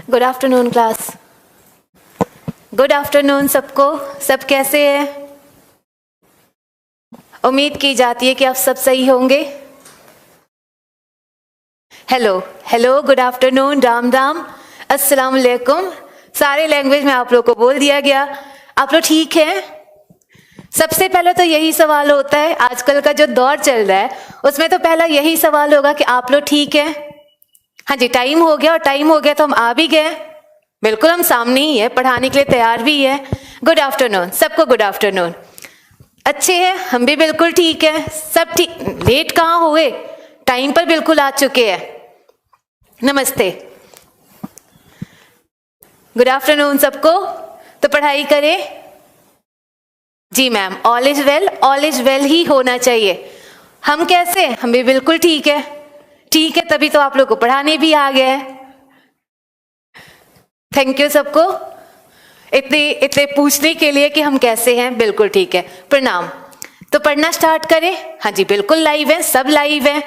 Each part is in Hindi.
Good afternoon class. Good afternoon सबको। सब कैसे हैं? उम्मीद की जाती है कि आप सब सही होंगे। Hello hello, good afternoon, Ram Ram, अस्सलाम वालेकुम। सारे लैंग्वेज में आप लोग को बोल दिया गया। आप लोग ठीक हैं? सबसे पहले तो यही सवाल होता है, आजकल का जो दौर चल रहा है उसमें तो पहला यही सवाल होगा कि आप लोग ठीक हैं? हाँ जी, टाइम हो गया, और टाइम हो गया तो हम आ भी गए। बिल्कुल, हम सामने ही है, पढ़ाने के लिए तैयार भी है। गुड आफ्टरनून सबको, गुड आफ्टरनून। अच्छे हैं? हम भी बिल्कुल ठीक है, सब ठीक। लेट कहाँ हुए, टाइम पर बिल्कुल आ चुके हैं। नमस्ते, गुड आफ्टरनून सबको। तो पढ़ाई करें। जी ma'am, all is well, all is well ही होना चाहिए। हम कैसे? हम भी बिल्कुल ठीक है। ठीक है, तभी तो आप लोग को पढ़ाने भी आ गए हैं। थैंक यू सबको इतने पूछने के लिए कि हम कैसे हैं। बिल्कुल ठीक है, प्रणाम। तो पढ़ना स्टार्ट करें। हाँ जी, बिल्कुल लाइव है, सब लाइव है।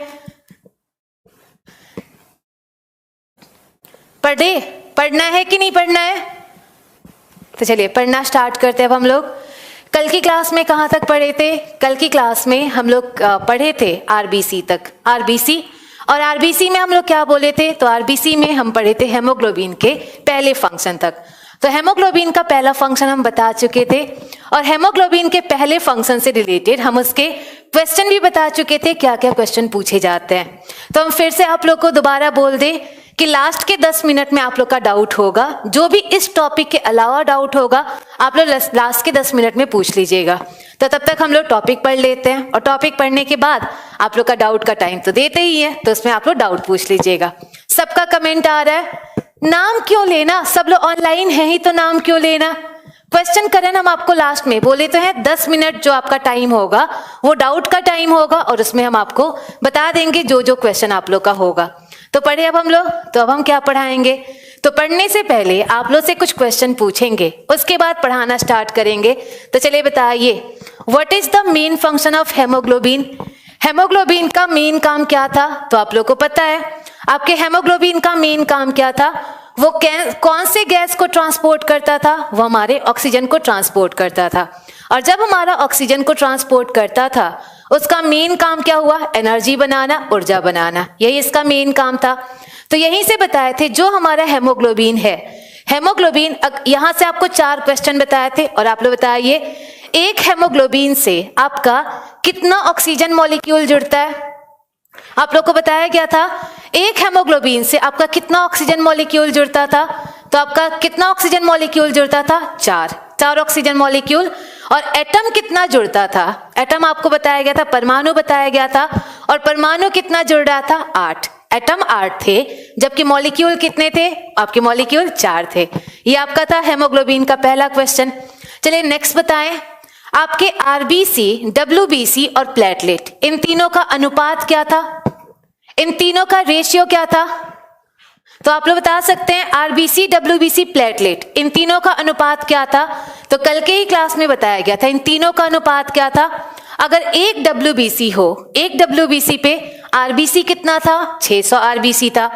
पढ़ना है कि नहीं पढ़ना है? तो चलिए पढ़ना स्टार्ट करते हैं अब हम लोग। कल की क्लास में कहाँ तक पढ़े थे? कल की क्लास में हम लोग पढ़े थे आरबीसी तक। आरबीसी, और आरबीसी में हम लोग क्या बोले थे? तो आरबीसी में हम पढ़े थे हेमोग्लोबिन के पहले फंक्शन तक। तो हेमोग्लोबिन का पहला फंक्शन हम बता चुके थे, और हेमोग्लोबिन के पहले फंक्शन से रिलेटेड हम उसके क्वेश्चन भी बता चुके थे, क्या क्या क्वेश्चन पूछे जाते हैं। तो हम फिर से आप लोग को दोबारा बोल दें कि लास्ट के 10 मिनट में आप लोग का डाउट होगा, जो भी इस टॉपिक के अलावा डाउट होगा आप लोग लास्ट के 10 मिनट में पूछ लीजिएगा। तो तब तक हम लोग टॉपिक पढ़ लेते हैं, और टॉपिक पढ़ने के बाद आप लोग का डाउट का टाइम तो देते ही है, तो उसमें आप लोग डाउट पूछ लीजिएगा। सबका कमेंट आ रहा है, नाम क्यों लेना, सब लोग ऑनलाइन है ही तो नाम क्यों लेना। क्वेश्चन करें हम आपको लास्ट में बोले तो है 10 मिनट जो आपका टाइम होगा वो डाउट का टाइम होगा, और उसमें हम आपको बता देंगे जो जो क्वेश्चन आप लोग का होगा। तो पढ़े अब हम लोग। तो अब हम क्या पढ़ाएंगे? तो पढ़ने से पहले आप लोग से कुछ क्वेश्चन पूछेंगे, उसके बाद पढ़ाना स्टार्ट करेंगे। तो चलिए बताइए, what is the main function of haemoglobin? Haemoglobin का मेन काम क्या था? तो आप लोग को पता है, आपके हेमोग्लोबिन का मेन काम क्या था? वो कौन से गैस को ट्रांसपोर्ट करता था? वो हमारे ऑक्सीजन को ट्रांसपोर्ट करता था। और जब हमारा ऑक्सीजन को ट्रांसपोर्ट करता था, उसका मेन काम क्या हुआ? एनर्जी बनाना, ऊर्जा बनाना, यही इसका मेन काम था। तो यहीं से बताए थे जो हमारा हेमोग्लोबिन है, हेमोग्लोबिन, यहां से आपको 4 क्वेश्चन बताए थे, और आप लोग बताइए एक हेमोग्लोबिन से आपका कितना ऑक्सीजन मॉलिक्यूल जुड़ता है? आप लोग को बताया गया था एक हेमोग्लोबिन से आपका कितना ऑक्सीजन मॉलिक्यूल जुड़ता था? तो आपका कितना ऑक्सीजन मॉलिक्यूल जुड़ता था? 4 ऑक्सीजन मॉलिक्यूल। और एटम कितना जुड़ता था? एटम आपको बताया गया था, परमाणु बताया गया था, और परमाणु कितना जुड़ रहा था? 8। एटम 8 थे, जबकि मॉलिक्यूल कितने थे? आपके मॉलिक्यूल 4 थे। ये आपका था हेमोग्लोबिन का पहला क्वेश्चन। चलिए नेक्स्ट बताएं, आपके आरबीसी, डब्ल्यूबीसी और प्लेटलेट, इन तीनों का अनुपात क्या था? इन तीनों का रेशियो क्या था? तो आप लोग बता सकते हैं आरबीसी, डब्ल्यूबीसी, प्लेटलेट, इन तीनों का अनुपात क्या था? तो कल के ही क्लास में बताया गया था इन तीनों का अनुपात क्या था। अगर एक डब्ल्यूबीसी हो, एक डब्ल्यूबीसी पे आरबीसी कितना था? 600 आरबीसी था।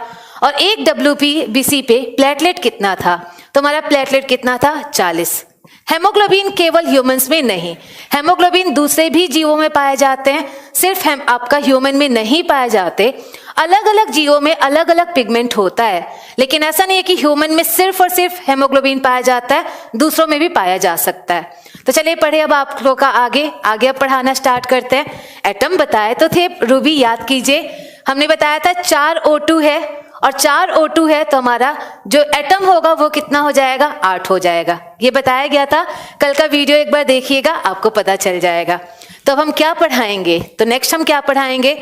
और एक डब्ल्यूबीसी पे प्लेटलेट कितना था? तो हमारा प्लेटलेट कितना था? 40। हेमोग्लोबिन केवल ह्यूमंस में नहीं, हेमोग्लोबिन दूसरे भी जीवों में पाए जाते हैं, सिर्फ हम आपका ह्यूमन में नहीं पाए जाते। अलग अलग जीवों में अलग अलग पिगमेंट होता है, लेकिन ऐसा नहीं है कि ह्यूमन में सिर्फ और सिर्फ हेमोग्लोबिन पाया जाता है, दूसरों में भी पाया जा सकता है। तो चलिए पढ़े अब आप लोग का आगे अब पढ़ाना स्टार्ट करते हैं। एटम बताए तो थे रूबी, याद कीजिए, हमने बताया था 4 O2 है, और 4 O2 है तो हमारा जो एटम होगा वो कितना हो जाएगा? 8 हो जाएगा। ये बताया गया था, कल का वीडियो एक बार देखिएगा, आपको पता चल जाएगा। तो अब हम क्या पढ़ाएंगे? तो नेक्स्ट हम क्या पढ़ाएंगे?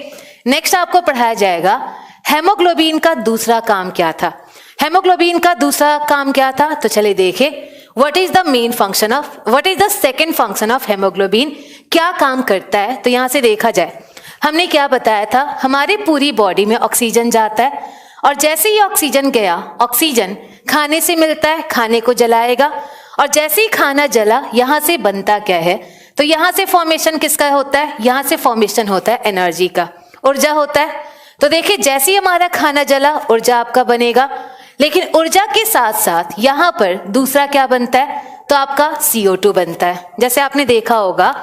नेक्स्ट आपको पढ़ाया जाएगा हेमोग्लोबिन का दूसरा काम क्या था। हेमोग्लोबिन का दूसरा काम क्या था? तो चलिए देखें, what is the main function of, what is the second function of haemoglobin, क्या काम करता है? तो यहां से देखा जाए, हमने क्या बताया था, हमारी पूरी बॉडी में ऑक्सीजन जाता है, और जैसे ही ऑक्सीजन गया, ऑक्सीजन खाने से मिलता है, खाने को जलाएगा, और जैसे ही खाना जला, यहां से बनता क्या है? तो यहां से फॉर्मेशन किसका होता है? यहां से फॉर्मेशन होता है एनर्जी का, ऊर्जा होता है। तो देखिए जैसे ही हमारा खाना जला, ऊर्जा आपका बनेगा। लेकिन ऊर्जा के साथ साथ यहाँ पर दूसरा क्या बनता है, तो आपका CO2 बनता है। जैसे आपने देखा होगा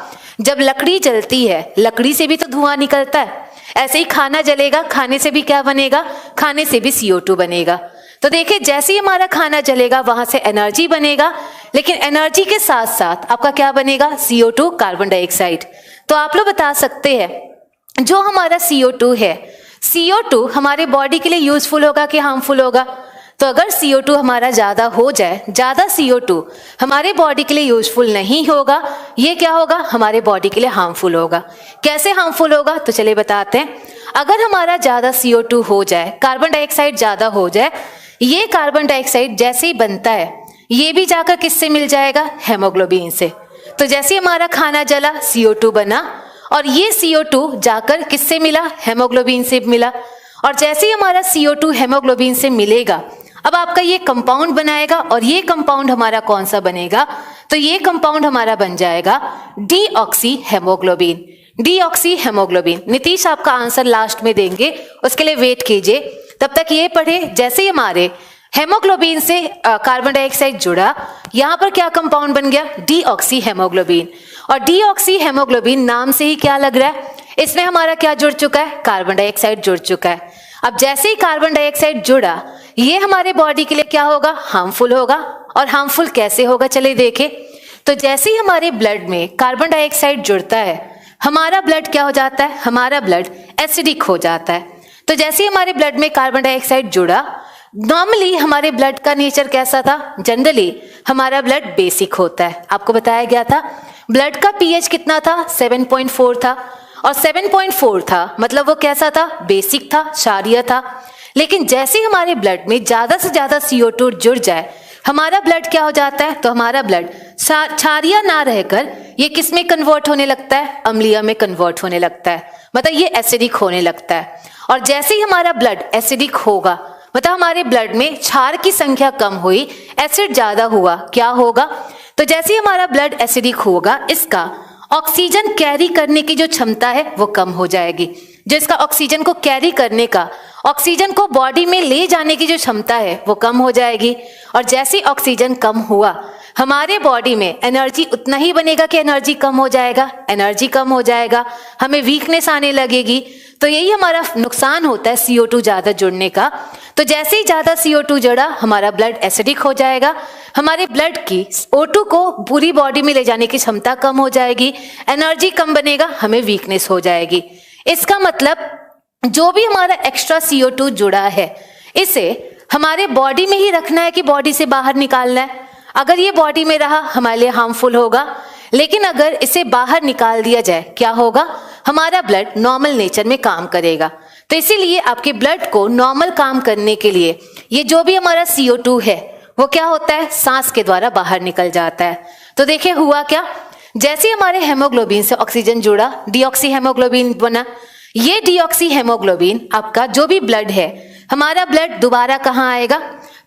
जब लकड़ी जलती है, लकड़ी से भी तो धुआं निकलता है, ऐसे ही खाना जलेगा, खाने से भी क्या बनेगा, खाने से भी CO2 बनेगा। तो देखिए जैसे ही हमारा खाना जलेगा वहां से एनर्जी बनेगा, लेकिन एनर्जी के साथ साथ आपका क्या बनेगा, CO2 कार्बन डाइऑक्साइड। तो आप लोग बता सकते हैं जो हमारा CO2 है, CO2 हमारे बॉडी के लिए यूजफुल होगा कि हार्मफुल होगा, तो अगर CO2 हमारा ज्यादा हो जाए, ज्यादा CO2 हमारे बॉडी के लिए यूजफुल नहीं होगा, ये क्या होगा, हमारे बॉडी के लिए हार्मफुल होगा। कैसे हार्मफुल होगा, तो चलिए बताते हैं। अगर हमारा ज्यादा CO2 हो जाए, कार्बन डाइऑक्साइड ज्यादा हो जाए, ये कार्बन डाइऑक्साइड जैसे ही बनता है ये भी जाकर किससे मिल जाएगा, हेमोग्लोबिन से। तो जैसे हमारा खाना जला CO2 बना, और ये CO2 जाकर किससे मिला, हेमोग्लोबिन से मिला। और जैसे ही हमारा CO2 हेमोग्लोबिन से मिलेगा, अब आपका ये कंपाउंड बनाएगा, और ये कंपाउंड हमारा कौन सा बनेगा, तो ये कंपाउंड हमारा बन जाएगा deoxy haemoglobin. Deoxy haemoglobin. Nitish आपका आंसर लास्ट में देंगे, उसके लिए वेट कीजिए, तब तक ये पढ़े। जैसे ही हमारे हेमोग्लोबिन से कार्बन डाइऑक्साइड जुड़ा, यहाँ पर क्या कंपाउंड बन गया, डीऑक्सी हेमोग्लोबिन। और डीऑक्सी हेमोग्लोबिन नाम से ही क्या लग रहा है, इसमें हमारा क्या जुड़ चुका है, कार्बन डाइऑक्साइड जुड़ चुका है। अब जैसे ही कार्बन डाइऑक्साइड जुड़ा, ये हमारे बॉडी के लिए क्या होगा, हार्मफुल होगा। और हार्मफुल कैसे होगा, चलिए देखें। तो जैसे ही हमारे ब्लड में कार्बन डाइऑक्साइड जुड़ता है, हमारा ब्लड क्या हो जाता है, हमारा ब्लड एसिडिक हो जाता है। तो जैसे ही हमारे ब्लड में कार्बन डाइऑक्साइड जुड़ा, नॉर्मली हमारे ब्लड का नेचर कैसा था, जनरली हमारा ब्लड बेसिक होता है। आपको बताया गया था ब्लड का pH कितना था, 7.4 था। और 7.4 था मतलब वो कैसा था, बेसिक था, क्षारीय था। लेकिन जैसे ही हमारे ब्लड में ज्यादा से ज्यादा CO2 जुड़ जाए, हमारा ब्लड क्या हो जाता है, तो हमारा ब्लड क्षारीय ना रहकर ये किस में कन्वर्ट होने लगता है, अम्लीय में कन्वर्ट होने लगता है, मतलब ये एसिडिक होने लगता है। और जैसे ही हमारा ब्लड एसिडिक होगा, मतलब हमारे ब्लड में क्षार की संख्या कम हुई, एसिड ज्यादा हुआ, क्या होगा, तो जैसे ही हमारा ब्लड एसिडिक होगा, इसका ऑक्सीजन कैरी करने की जो क्षमता है वो कम हो जाएगी। जो इसका ऑक्सीजन को कैरी करने का, ऑक्सीजन को बॉडी में ले जाने की जो क्षमता है वो कम हो जाएगी। और जैसे ऑक्सीजन कम हुआ, हमारे बॉडी में एनर्जी उतना ही बनेगा कि एनर्जी कम हो जाएगा, एनर्जी कम हो जाएगा, हमें वीकनेस आने लगेगी। तो यही हमारा नुकसान होता है CO2 ज्यादा जुड़ने का। तो जैसे ही ज्यादा CO2 जुड़ा, हमारा ब्लड एसिडिक हो जाएगा, हमारे ब्लड की O2 को पूरी बॉडी में ले जाने की क्षमता कम हो जाएगी, एनर्जी कम बनेगा, हमें वीकनेस हो जाएगी। इसका मतलब जो भी हमारा एक्स्ट्रा CO2 जुड़ा है, इसे हमारे बॉडी में ही रखना है कि बॉडी से बाहर निकालना है। अगर ये बॉडी में रहा हमारे लिए हार्मफुल होगा, लेकिन अगर इसे बाहर निकाल दिया जाए, क्या होगा, हमारा ब्लड नॉर्मल नेचर में काम करेगा। तो इसीलिए आपके ब्लड को नॉर्मल काम करने के लिए ये जो भी हमारा CO2 है वो क्या होता है, सांस के द्वारा बाहर निकल जाता है। तो देखिए हुआ क्या, जैसे हमारे हेमोग्लोबिन से ऑक्सीजन जुड़ा, डीऑक्सी हेमोग्लोबिन बना। ये डीऑक्सी हेमोग्लोबिन आपका जो भी ब्लड है, हमारा ब्लड दोबारा कहाँ आएगा,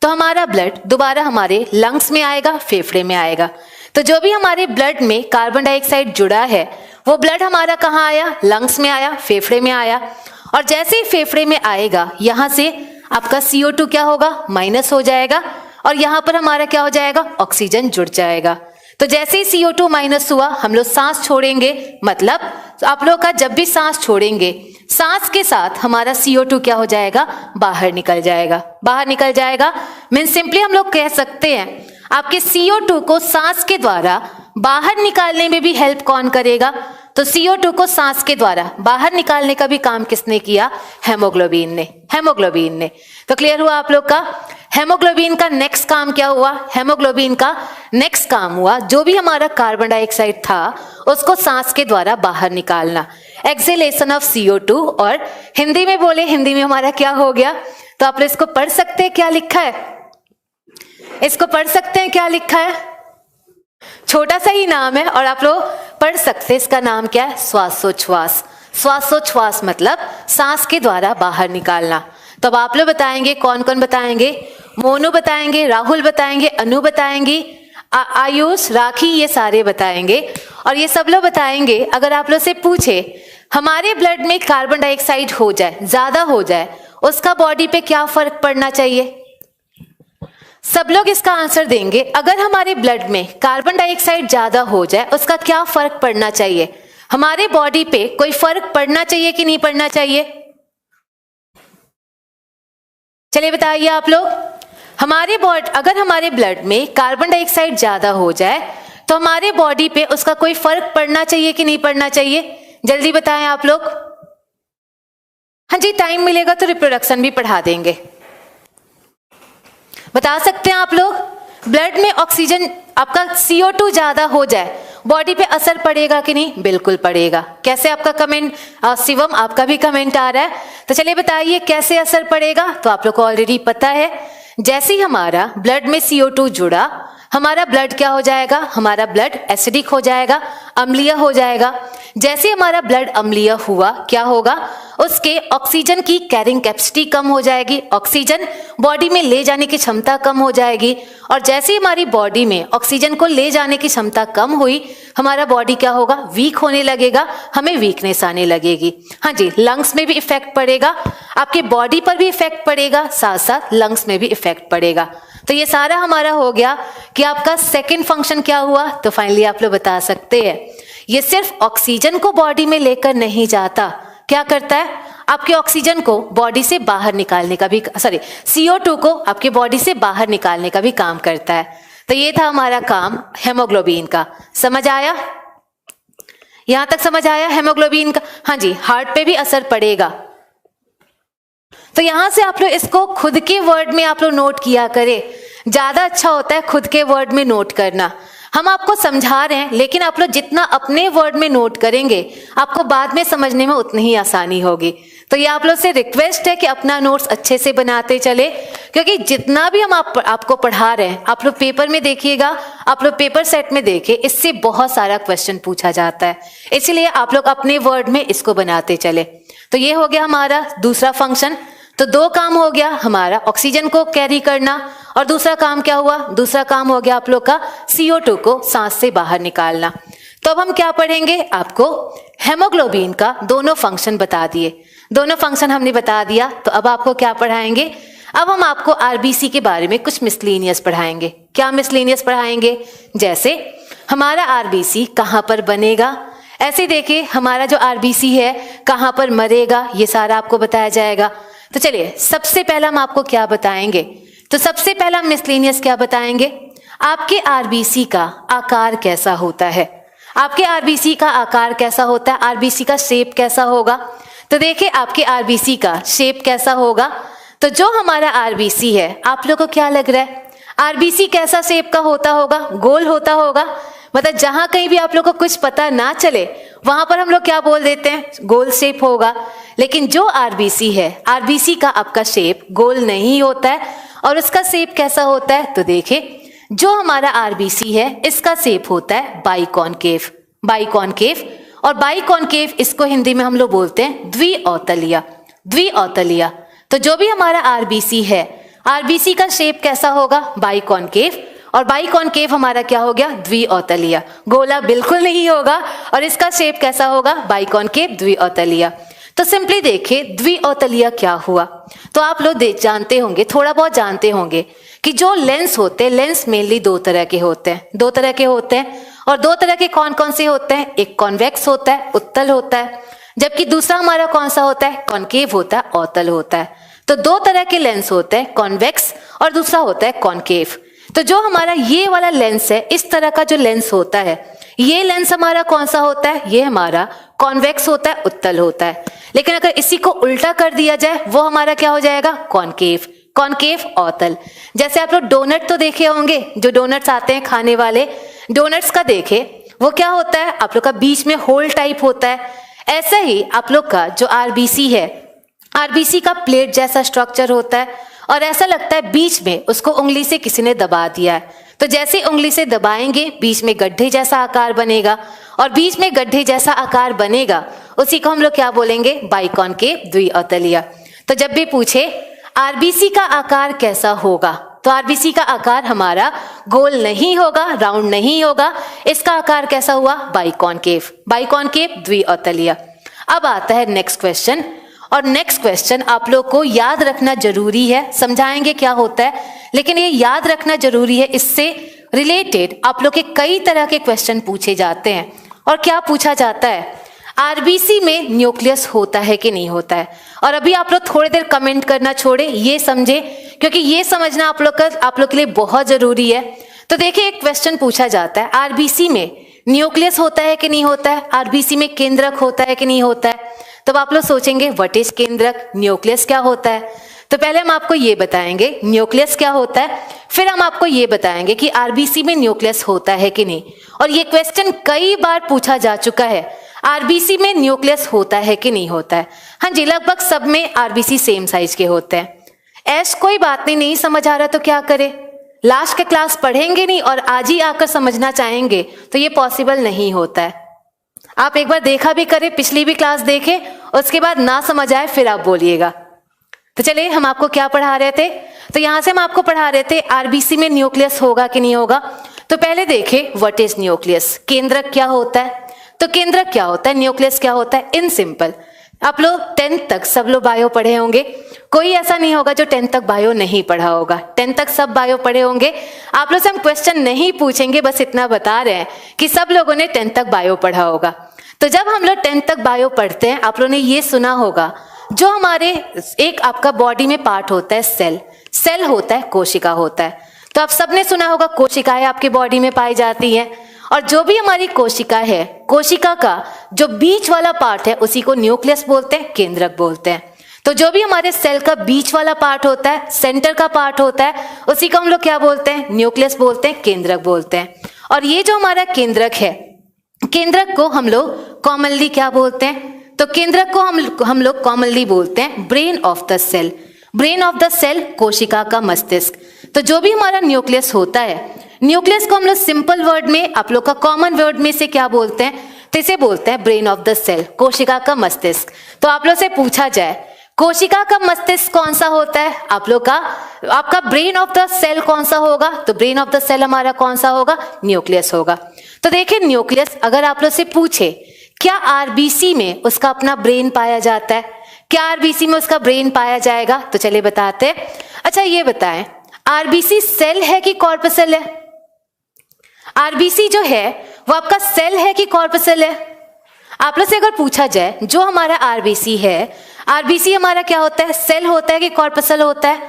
तो हमारा ब्लड दोबारा हमारे लंग्स में आएगा, फेफड़े में आएगा। तो जो भी हमारे ब्लड में कार्बन डाइऑक्साइड जुड़ा है, वो ब्लड हमारा कहाँ आया, लंग्स में आया, फेफड़े में आया। और जैसे ही फेफड़े में आएगा, यहाँ से आपका CO2 क्या होगा, माइनस हो जाएगा, और यहाँ पर हमारा क्या हो जाएगा, ऑक्सीजन जुड़ जाएगा। तो जैसे ही CO2 माइनस हुआ, हम लोग सांस छोड़ेंगे, मतलब आप लोग का जब भी सांस छोड़ेंगे, सांस के साथ हमारा CO2 क्या हो जाएगा, बाहर निकल जाएगा। बाहर निकल जाएगा मीन्स सिंपली हम लोग कह सकते हैं आपके CO2 को सांस के द्वारा बाहर निकालने में भी हेल्प कौन करेगा, तो CO2 को सांस के द्वारा बाहर निकालने का भी काम किसने किया, हेमोग्लोबिन ने, हेमोग्लोबिन ने। तो क्लियर हुआ आप लोग का। हेमोग्लोबिन का नेक्स्ट काम क्या हुआ, हेमोग्लोबिन का नेक्स्ट काम हुआ जो भी हमारा कार्बन डाइऑक्साइड था उसको सांस के द्वारा बाहर निकालना, एक्सेलेशन ऑफ CO2। और हिंदी में बोले, हिंदी में हमारा क्या हो गया, तो आप लोग इसको पढ़ सकते हैं, क्या लिखा है, इसको पढ़ सकते हैं, क्या लिखा है, छोटा सा ही नाम है और आप लोग पढ़ सकते हैं। इसका नाम क्या है, श्वासोच्छ्वास। श्वासोच्छ्वास मतलब सांस के द्वारा बाहर निकालना। तो अब आप लोग बताएंगे, कौन कौन बताएंगे, मोनू बताएंगे, राहुल बताएंगे, अनु बताएंगी, आयुष, राखी, ये सारे बताएंगे। और ये सब लोग बताएंगे, अगर आप लोग से पूछे हमारे ब्लड में कार्बन डाइऑक्साइड हो जाए, ज्यादा हो जाए, उसका बॉडी पे क्या फर्क पड़ना चाहिए, सब लोग इसका आंसर देंगे। अगर हमारे ब्लड में कार्बन डाइऑक्साइड ज्यादा हो जाए उसका क्या फर्क पड़ना चाहिए? हमारे बॉडी पे कोई फर्क पड़ना चाहिए कि नहीं पड़ना चाहिए? चलिए बताइए आप लोग। अगर हमारे ब्लड में कार्बन डाइऑक्साइड ज्यादा हो जाए तो हमारे बॉडी पे उसका कोई फर्क पड़ना चाहिए कि नहीं पड़ना चाहिए? जल्दी बताएं आप लोग। हाँ जी, टाइम मिलेगा तो रिप्रोडक्शन भी पढ़ा देंगे। बता सकते हैं आप लोग? ब्लड में ऑक्सीजन आपका CO2 ज्यादा हो जाए बॉडी पे असर पड़ेगा कि नहीं? बिल्कुल पड़ेगा। कैसे? आपका कमेंट शिवम, आपका भी कमेंट आ रहा है, तो चलिए बताइए कैसे असर पड़ेगा। तो आप लोग को ऑलरेडी पता है, जैसे ही हमारा ब्लड में CO2 जुड़ा हमारा ब्लड क्या हो जाएगा? हमारा ब्लड एसिडिक हो जाएगा, अम्लीय हो जाएगा। जैसे हमारा ब्लड अम्लीय हुआ क्या होगा? उसके ऑक्सीजन की कैरिंग कैपेसिटी कम हो जाएगी, ऑक्सीजन बॉडी में ले जाने की क्षमता कम हो जाएगी। और जैसे हमारी बॉडी में ऑक्सीजन को ले जाने की क्षमता कम हुई हमारा बॉडी क्या होगा? वीक होने लगेगा, हमें वीकनेस आने लगेगी। हाँ जी, लंग्स में भी इफेक्ट पड़ेगा, आपके बॉडी पर भी इफेक्ट पड़ेगा, साथ साथ लंग्स में भी इफेक्ट पड़ेगा। तो ये सारा हमारा हो गया कि आपका सेकंड फंक्शन क्या हुआ। तो फाइनली आप लोग बता सकते हैं, ये सिर्फ ऑक्सीजन को बॉडी में लेकर नहीं जाता, क्या करता है? आपके ऑक्सीजन को बॉडी से बाहर निकालने का भी, CO2 को आपके बॉडी से बाहर निकालने का भी काम करता है। तो ये था हमारा काम हेमोग्लोबिन का। समझ आया? यहां तक समझ आया हेमोग्लोबिन का? हाँ जी, हार्ट पे भी असर पड़ेगा। तो यहां से आप लोग इसको खुद के वर्ड में आप लोग नोट किया करें, ज्यादा अच्छा होता है खुद के वर्ड में नोट करना। हम आपको समझा रहे हैं, लेकिन आप लोग जितना अपने वर्ड में नोट करेंगे आपको बाद में समझने में उतनी ही आसानी होगी। तो ये आप लोग से रिक्वेस्ट है कि अपना नोट्स अच्छे से बनाते चले, क्योंकि जितना भी हम आपको पढ़ा रहे हैं आप लोग पेपर में देखिएगा, आप लोग पेपर सेट में देखिए, इससे बहुत सारा क्वेश्चन पूछा जाता है, इसलिए आप लोग अपने वर्ड में इसको बनाते चले। तो ये हो गया हमारा दूसरा फंक्शन। तो दो काम हो गया हमारा, ऑक्सीजन को कैरी करना, और दूसरा काम क्या हुआ? दूसरा काम हो गया आप लोग का CO2 को सांस से बाहर निकालना। तो अब हम क्या पढ़ेंगे? आपको हेमोग्लोबिन का दोनों फंक्शन बता दिए, दोनों फंक्शन हमने बता दिया। तो अब आपको क्या पढ़ाएंगे? अब हम आपको RBC के बारे में कुछ मिसलेनियस पढ़ाएंगे। क्या मिसलेनियस पढ़ाएंगे? जैसे हमारा RBC कहाँ पर बनेगा, ऐसे देखिए हमारा जो RBC है कहाँ पर मरेगा, ये सारा आपको बताया जाएगा। तो चलिए सबसे पहला हम आपको क्या बताएंगे? तो सबसे पहला मिसलेनियस क्या बताएंगे? आपके RBC का आकार कैसा होता है? आपके RBC का आकार कैसा होता है? RBC का शेप कैसा होगा? तो देखिए आपके RBC का शेप कैसा होगा। तो जो हमारा RBC है, आप लोगों को क्या लग रहा है RBC कैसा शेप का होता होगा? गोल होता होगा। मतलब जहां कहीं भी आप लोग को कुछ पता ना चले वहां पर हम लोग क्या बोल देते हैं? गोल शेप होगा। लेकिन जो RBC है, RBC का आपका शेप गोल नहीं होता है। और उसका शेप कैसा होता है? तो देखिए जो हमारा RBC है इसका शेप होता है बाइकॉनकेव, बाइकॉनकेव। और बाइकॉनकेव इसको हिंदी में हम लोग बोलते हैं द्विअवतलीय, द्विअवतलीय। तो जो भी हमारा RBC है, RBC का शेप कैसा होगा? बाइकॉनकेव। और बाइकॉनकेव हमारा क्या हो गया? द्विअवतलीय, गोला बिल्कुल नहीं होगा। और इसका शेप कैसा होगा? बाइकॉनकेव, द्विअवतलीय। तो सिंपली देखिए द्विअवतलीय क्या हुआ। तो आप लोग जानते होंगे, थोड़ा बहुत जानते होंगे कि जो लेंस होते हैं, लेंस मेनली दो तरह के होते हैं, दो तरह के होते हैं। और दो तरह के कौन कौन से होते हैं? एक कॉन्वेक्स होता है, उत्तल होता है, जबकि दूसरा हमारा कौन सा होता है? कॉनकेव होता है, अवतल होता है। तो दो तरह के लेंस होते हैं, कॉन्वेक्स और दूसरा होता है कॉनकेव। तो जो हमारा ये वाला लेंस है, इस तरह का जो लेंस होता है, ये लेंस हमारा कौन सा होता है? ये हमारा कॉन्वेक्स होता है, उत्तल होता है। लेकिन अगर इसी को उल्टा कर दिया जाए वो हमारा क्या हो जाएगा? कॉनकेव, कॉनकेव अवतल। जैसे आप लोग डोनट तो देखे होंगे, जो डोनट्स आते हैं खाने वाले, डोनट्स का देखे वो क्या होता है? आप लोग का बीच में होल टाइप होता है। ऐसा ही आप लोग का जो RBC है, RBC का प्लेट जैसा स्ट्रक्चर होता है। और ऐसा लगता है बीच में उसको उंगली से किसी ने दबा दिया है। तो जैसे उंगली से दबाएंगे बीच में गड्ढे जैसा आकार बनेगा, और बीच में गड्ढे जैसा आकार बनेगा उसी को हम लोग क्या बोलेंगे? बाइकॉनकेव, द्विअवतलीय। तो जब भी पूछे RBC का आकार कैसा होगा, तो RBC का आकार हमारा गोल नहीं होगा, राउंड नहीं होगा। इसका आकार कैसा हुआ? बाइकॉनकेव, बाइकॉनकेव, द्विअवतलीय। अब आता है नेक्स्ट क्वेश्चन, और नेक्स्ट क्वेश्चन आप लोग को याद रखना जरूरी है, समझाएंगे क्या होता है, लेकिन ये याद रखना जरूरी है, इससे रिलेटेड आप लोग के कई तरह के क्वेश्चन पूछे जाते हैं। और क्या पूछा जाता है, आरबीसी में न्यूक्लियस होता है कि नहीं होता है। और अभी आप लोग थोड़ी देर कमेंट करना छोड़े, ये समझे, क्योंकि ये समझना आप लोग के लिए बहुत जरूरी है। तो देखिए एक क्वेश्चन पूछा जाता है, आरबीसी में न्यूक्लियस होता है कि नहीं होता है, आरबीसी में केंद्रक होता है कि नहीं होता है। तो आप लोग सोचेंगे व्हाट इज केंद्रक, न्यूक्लियस क्या होता है। तो पहले हम आपको ये बताएंगे न्यूक्लियस क्या होता है, फिर हम आपको ये बताएंगे कि आरबीसी में न्यूक्लियस होता है कि नहीं। और ये क्वेश्चन कई बार पूछा जा चुका है, आरबीसी में न्यूक्लियस होता है कि नहीं होता है। हाँ जी, लगभग सब में आरबीसी सेम साइज के होते हैं। ऐस कोई बात नहीं समझ आ रहा तो क्या करे, लास्ट के क्लास पढ़ेंगे नहीं और आज ही आकर समझना चाहेंगे तो ये पॉसिबल नहीं होता है। आप एक बार देखा भी करें, पिछली भी क्लास देखें, उसके बाद ना समझ आए फिर आप बोलिएगा। तो चलिए हम आपको क्या पढ़ा रहे थे, तो यहां से हम आपको पढ़ा रहे थे आरबीसी में न्यूक्लियस होगा कि नहीं होगा। तो पहले देखें व्हाट इज न्यूक्लियस, केंद्रक क्या होता है। तो केंद्रक क्या होता है, न्यूक्लियस क्या होता है, इन सिंपल। आप लोग 10th तक सब लोग बायो पढ़े होंगे, कोई ऐसा नहीं होगा जो 10th तक बायो नहीं पढ़ा होगा, 10th तक सब बायो पढ़े होंगे। आप लोग से हम क्वेश्चन नहीं पूछेंगे, बस इतना बता रहे हैं कि सब लोगों ने 10th तक बायो पढ़ा होगा। तो जब हम लोग 10th तक बायो पढ़ते हैं, आप लोगों ने ये सुना होगा, जो हमारे एक आपका बॉडी में पार्ट होता है सेल, सेल होता है, कोशिका होता है। तो आप सबने सुना होगा कोशिकाएं आपके बॉडी में पाई जाती हैं, और जो भी हमारी कोशिका है, कोशिका का जो बीच वाला पार्ट है उसी को न्यूक्लियस बोलते हैं, केंद्रक बोलते हैं। तो जो भी हमारे सेल का बीच वाला पार्ट होता है, सेंटर का पार्ट होता है, उसी को हम लोग क्या बोलते हैं, न्यूक्लियस बोलते हैं, केंद्रक बोलते हैं। और ये जो हमारा केंद्रक है, केंद्रक को हम लोग कॉमनली क्या बोलते हैं, तो केंद्रक को हम लोग कॉमनली बोलते हैं brain of the cell. Brain of the cell, कोशिका का मस्तिष्क। तो जो भी हमारा न्यूक्लियस होता है, न्यूक्लियस को हम लोग सिंपल वर्ड में, आप लोग का कॉमन वर्ड में से क्या बोलते हैं, तो इसे बोलते हैं ब्रेन ऑफ द सेल, कोशिका का मस्तिष्क। तो आप लोग से पूछा जाए कोशिका का मस्तिष्क कौन सा होता है, आप लोग का, आपका ब्रेन ऑफ द सेल कौन सा होगा, तो ब्रेन ऑफ द सेल हमारा कौन सा होगा, न्यूक्लियस होगा। तो देखिए न्यूक्लियस, अगर आप लोग से पूछे क्या आरबीसी में उसका अपना ब्रेन पाया जाता है, क्या आरबीसी में उसका ब्रेन पाया जाएगा, तो चलिए बताते हैं। अच्छा ये बताएं, आरबीसी सेल है कि कॉर्पसल है। आरबीसी जो है वो आपका सेल है कि कॉर्पसल है। आप लोग से अगर पूछा जाए जो हमारा आरबीसी है, आरबीसी हमारा क्या होता है, सेल होता है कि कॉर्पसल होता है।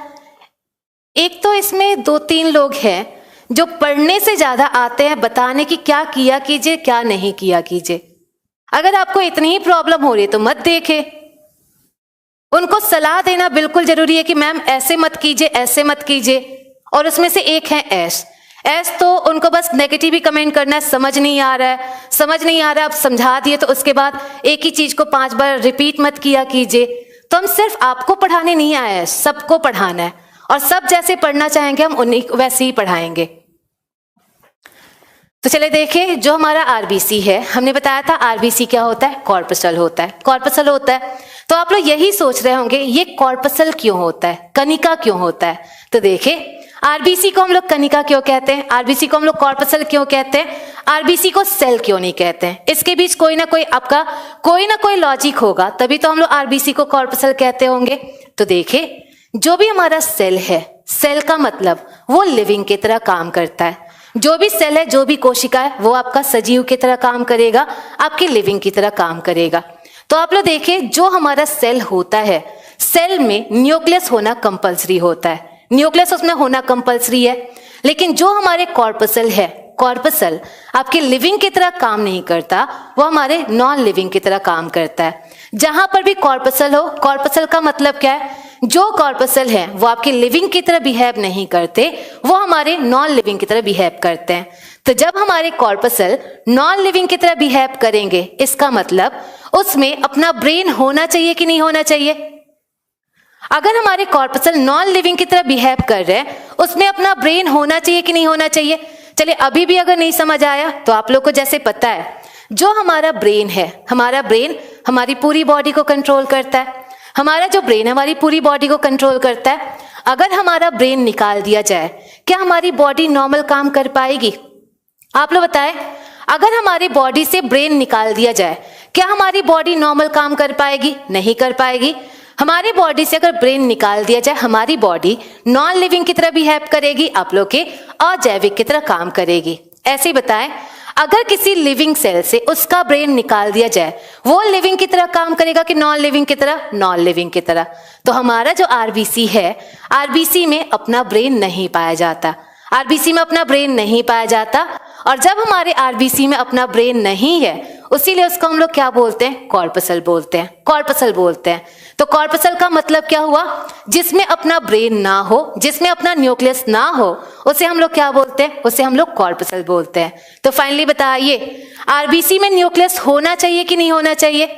एक तो इसमें 2-3 लोग हैं जो पढ़ने से ज्यादा आते हैं बताने की क्या किया कीजिए क्या नहीं किया कीजिए। अगर आपको इतनी ही प्रॉब्लम हो रही है तो मत देखे, उनको सलाह देना बिल्कुल जरूरी है कि मैम ऐसे मत कीजिए, ऐसे मत कीजिए। और उसमें से एक है ऐस तो उनको बस नेगेटिव ही कमेंट करना है, समझ नहीं आ रहा है, समझ नहीं आ रहा है, आप समझा दिए तो उसके बाद एक ही चीज को 5 बार रिपीट मत किया कीजिए। तो हम सिर्फ आपको पढ़ाने नहीं आए हैं, सबको पढ़ाना है, और सब जैसे पढ़ना चाहेंगे हम उन्हीं वैसे ही पढ़ाएंगे। तो चले देखिए, जो हमारा आरबीसी है, हमने बताया था आरबीसी क्या होता है, कॉर्पसल होता है, कॉर्पसल होता है। तो आप लोग यही सोच रहे होंगे ये कॉर्पसल क्यों होता है, कनिका क्यों होता है। तो देखिए आरबीसी को हम लोग कनिका क्यों कहते हैं, आरबीसी को हम लोग कॉर्पसल क्यों कहते हैं, आरबीसी को सेल क्यों नहीं कहते हैं, इसके बीच कोई ना कोई लॉजिक होगा, तभी तो हम लोग आरबीसी को कॉर्पसल कहते होंगे। तो देखिए जो भी हमारा सेल है, सेल का मतलब वो लिविंग की तरह काम करता है। जो भी सेल है, जो भी कोशिका है, वो आपका सजीव की तरह काम करेगा, आपकी लिविंग की तरह काम करेगा। तो आप लोग देखिए जो हमारा सेल होता है, सेल में न्यूक्लियस होना कंपल्सरी होता है, न्यूक्लियस उसमें होना कंपल्सरी है। लेकिन जो हमारे कॉर्पसल है, कॉर्पसल आपके लिविंग की तरह काम नहीं करता, वो हमारे नॉन लिविंग की तरह काम करता है। जहां पर भी कॉर्पसल हो, कॉर्पसल का मतलब क्या है, जो कॉर्पसल है वो आपके लिविंग की तरह बिहेव नहीं करते, वो हमारे नॉन लिविंग की तरह बिहेव करते हैं। तो जब हमारे कॉर्पसल नॉन लिविंग की तरह बिहेव करेंगे, इसका मतलब उसमें अपना ब्रेन होना चाहिए कि नहीं होना चाहिए। अगर हमारे कॉर्पसल नॉन लिविंग की तरह बिहेव कर रहे हैं, उसमें अपना ब्रेन होना चाहिए कि नहीं होना चाहिए। चलिए अभी भी अगर नहीं समझ आया तो आप लोग को जैसे पता है, जो हमारा ब्रेन है, हमारा ब्रेन हमारी पूरी बॉडी को कंट्रोल करता है, हमारा जो ब्रेन है हमारी पूरी बॉडी को कंट्रोल करता है। अगर हमारा ब्रेन निकाल दिया जाए, क्या हमारी बॉडी नॉर्मल काम कर पाएगी, आप लोग बताएं। अगर हमारी बॉडी से ब्रेन निकाल दिया जाए, क्या हमारी बॉडी नॉर्मल काम कर पाएगी? नहीं कर पाएगी। हमारी बॉडी से अगर ब्रेन निकाल दिया जाए, हमारी बॉडी नॉन लिविंग की तरह बिहेव करेगी, आप लोग के अजैविक की तरह काम करेगी। ऐसे ही बताएं, अगर किसी लिविंग सेल से उसका ब्रेन निकाल दिया जाए, वो लिविंग की तरह काम करेगा कि नॉन लिविंग की तरह? नॉन लिविंग की तरह। तो हमारा जो आरबीसी है, आरबीसी में अपना ब्रेन नहीं पाया जाता, आरबीसी में अपना ब्रेन नहीं पाया जाता। और जब हमारे आरबीसी में अपना ब्रेन नहीं है, उसीलिए उसको हम लोग क्या बोलते हैं? कॉर्पसल बोलते हैं, कॉर्पसल बोलते हैं। तो कॉर्पसल का मतलब क्या हुआ? जिसमें अपना ब्रेन ना हो, जिसमें अपना न्यूक्लियस ना हो, उसे हम लोग क्या बोलते हैं? उसे हम लोग कॉर्पसल बोलते हैं। तो फाइनली बताइए, आरबीसी में न्यूक्लियस होना चाहिए कि नहीं होना चाहिए?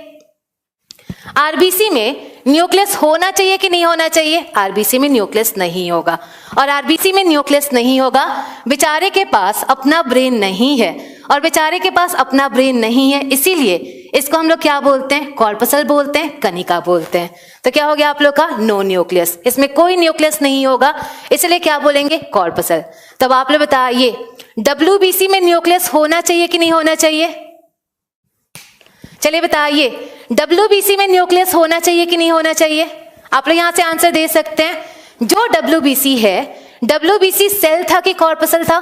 आरबीसी में न्यूक्लियस होना चाहिए कि नहीं होना चाहिए? आरबीसी में न्यूक्लियस नहीं होगा। और आरबीसी में न्यूक्लियस नहीं होगा, बेचारे के पास अपना ब्रेन नहीं है, और बेचारे के पास अपना ब्रेन नहीं है, इसीलिए इसको हम लोग क्या बोलते हैं? कॉर्पसल बोलते हैं, कनिका बोलते हैं। तो क्या हो गया आप लोग का? नो न्यूक्लियस, इसमें कोई न्यूक्लियस नहीं होगा, इसलिए क्या बोलेंगे? कॉर्पसल। तब आप लोग बताइए, डब्ल्यूबीसी में न्यूक्लियस होना चाहिए कि नहीं होना चाहिए? चलिए बताइए, डब्ल्यूबीसी में न्यूक्लियस होना चाहिए कि नहीं होना चाहिए? आप लोग यहां से आंसर दे सकते हैं। जो डब्ल्यूबीसी है, डब्ल्यूबीसी सेल था कि कॉर्पसल था?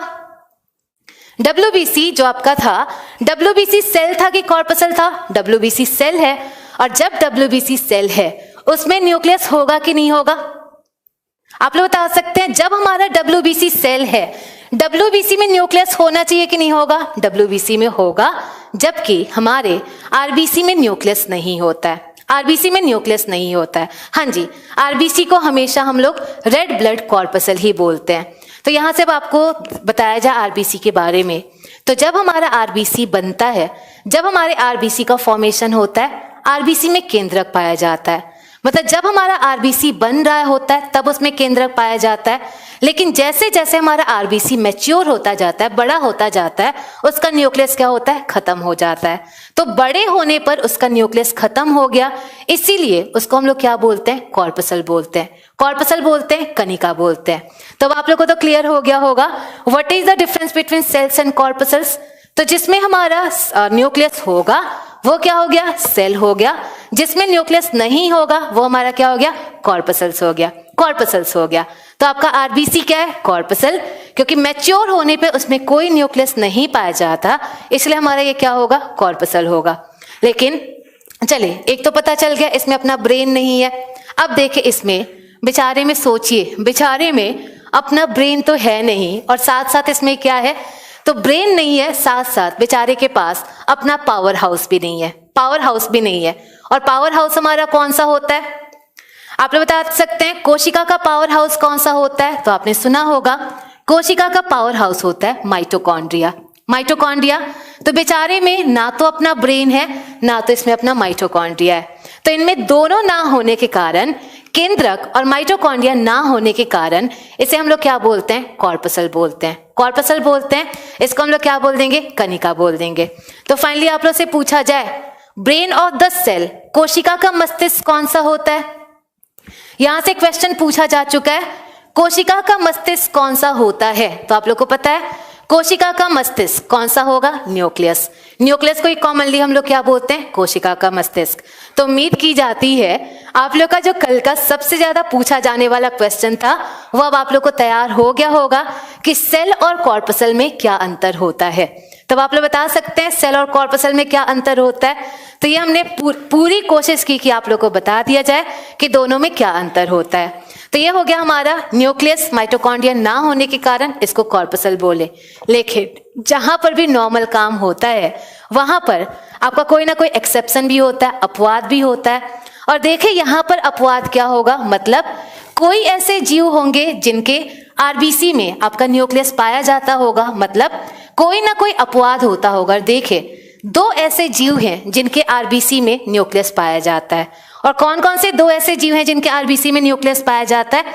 डब्ल्यूबीसी जो आपका था, डब्ल्यूबीसी सेल था कि कॉर्पसल था? डब्ल्यूबीसी सेल है। और जब डब्ल्यूबीसी सेल है, उसमें न्यूक्लियस होगा कि नहीं होगा? आप लोग बता सकते हैं, जब हमारा डब्ल्यूबीसी सेल है, डब्ल्यूबीसी में न्यूक्लियस होना चाहिए कि नहीं होगा? डब्ल्यूबीसी में होगा, जबकि हमारे आरबीसी में न्यूक्लियस नहीं होता है, आरबीसी में न्यूक्लियस नहीं होता है। हाँ जी, आरबीसी को हमेशा हम लोग रेड ब्लड कॉर्पसल ही बोलते हैं। तो यहां से अब आपको बताया जाए आरबीसी के बारे में। तो जब हमारा आरबीसी बनता है, जब हमारे आरबीसी का फॉर्मेशन होता है, आरबीसी में केंद्रक पाया जाता है। मतलब जब हमारा आरबीसी बन रहा होता है, तब उसमें केंद्रक पाया जाता है। लेकिन जैसे जैसे हमारा आरबीसी मैच्योर होता जाता है, बड़ा होता जाता है, उसका न्यूक्लियस क्या होता है? खत्म हो जाता है। तो बड़े होने पर उसका न्यूक्लियस खत्म हो गया, इसीलिए उसको हम लोग क्या बोलते हैं? कॉर्पसल बोलते हैं, कॉर्पसल बोलते हैं, कनिका बोलते हैं। तो आप लोग को तो क्लियर हो गया होगा what is the difference between cells and corpuscles. तो जिसमें हमारा न्यूक्लियस होगा वो क्या हो गया? सेल हो गया। जिसमें न्यूक्लियस नहीं होगा वो हमारा क्या हो गया? कॉर्पसल्स हो गया, कॉर्पसल्स हो गया। तो आपका आरबीसी क्या है? कॉर्पसल, क्योंकि मैच्योर होने पे उसमें कोई न्यूक्लियस नहीं पाया जाता, इसलिए हमारा ये क्या होगा? कॉर्पसल होगा। लेकिन चलिए, एक तो पता चल गया इसमें अपना ब्रेन नहीं है। अब देखिए, इसमें बेचारे में सोचिए, बेचारे में अपना ब्रेन तो है नहीं, और साथ साथ इसमें क्या है? तो ब्रेन नहीं है, साथ साथ बेचारे के पास अपना पावर हाउस भी नहीं है, पावर हाउस भी नहीं है। और पावर हाउस हमारा कौन सा होता है? आप लोग बता सकते हैं कोशिका का पावर हाउस कौन सा होता है? तो आपने सुना होगा, कोशिका का पावर हाउस होता है माइटोकॉन्ड्रिया, माइटोकॉन्ड्रिया। तो बेचारे में ना तो अपना ब्रेन है, ना तो इसमें अपना माइटोकॉन्ड्रिया है। तो इनमें दोनों ना होने के कारण, केंद्रक और माइटोकॉन्ड्रिया ना होने के कारण, इसे हम लोग क्या बोलते हैं? कॉर्पसल बोलते हैं, कॉर्पसल बोलते हैं। इसको हम लोग क्या बोल देंगे? कनिका बोल देंगे। तो फाइनली आप लोग से पूछा जाए, ब्रेन ऑफ द सेल, कोशिका का मस्तिष्क कौन सा होता है? यहां से क्वेश्चन पूछा जा चुका है, कोशिका का मस्तिष्क कौन सा होता है? तो आप लोग को पता है कोशिका का मस्तिष्क कौन सा होगा? न्यूक्लियस। न्यूक्लियस को कॉमनली हम लोग क्या बोलते हैं? कोशिका का मस्तिष्क। तो उम्मीद की जाती है आप लोग का जो कल का सबसे ज्यादा पूछा जाने वाला क्वेश्चन था, वो अब आप लोग को तैयार हो गया होगा कि सेल और कॉर्पसल में क्या अंतर होता है। तब आप लोग बता सकते हैं सेल और कॉर्पसल में क्या अंतर होता है। तो ये हमने पूरी कोशिश की कि आप लोग को बता दिया जाए कि दोनों में क्या अंतर होता है। तो ये हो गया हमारा न्यूक्लियस, माइटोकॉन्ड्रिया ना होने के कारण इसको कॉर्पसल बोले। लेकिन जहां पर भी नॉर्मल काम होता है, वहां पर आपका कोई ना कोई एक्सेप्शन भी होता है, अपवाद भी होता है। और देखिए यहाँ पर अपवाद क्या होगा, मतलब कोई ऐसे जीव होंगे जिनके आरबीसी में आपका न्यूक्लियस पाया जाता होगा, मतलब कोई ना कोई अपवाद होता होगा। देखिए, दो ऐसे जीव हैं जिनके आरबीसी में न्यूक्लियस पाया जाता है। और कौन कौन से दो ऐसे जीव हैं जिनके आरबीसी में न्यूक्लियस पाया जाता है?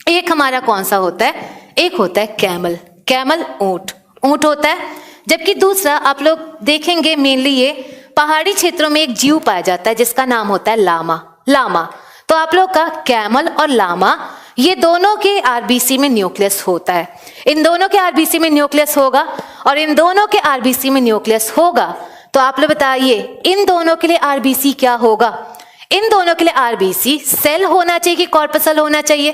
एक हमारा कौन सा होता है? एक होता है कैमल, कैमल ऊंट, ऊंट होता है। जबकि दूसरा आप लोग देखेंगे मेनली ये पहाड़ी क्षेत्रों में एक जीव पाया जाता है जिसका नाम होता है लामा, लामा। तो आप लोग का कैमल और लामा, ये दोनों के आरबीसी में न्यूक्लियस होता है। इन दोनों के आरबीसी में न्यूक्लियस होगा। और इन दोनों के आरबीसी में न्यूक्लियस होगा, तो आप लोग बताइए इन दोनों के लिए आरबीसी क्या होगा? इन दोनों के लिए आरबीसी सेल होना चाहिए कि कॉर्पसल होना चाहिए?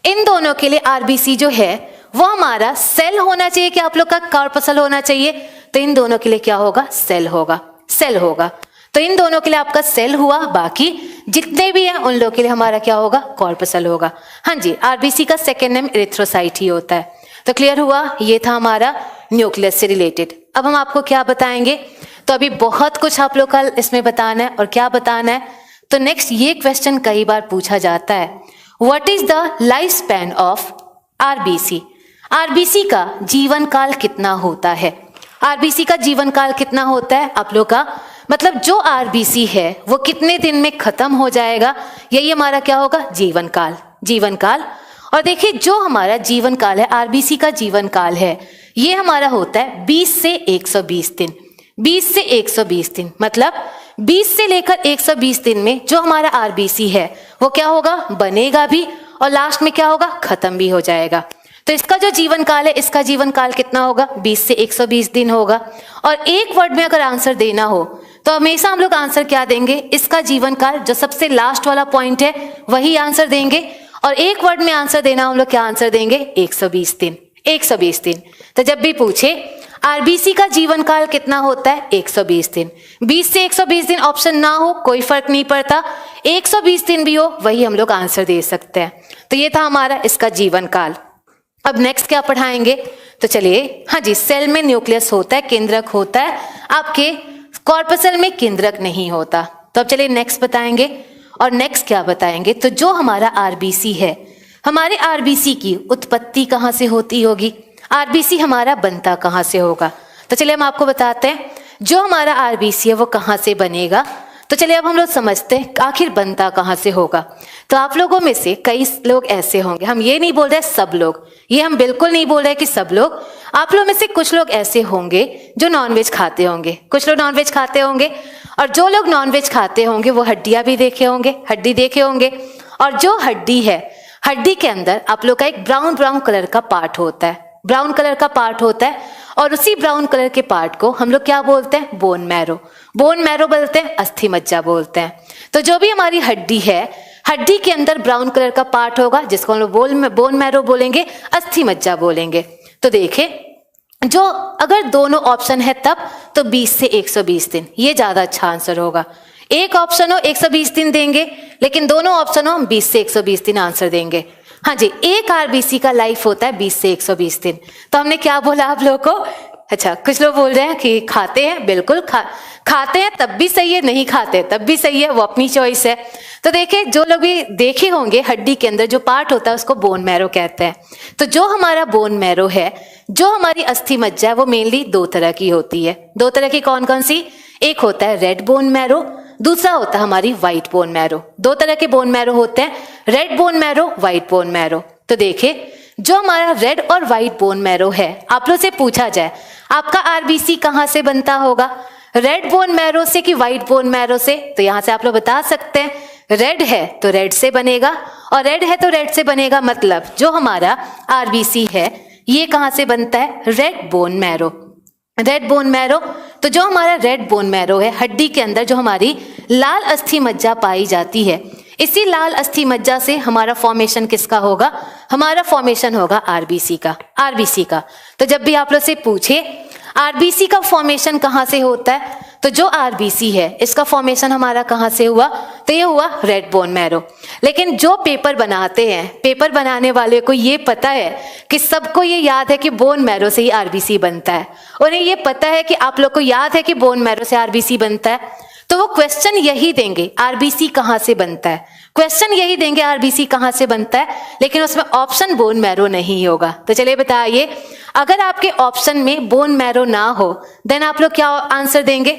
इन दोनों के लिए आरबीसी जो है वो हमारा सेल होना चाहिए कि आप लोग का कॉर्पसल होना चाहिए? तो इन दोनों के लिए क्या होगा? सेल होगा, सेल होगा। तो इन दोनों के लिए आपका सेल हुआ, बाकी जितने भी हैं उन लोगों के लिए हमारा क्या होगा? कॉर्पसल होगा। हाँ जी, आरबीसी का सेकेंड नेम एरिथ्रोसाइट ही होता है। तो क्लियर हुआ, ये था हमारा न्यूक्लियस से रिलेटेड। अब हम आपको क्या बताएंगे? तो अभी बहुत कुछ आप लोग का इसमें बताना है, और क्या बताना है? तो नेक्स्ट ये क्वेश्चन कई बार पूछा जाता है, what is the life span of RBC? RBC का जीवन काल कितना होता है? आरबीसी का जीवन काल कितना होता है आप लोग का? मतलब जो आरबीसी है वो कितने दिन में खत्म हो जाएगा, यही हमारा क्या होगा? जीवन काल, जीवन काल। और देखिए जो हमारा जीवन काल है, आरबीसी का जीवन काल है, ये हमारा होता है 20 से 120 दिन। 20 से 120 दिन मतलब 20 से लेकर 120 दिन में जो हमारा आरबीसी है वो क्या होगा? बनेगा भी, और लास्ट में क्या होगा? खत्म भी हो जाएगा। तो इसका जो जीवन काल है, इसका जीवन काल कितना होगा? 20 से 120 दिन होगा। और एक वर्ड में अगर आंसर देना हो तो हमेशा हम लोग आंसर क्या देंगे? इसका जीवन काल, जो सबसे लास्ट वाला पॉइंट है वही आंसर देंगे। और एक वर्ड में आंसर देना हम लोग क्या आंसर देंगे? 120 दिन, 120 दिन। तो जब भी पूछे आरबीसी का जीवन काल कितना होता है? 120 दिन। 20 से 120 दिन ऑप्शन ना हो कोई फर्क नहीं पड़ता, 120 दिन भी हो वही हम लोग आंसर दे सकते हैं। तो ये था हमारा इसका जीवन काल। अब नेक्स्ट क्या पढ़ाएंगे? तो चलिए, हाँ जी, सेल में न्यूक्लियस होता है, केंद्रक होता है, आपके कॉर्पसल में केंद्रक नहीं होता। तो अब चलिए नेक्स्ट बताएंगे। और नेक्स्ट क्या बताएंगे? तो जो हमारा आरबीसी है, हमारे आरबीसी की उत्पत्ति कहाँ से होती होगी? आरबीसी हमारा बनता कहाँ से होगा? तो चलिए हम आपको बताते हैं जो हमारा आरबीसी है वो कहाँ से बनेगा। तो चलिए अब हम लोग समझते हैं आखिर बनता कहाँ से होगा। तो आप लोगों में से कई लोग ऐसे होंगे, हम ये नहीं बोल रहे सब लोग, ये हम बिल्कुल नहीं बोल रहे कि सब लोग, आप लोगों में से कुछ लोग ऐसे होंगे जो नॉनवेज खाते होंगे, कुछ लोग नॉनवेज खाते होंगे, और जो लोग नॉनवेज खाते होंगे वो हड्डियां भी देखे होंगे, हड्डी देखे होंगे। और जो हड्डी है, हड्डी के अंदर आप लोग का एक ब्राउन ब्राउन कलर का पार्ट होता है, ब्राउन कलर का पार्ट होता है, और उसी ब्राउन कलर के पार्ट को हम लोग क्या बोलते हैं? बोन मैरो, बोन मैरो बोलते हैं, अस्थि मज्जा बोलते हैं। तो जो भी हमारी हड्डी है, हड्डी के अंदर ब्राउन कलर का पार्ट होगा जिसको हम लोग बोन मैरो बोलेंगे, अस्थि मज्जा बोलेंगे। तो देखें, जो अगर दोनों ऑप्शन है तब तो 20 से 120 दिन, ये ज्यादा अच्छा आंसर होगा। एक ऑप्शन हो 120 दिन देंगे, लेकिन दोनों ऑप्शन हो 20 से 120 दिन आंसर देंगे। हाँ जी, एक आरबीसी का लाइफ होता है 20 से 120 दिन। तो हमने क्या बोला आप लोगों को? अच्छा, कुछ लोग बोल रहे हैं कि खाते हैं, बिल्कुल खाते हैं तब भी सही है, नहीं खाते तब भी सही है, वो अपनी चॉइस है। तो देखिए, जो लोग भी देखे होंगे हड्डी के अंदर जो पार्ट होता है उसको बोन मैरो कहते हैं। तो जो हमारा बोन मैरो है, जो हमारी अस्थि मज्जा है, वो मेनली दो तरह की होती है। दो तरह की कौन कौन सी? एक होता है रेड बोन मैरो, दूसरा होता है हमारी व्हाइट बोन मैरो। दो तरह के बोन मैरो होते हैं, red bone marrow, white bone marrow. तो देखिए, जो हमारा रेड और व्हाइट बोन मैरो है, आप लोग से पूछा जाए आपका आरबीसी कहाँ से बनता होगा? रेड बोन मैरो से कि व्हाइट बोन मैरो से? तो यहाँ से आप लोग बता सकते हैं रेड है तो रेड से बनेगा, और रेड है तो रेड से बनेगा। मतलब जो हमारा आरबीसी है ये कहाँ से बनता है? Red bone marrow, red bone marrow. तो जो हमारा रेड बोन मैरो है, हड्डी के अंदर जो हमारी लाल अस्थि मज्जा पाई जाती है, इसी लाल अस्थि मज्जा से हमारा फॉर्मेशन किसका होगा? हमारा फॉर्मेशन होगा आरबीसी का, आरबीसी का। तो जब भी आप लोग से पूछे आरबीसी का फॉर्मेशन कहाँ से होता है, तो जो आरबीसी है इसका फॉर्मेशन हमारा कहाँ से हुआ? तो ये हुआ रेड बोन मैरो। लेकिन जो पेपर बनाते हैं, पेपर बनाने वाले को ये पता है कि सबको ये याद है कि बोन मैरो से ही आरबीसी बनता है, उन्हें ये पता है कि आप लोग को याद है कि बोन मैरो से आरबीसी बनता है, तो वो क्वेश्चन यही देंगे आरबीसी कहाँ से बनता है, क्वेश्चन यही देंगे आरबीसी कहाँ से बनता है, लेकिन उसमें ऑप्शन बोन मैरो नहीं होगा। तो चलिए बताइए, अगर आपके ऑप्शन में बोन मैरो ना हो देन आप लोग क्या आंसर देंगे?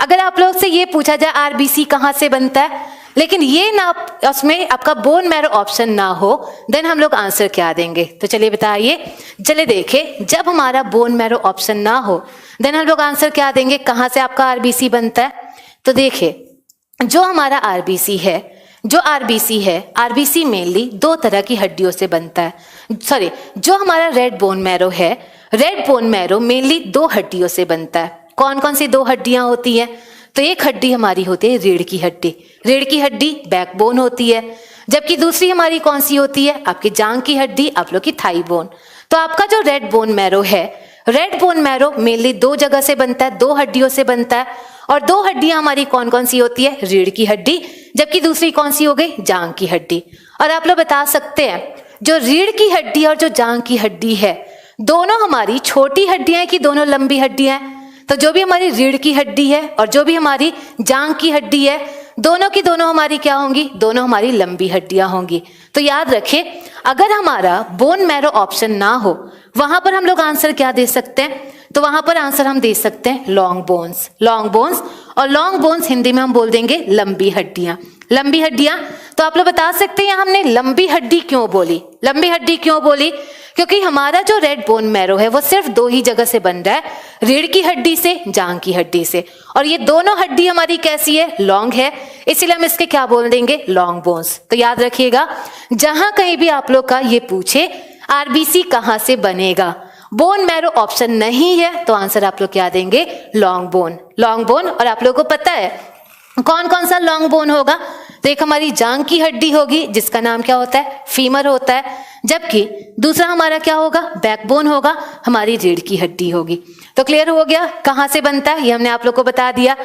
अगर आप लोग से ये पूछा जाए आरबीसी कहाँ से बनता है, लेकिन ये ना उसमें आपका बोन मैरो ऑप्शन ना हो, देन हम लोग आंसर क्या देंगे? तो चलिए बताइए, चलिए देखें, जब हमारा बोन मैरो ऑप्शन ना हो देन हम लोग आंसर क्या देंगे, कहाँ से आपका आरबीसी बनता है? तो देखिए, जो हमारा आरबीसी है, जो आरबीसी है, आरबीसी मेनली दो तरह की हड्डियों से बनता है। जो हमारा रेड बोन मैरो है, रेड बोन मैरो मेनली 2 हड्डियों से बनता है। कौन कौन सी 2 हड्डियां होती है? तो एक हड्डी हमारी होती है रीढ़ की हड्डी, रीढ़ की हड्डी बैकबोन होती है, जबकि दूसरी हमारी कौन सी होती है? आपकी जांग की हड्डी, आप लोग की थाई बोन। तो आपका जो रेड बोन मैरो है, रेड बोन मैरो मेनली 2 जगह से बनता है, 2 हड्डियों से बनता है, और 2 हड्डियां हमारी कौन कौन सी होती है? रीढ़ की हड्डी, जबकि दूसरी कौन सी हो गई? जांग की हड्डी। और आप लोग बता सकते हैं जो रीढ़ की हड्डी और जो जांग की हड्डी है, दोनों हमारी छोटी हड्डियां हैं कि दोनों लंबी हड्डियां हैं? तो जो भी हमारी रीढ़ की हड्डी है और जो भी हमारी जांग की हड्डी है, दोनों की दोनों हमारी क्या होंगी? दोनों हमारी लंबी हड्डियां होंगी। तो याद रखें, अगर हमारा बोन मैरो ऑप्शन ना हो, वहां पर हम लोग आंसर क्या दे सकते हैं? तो वहां पर आंसर हम दे सकते हैं लॉन्ग बोन्स, लॉन्ग बोन्स। और लॉन्ग बोन्स हिंदी में हम बोल देंगे लंबी हड्डियां, लंबी हड्डियां। तो आप लोग बता सकते हैं हमने लंबी हड्डी क्यों बोली? लंबी हड्डी क्यों बोली? क्योंकि हमारा जो रेड बोन मैरो है वो सिर्फ 2 ही जगह से बन रहा है, रीढ़ की हड्डी से, जांग की हड्डी से, और ये दोनों हड्डी हमारी कैसी है? लॉन्ग है, इसीलिए हम इसके क्या बोल देंगे? Long bones. तो याद रखिएगा, जहां कहीं भी आप लोग का ये पूछे आरबीसी कहां से बनेगा, बोन मैरो ऑप्शन नहीं है, तो आंसर आप लोग क्या देंगे? Long bone, long bone. और आप लोगों को पता है कौन कौन सा लॉन्ग बोन होगा? तो एक हमारी जांग की हड्डी होगी जिसका नाम क्या होता है? फीमर होता है, जबकि दूसरा हमारा क्या होगा? बैकबोन होगा, हमारी रीढ़ की हड्डी होगी। तो क्लियर हो गया कहां से बनता है, ये हमने आप लोग को बता दिया।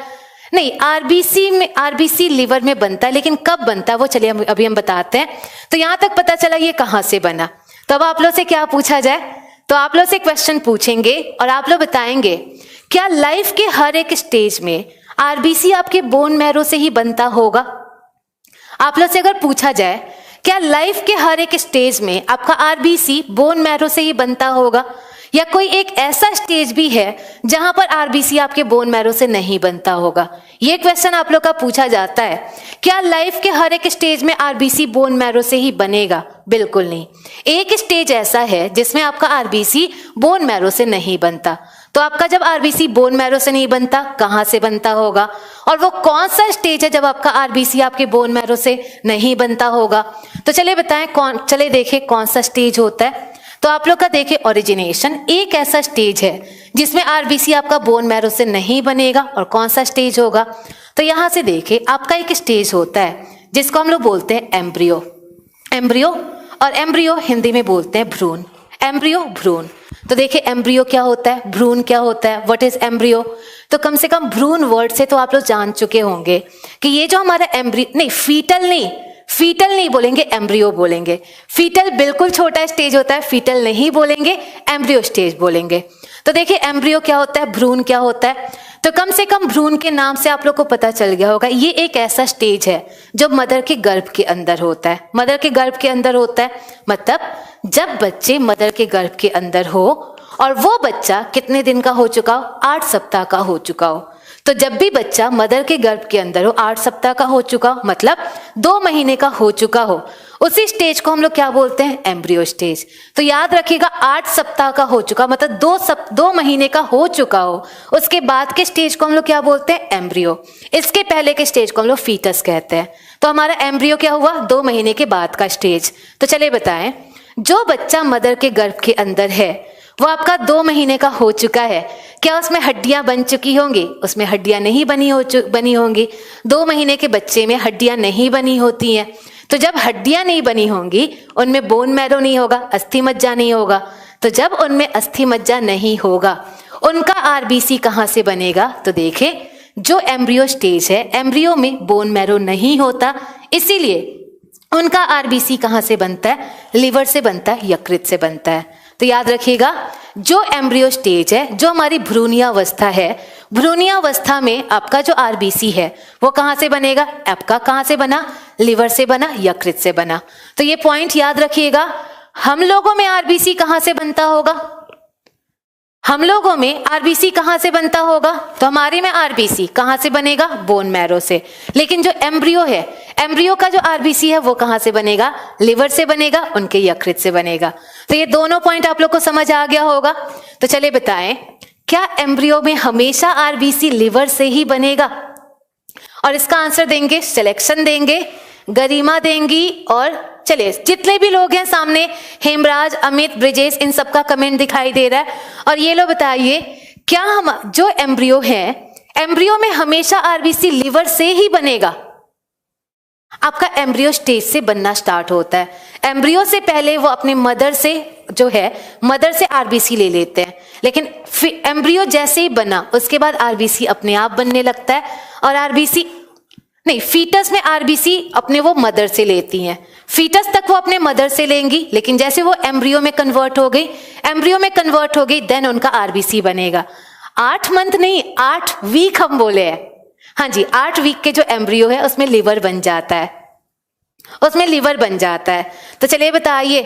नहीं, आरबीसी लिवर में बनता है, लेकिन कब बनता है वो चलिए अभी हम बताते हैं। तो यहां तक पता चला ये कहां से बना। तो अब आप लोग से क्या पूछा जाए? तो आप लोग से क्वेश्चन पूछेंगे और आप लोग बताएंगे क्या लाइफ के हर एक स्टेज में आरबीसी आपके बोन मैरो से ही बनता होगा? आप लोग से अगर पूछा जाए क्या लाइफ के हर एक स्टेज में आपका आरबीसी बोन मैरो से ही बनता होगा, या कोई एक ऐसा स्टेज भी है जहां पर आरबीसी आपके बोन मैरो से नहीं बनता होगा? ये क्वेश्चन आप लोग का पूछा जाता है। क्या लाइफ के हर एक स्टेज में आरबीसी बोन मैरो से ही बनेगा? बिल्कुल नहीं। एक स्टेज ऐसा है जिसमें आपका आरबीसी बोन मैरो से नहीं बनता। तो आपका जब आरबीसी बोन मैरो से नहीं बनता, कहां से बनता होगा? और वो कौन सा स्टेज है जब आपका आरबीसी आपके बोन मैरो से नहीं बनता होगा? तो चलिए बताएं चले देखें कौन सा स्टेज होता है। तो आप लोग का देखिए, ओरिजिनेशन एक ऐसा स्टेज है जिसमें आरबीसी आपका बोन मैरो से नहीं बनेगा। और कौन सा स्टेज होगा? तो यहां से देखिए, आपका एक स्टेज होता है जिसको हम लोग बोलते हैं एम्ब्रियो, एम्ब्रियो, और एम्ब्रियो हिंदी में बोलते हैं भ्रूण, एम्ब्रियो, भ्रूण। तो देखिए एम्ब्रियो क्या होता है, भ्रूण क्या होता है, व्हाट इज एम्ब्रियो? तो कम से कम भ्रूण वर्ड से तो आप लोग जान चुके होंगे कि ये जो हमारा फीटल नहीं बोलेंगे, एम्ब्रियो बोलेंगे। फीटल बिल्कुल छोटा स्टेज होता है, फीटल नहीं बोलेंगे, एम्ब्रियो स्टेज बोलेंगे। तो देखिए एम्ब्रियो क्या होता है, भ्रूण क्या होता है? तो कम से कम भ्रूण के नाम से आप लोग को पता चल गया होगा, ये एक ऐसा स्टेज है जो मदर के गर्भ के अंदर होता है, मदर के गर्भ के अंदर होता है। मतलब जब बच्चे मदर के गर्भ के अंदर हो और वो बच्चा कितने दिन का हो चुका हो? 8 सप्ताह का हो चुका हो। तो जब भी बच्चा मदर के गर्भ के अंदर हो, 8 सप्ताह का हो चुका हो, मतलब 2 महीने का हो चुका हो, उसी स्टेज को हम लोग क्या बोलते हैं? Embryo stage. तो याद रखिएगा, 8 सप्ताह का हो चुका मतलब 2 महीने का हो चुका हो, उसके बाद के स्टेज को हम लोग क्या बोलते हैं? एम्ब्रियो। इसके पहले के स्टेज को हम लोग फीटस कहते हैं। तो हमारा एम्ब्रियो क्या हुआ? 2 महीने के बाद का स्टेज। तो चलिए बताएं, जो बच्चा मदर के गर्भ के अंदर है वो आपका 2 महीने का हो चुका है, क्या उसमें हड्डियां बन चुकी होंगी? उसमें हड्डियां नहीं बनी होंगी। 2 महीने के बच्चे में हड्डियां नहीं बनी होती हैं। तो जब हड्डियां नहीं बनी होंगी, उनमें बोन मैरो नहीं होगा, अस्थि मज्जा नहीं होगा। तो जब उनमें अस्थि मज्जा नहीं होगा, उनका आरबीसी कहां से बनेगा? तो देखें, जो एम्ब्रियो स्टेज है, एम्ब्रियो में बोन मैरो नहीं होता, इसीलिए उनका आरबीसी कहां से बनता है? लिवर से बनता है, यकृत से बनता है। तो याद रखिएगा, जो एम्ब्रियो स्टेज है, जो हमारी भ्रूणीयावस्था है, भ्रूणीयावस्था में आपका जो आरबीसी है वो कहां से बनेगा? आपका कहां से बना? लिवर से बना, यकृत से बना। तो ये पॉइंट याद रखिएगा। हम लोगों में आरबीसी कहां से बनता होगा? हम लोगों में आरबीसी कहां से बनता होगा? तो हमारे में आरबीसी कहां से बनेगा? बोन मैरो से। लेकिन जो एम्ब्रियो है, एम्ब्रियो का जो आरबीसी है वो कहां से बनेगा? लिवर से बनेगा, उनके यकृत से बनेगा। तो ये दोनों पॉइंट आप लोग को समझ आ गया होगा। तो चलिए बताएं, क्या एम्ब्रियो में हमेशा आरबीसी लिवर से ही बनेगा? और इसका आंसर देंगे, सिलेक्शन देंगे, गरिमा देंगी और चलिए, जितने भी लोग हैं सामने, हेमराज, अमित, ब्रिजेश, इन सबका कमेंट दिखाई दे रहा है। और ये लोग बताइए, क्या हम जो एम्ब्रियो है, एम्ब्रियो में हमेशा आरबीसी लिवर से ही बनेगा? आपका एम्ब्रियो स्टेज से बनना स्टार्ट होता है। एम्ब्रियो से पहले वो अपने मदर से जो है, मदर से आरबीसी ले लेते हैं, लेकिन एम्ब्रियो जैसे ही बना उसके बाद आरबीसी अपने आप बनने लगता है। और आरबीसी नहीं, फीटस में आरबीसी अपने वो मदर से लेती हैं। फीटस तक वो अपने मदर से लेंगी, लेकिन जैसे वो एम्ब्रियो में कन्वर्ट हो गई, देन उनका आरबीसी बनेगा। 8 मंथ नहीं, 8 वीक हम बोले हैं। हाँ जी, 8 वीक के जो एम्ब्रियो है उसमें लिवर बन जाता है, तो चलिए बताइए,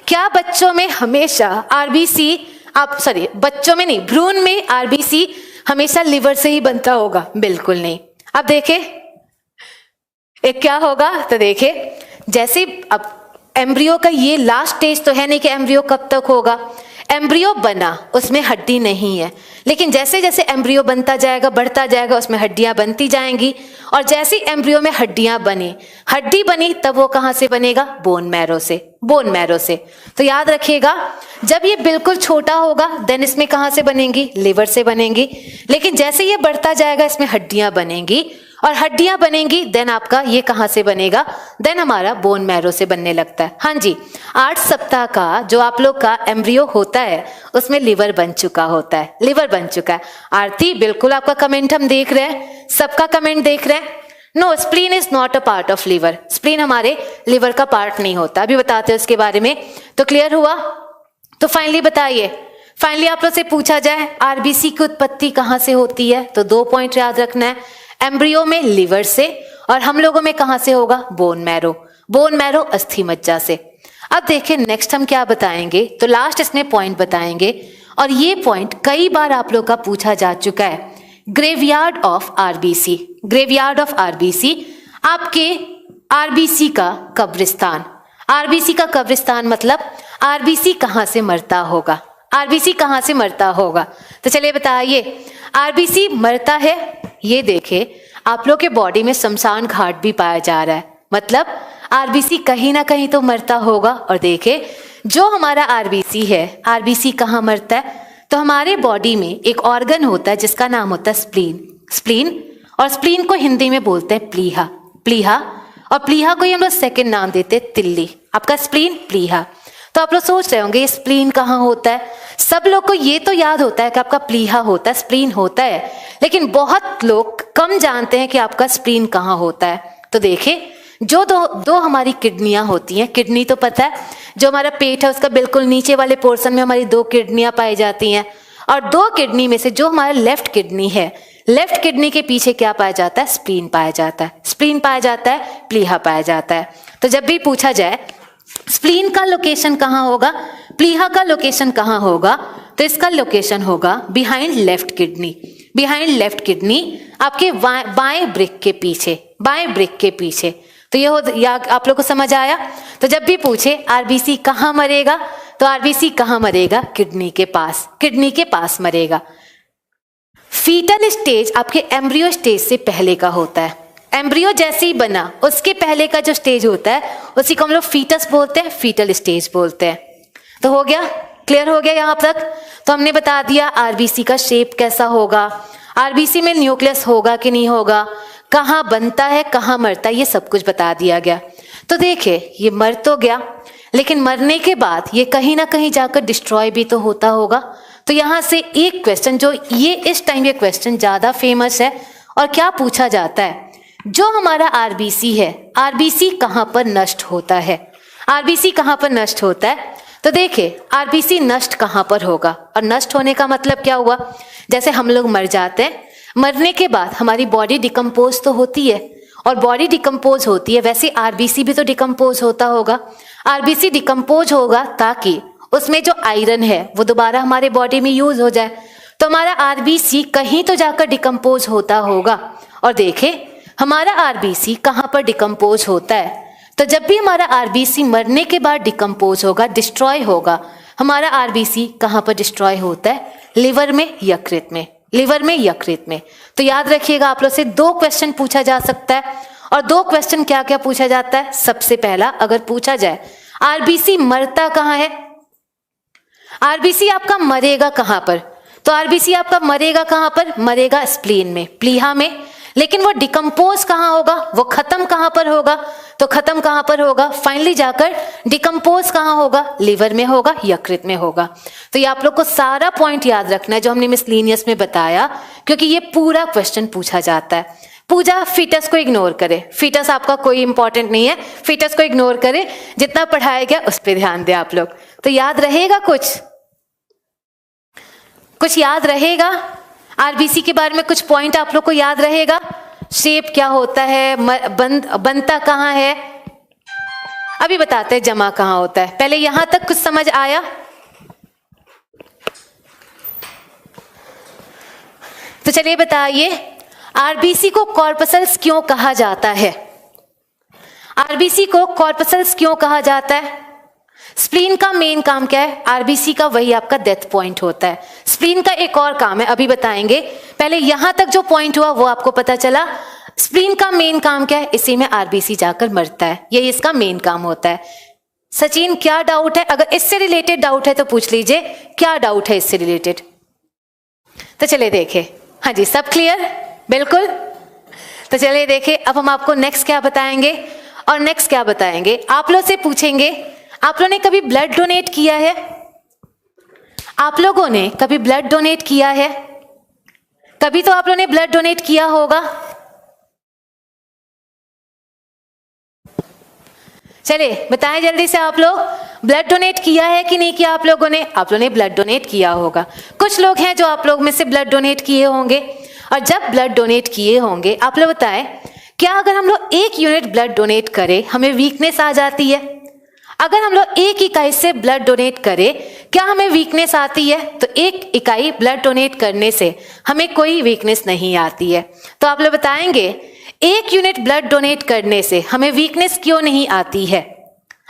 क्या बच्चों में हमेशा आरबीसी, बच्चों में नहीं, भ्रूण में आरबीसी हमेशा लिवर से ही बनता होगा? बिल्कुल नहीं। अब देखे एक क्या होगा, तो देखे, जैसे अब एम्ब्रियो का ये लास्ट स्टेज तो है नहीं कि एम्ब्रियो कब तक होगा। एम्ब्रियो बना, उसमें हड्डी नहीं है, लेकिन जैसे जैसे एम्ब्रियो बनता जाएगा, बढ़ता जाएगा, उसमें हड्डियां बनती जाएंगी। और जैसे एम्ब्रियो में हड्डी बनी, तब वो कहां से बनेगा? बोन मैरो से। तो याद रखिएगा, जब ये बिल्कुल छोटा होगा देन इसमें कहां से बनेंगी? लिवर से बनेंगी। लेकिन जैसे ये बढ़ता जाएगा इसमें हड्डियां बनेंगी, और हड्डियां बनेंगी देन आपका ये कहां से बनेगा? देन हमारा बोन मैरो से बनने लगता है। हाँ जी, 8 सप्ताह का जो आप लोग का एम्ब्रियो होता है उसमें लिवर बन चुका है। आरती, बिल्कुल आपका कमेंट हम देख रहे हैं, सबका कमेंट देख रहे हैं। No, spleen is not a part of liver. Spleen हमारे लिवर का पार्ट नहीं होता। अभी बताते हैं उसके बारे में। तो क्लियर हुआ? तो फाइनली बताइए, फाइनली आप लोग से पूछा जाए आरबीसी की उत्पत्ति कहां से होती है, तो 2 पॉइंट याद रखना है। एम्ब्रियो में लिवर से, और हम लोगों में कहां से होगा? बोन मैरो अस्थि मज्जा से। अब देखिए नेक्स्ट हम क्या बताएंगे, तो लास्ट इसमें पॉइंट बताएंगे, और ये पॉइंट कई बार आप लोग का पूछा जा चुका है। ग्रेवयार्ड ऑफ आरबीसी, आपके आरबीसी का कब्रिस्तान मतलब आरबीसी कहां से मरता होगा? तो चलिए बताइए, आरबीसी मरता है, ये देखे आप लोग के बॉडी में शमशान घाट भी पाया जा रहा है, मतलब आरबीसी कहीं ना कहीं तो मरता होगा। और देखे जो हमारा आरबीसी है, आरबीसी कहाँ मरता है? तो हमारे बॉडी में एक ऑर्गन होता है जिसका नाम होता है स्प्लीन, और स्प्लीन को हिंदी में बोलते हैं प्लीहा, और प्लीहा को ही हम लोग सेकेंड नाम देते हैं तिल्ली। आपका स्प्लीन, प्लीहा। तो आप लोग सोच रहे होंगे ये स्प्लीन कहाँ होता है? सब लोग को ये तो याद होता है कि आपका प्लीहा होता है, स्प्लीन होता है, लेकिन बहुत लोग कम जानते हैं कि आपका स्प्लीन कहाँ होता है। तो देखिए, जो दो हमारी किडनियां होती हैं, किडनी तो पता है, जो हमारा पेट है उसका बिल्कुल नीचे वाले पोर्शन में हमारी 2 किडनियां पाई जाती हैं, और 2 किडनी में से जो हमारा लेफ्ट किडनी है, लेफ्ट किडनी के पीछे क्या पाया जाता है? स्प्लीन पाया जाता है, प्लीहा पाया जाता है। तो जब भी पूछा जाए स्प्लीन का लोकेशन कहाँ होगा, प्लीहा का लोकेशन कहाँ होगा, तो इसका लोकेशन होगा बिहाइंड लेफ्ट किडनी, आपके बाएं ब्रिक के पीछे। तो ये आप लोग को समझ आया? तो जब भी पूछे आरबीसी कहाँ मरेगा, तो आरबीसी कहाँ मरेगा? किडनी के पास मरेगा। फीटल स्टेज आपके एम्ब्रियो स्टेज से पहले का होता है। एम्ब्रियो जैसे ही बना उसके पहले का जो स्टेज होता है उसी को हम लोग फीटस बोलते हैं, फीटल स्टेज बोलते हैं। तो हो गया, क्लियर हो गया यहाँ तक? तो हमने बता दिया आरबीसी का शेप कैसा होगा, आरबीसी में न्यूक्लियस होगा कि नहीं होगा, कहाँ बनता है, कहाँ मरता है, ये सब कुछ बता दिया गया। तो देखिए, ये मर तो गया, लेकिन मरने के बाद ये कहीं ना कहीं जाकर डिस्ट्रॉय भी तो होता होगा। तो यहाँ से एक क्वेश्चन, जो ये इस टाइम ये क्वेश्चन ज्यादा फेमस है, और क्या पूछा जाता है, जो हमारा आरबीसी है, आरबीसी कहाँ पर नष्ट होता है? तो देखिए, आरबीसी नष्ट कहाँ पर होगा, और नष्ट होने का मतलब क्या हुआ? जैसे हम लोग मर जाते हैं, मरने के बाद हमारी बॉडी डिकम्पोज तो होती है, और बॉडी डिकम्पोज होती है, वैसे आरबीसी भी तो डिकम्पोज होता होगा। आरबीसी डिकम्पोज होगा ताकि उसमें जो आयरन है वो दोबारा हमारे बॉडी में यूज हो जाए। तो हमारा आरबीसी कहीं तो जाकर डिकम्पोज होता होगा। और देखें, हमारा आरबीसी कहाँ पर डिकम्पोज होता है? तो जब भी हमारा आरबीसी मरने के बाद डिकम्पोज होगा, डिस्ट्रॉय होगा, हमारा आरबीसी कहाँ पर डिस्ट्रॉय होता है? लिवर में, यकृत में। तो याद रखिएगा, आप लोग से 2 क्वेश्चन पूछा जा सकता है, और 2 क्वेश्चन क्या क्या पूछा जाता है। सबसे पहला अगर पूछा जाए आरबीसी मरता कहाँ है, आरबीसी आपका मरेगा कहां पर, तो आरबीसी आपका मरेगा कहां पर, मरेगा स्प्लीन में, प्लीहा में। लेकिन वो डिकम्पोज कहां होगा, वो खत्म कहां पर होगा, तो खत्म कहां पर होगा, फाइनली जाकर डिकम्पोज कहां होगा, लीवर में होगा, यकृत में होगा। तो ये आप लोग को सारा पॉइंट याद रखना है जो हमने मिसलेनियस में बताया, क्योंकि ये पूरा क्वेश्चन पूछा जाता है। पूजा फीटस को इग्नोर करे, फीटस आपका कोई इंपॉर्टेंट नहीं है, फीटस को इग्नोर करे, जितना पढ़ाया गया उस पर ध्यान दे आप लोग। तो याद रहेगा, कुछ याद रहेगा, आरबीसी के बारे में कुछ पॉइंट आप लोग को याद रहेगा, शेप क्या होता है, बनता कहाँ है, अभी बताते हैं जमा कहाँ होता है। पहले यहां तक कुछ समझ आया? तो चलिए बताइए, आरबीसी को कॉर्पसल्स क्यों कहा जाता है, आरबीसी को कॉर्पसल्स क्यों कहा जाता है? स्प्लीन का मेन काम क्या है, आरबीसी का वही आपका डेथ पॉइंट होता है। स्प्लीन का एक और काम है, अभी बताएंगे, पहले यहां तक जो पॉइंट हुआ वो आपको पता चला। स्प्लीन का मेन काम क्या है, इसी में आरबीसी जाकर मरता है, यही इसका मेन काम होता है। सचिन क्या डाउट है, अगर इससे रिलेटेड डाउट है तो पूछ लीजिए, क्या डाउट है इससे रिलेटेड। तो चलिए देखें, हाँ जी सब क्लियर, बिल्कुल। तो चलिए देखें, अब हम आपको नेक्स्ट क्या बताएंगे, और नेक्स्ट क्या बताएंगे, आप लोग से पूछेंगे, आप लोगों ने कभी ब्लड डोनेट किया है, आप लोगों ने कभी ब्लड डोनेट किया है, कभी तो आप लोगों ने ब्लड डोनेट किया होगा। चलिए बताएं जल्दी से, आप लोग ब्लड डोनेट किया है कि नहीं किया आप लोगों ने, आप लोगों ने ब्लड डोनेट किया होगा। कुछ लोग हैं जो आप लोग में से ब्लड डोनेट किए होंगे, और जब ब्लड डोनेट किए होंगे आप लोग बताएं, क्या अगर हम लोग 1 यूनिट ब्लड डोनेट करें हमें वीकनेस आ जाती है? अगर हम लोग 1 इकाई से ब्लड डोनेट करें क्या हमें वीकनेस आती है? तो 1 इकाई ब्लड डोनेट करने से हमें कोई वीकनेस नहीं आती है। तो आप लोग बताएंगे 1 यूनिट ब्लड डोनेट करने से हमें वीकनेस क्यों नहीं आती है?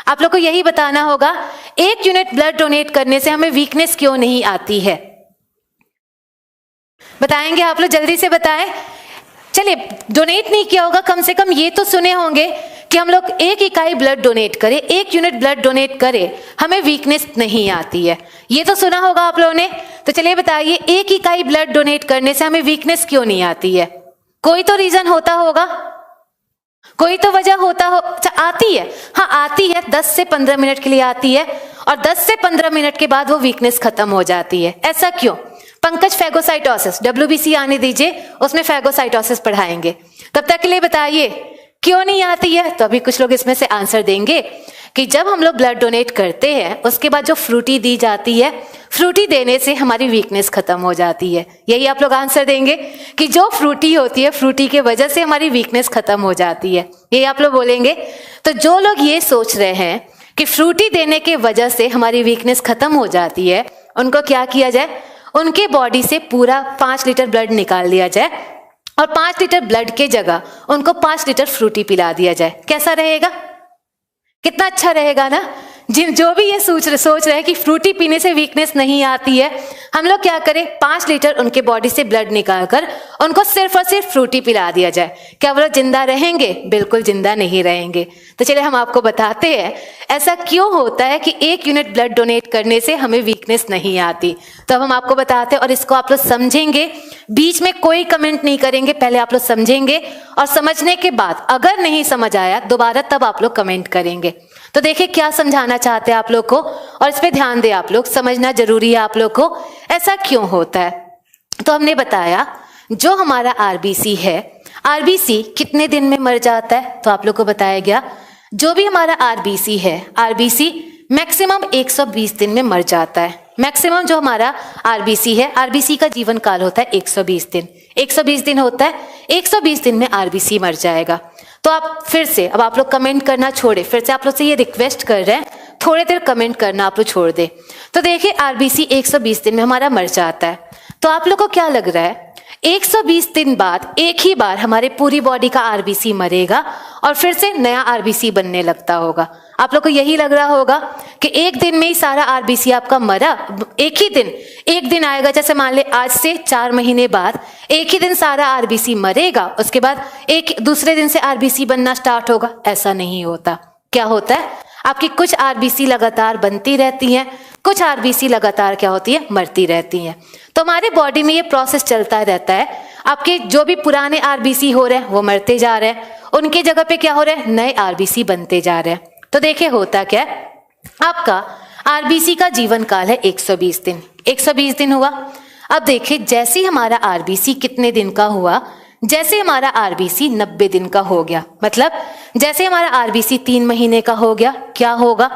आप लोग को यही बताना होगा, 1 यूनिट ब्लड डोनेट करने से हमें वीकनेस क्यों नहीं आती है, बताएंगे आप लोग, जल्दी से बताएं। चलिए डोनेट नहीं किया होगा, कम से कम ये तो सुने होंगे कि हम लोग 1 इकाई ब्लड डोनेट करें, 1 यूनिट ब्लड डोनेट करें हमें वीकनेस नहीं आती है, ये तो सुना होगा आप लोगों ने। तो चलिए बताइए 1 इकाई ब्लड डोनेट करने से हमें वीकनेस क्यों नहीं आती है? कोई तो रीजन होता होगा, कोई तो वजह होता हो, आती है, हाँ आती है, 10 से 15 मिनट के लिए आती है, और 10 से 15 मिनट के बाद वो वीकनेस खत्म हो जाती है। ऐसा क्यों? पंकज फैगोसाइटोसिस, WBC आने दीजिए, उसमें फैगोसाइटोसिस पढ़ाएंगे, तब तक के लिए बताइए क्यों नहीं आती है। तो अभी कुछ लोग इसमें से आंसर देंगे कि जब हम लोग ब्लड डोनेट करते हैं उसके बाद जो फ्रूटी दी जाती है, फ्रूटी देने से हमारी वीकनेस खत्म हो जाती है। यही आप लोग आंसर देंगे कि जो फ्रूटी होती है, फ्रूटी के वजह से हमारी वीकनेस खत्म हो जाती है, यही आप लोग बोलेंगे। तो जो लोग ये सोच रहे हैं कि फ्रूटी देने के वजह से हमारी वीकनेस खत्म हो जाती है, उनको क्या किया जाए, उनके बॉडी से पूरा 5 लीटर ब्लड निकाल लिया जाए, और 5 लीटर ब्लड के जगह उनको 5 लीटर फ्रूटी पिला दिया जाए। कैसा रहेगा? कितना अच्छा रहेगा ना। जो भी ये सोच रहे हैं कि फ्रूटी पीने से वीकनेस नहीं आती है, हम लोग क्या करें, 5 लीटर उनके बॉडी से ब्लड निकाल कर उनको सिर्फ और सिर्फ फ्रूटी पिला दिया जाए। क्या वो लोग जिंदा रहेंगे? बिल्कुल जिंदा नहीं रहेंगे। तो चलिए हम आपको बताते हैं ऐसा क्यों होता है कि 1 यूनिट ब्लड डोनेट करने से हमें वीकनेस नहीं आती। तो अब हम आपको बताते हैं, और इसको आप लोग समझेंगे, बीच में कोई कमेंट नहीं करेंगे, पहले आप लोग समझेंगे, और समझने के बाद अगर नहीं समझ आया दोबारा तब आप लोग कमेंट करेंगे। तो देखिए क्या समझाना चाहते हैं आप लोग को, और इस पे ध्यान दें आप लोग, समझना जरूरी है आप लोग को ऐसा क्यों होता है। तो हमने बताया जो हमारा आरबीसी है, आरबीसी कितने दिन में मर जाता है, तो आप लोग को बताया गया जो भी हमारा आरबीसी है, आरबीसी मैक्सिमम 120 दिन में मर जाता है। मैक्सिमम जो हमारा आरबीसी है, आरबीसी का जीवन काल होता है 120 दिन, 120 दिन होता है, 120 दिन में आरबीसी मर जाएगा। तो आप फिर से, अब आप लोग कमेंट करना छोड़े, फिर से आप लोग से ये रिक्वेस्ट कर रहे हैं थोड़ी देर कमेंट करना आप लोग छोड़ दे। तो देखिए आरबीसी 120 दिन में हमारा मर जाता है। तो आप लोग को क्या लग रहा है 120 दिन बाद एक ही बार हमारे पूरी बॉडी का आरबीसी मरेगा और फिर से नया आरबीसी बनने लगता होगा। आप लोग को यही लग रहा होगा कि एक दिन में ही सारा आरबीसी आपका मरा, एक ही दिन, एक दिन आएगा, जैसे मान ले आज से 4 महीने बाद एक ही दिन सारा आरबीसी मरेगा, उसके बाद एक दूसरे दिन से आरबीसी बनना स्टार्ट होगा। ऐसा नहीं होता। क्या होता है, आपकी कुछ आरबीसी लगातार बनती रहती हैं, कुछ आरबीसी लगातार क्या होती है, मरती रहती हैं। तो हमारे बॉडी में ये प्रोसेस चलता रहता है। आपके जो भी पुराने आरबीसी हो रहे हैं वो मरते जा रहे हैं, उनके जगह पे क्या हो रहा है, नए आरबीसी बनते जा रहे हैं। तो देखिए होता क्या है, आपका आरबीसी का जीवन काल है 120 दिन। 120 दिन हुआ। अब देखिए जैसे ही हमारा आरबीसी कितने दिन का हुआ, जैसे हमारा आरबीसी 90 दिन का हो गया, मतलब जैसे हमारा आरबीसी 3 महीने का हो गया, क्या होगा,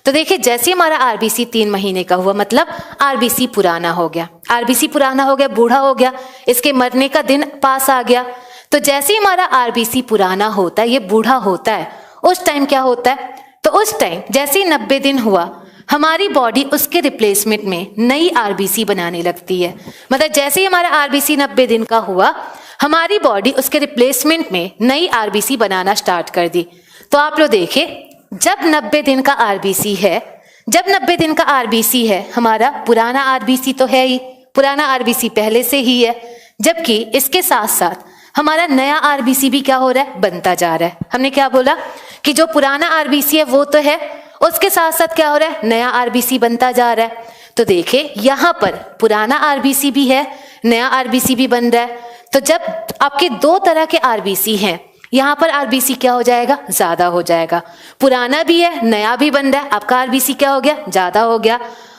तो देखिए जैसे हमारा आरबीसी 3 महीने का हुआ मतलब आरबीसी पुराना हो गया। आरबीसी पुराना हो गया, बूढ़ा हो गया, इसके मरने का दिन पास आ गया। तो जैसे ही हमारा आरबीसी पुराना होता है, ये बूढ़ा होता है, उस टाइम क्या होता है, तो उस टाइम जैसे ही 90 दिन हुआ हमारी बॉडी उसके रिप्लेसमेंट में नई आरबीसी बनाने लगती है। मतलब जैसे ही हमारा आरबीसी 90 दिन का हुआ हमारी बॉडी उसके रिप्लेसमेंट में नई आरबीसी बनाना स्टार्ट कर दी। तो आप लोग देखिए जब 90 दिन का आरबीसी है, जब 90 दिन का आरबीसी है, हमारा पुराना आरबीसी तो है ही, पुराना आरबीसी पहले से ही है, जबकि इसके साथ साथ हमारा नया आरबीसी भी क्या हो रहा है, बनता जा रहा है। हमने क्या बोला कि जो पुराना आरबीसी है वो तो है, उसके साथ साथ क्या हो रहा है, नया आरबीसी बनता जा रहा है। तो देखिए यहाँ पर पुराना आरबीसी भी है, नया आरबीसी भी बन रहा है। तो जब आपके 2 तरह के आरबीसी हैं, यहाँ पर आरबीसी क्या हो जाएगा, ज्यादा हो जाएगा। पुराना भी है, नया भी बन रहा है, आपका आरबीसी क्या हो गया, ज्यादा हो गया।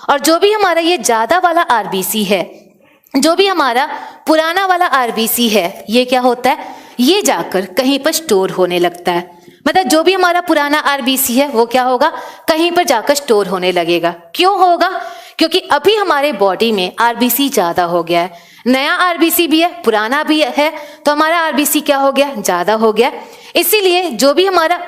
और जो भी हमारा ये ज्यादा वाला आरबीसी है, जो भी हमारा पुराना वाला आरबीसी है, ये क्या होता है, ये जाकर कहीं पर स्टोर होने लगता है। मतलब जो भी हमारा पुराना आरबीसी है वो क्या होगा, कहीं पर जाकर स्टोर होने लगेगा। क्यों होगा, क्योंकि अभी हमारे बॉडी में आरबीसी ज्यादा हो गया है, नया आरबीसी भी है, पुराना भी है, तो हमारा आरबीसी क्या हो गया, ज्यादा हो गया। इसीलिए जो भी हमारा,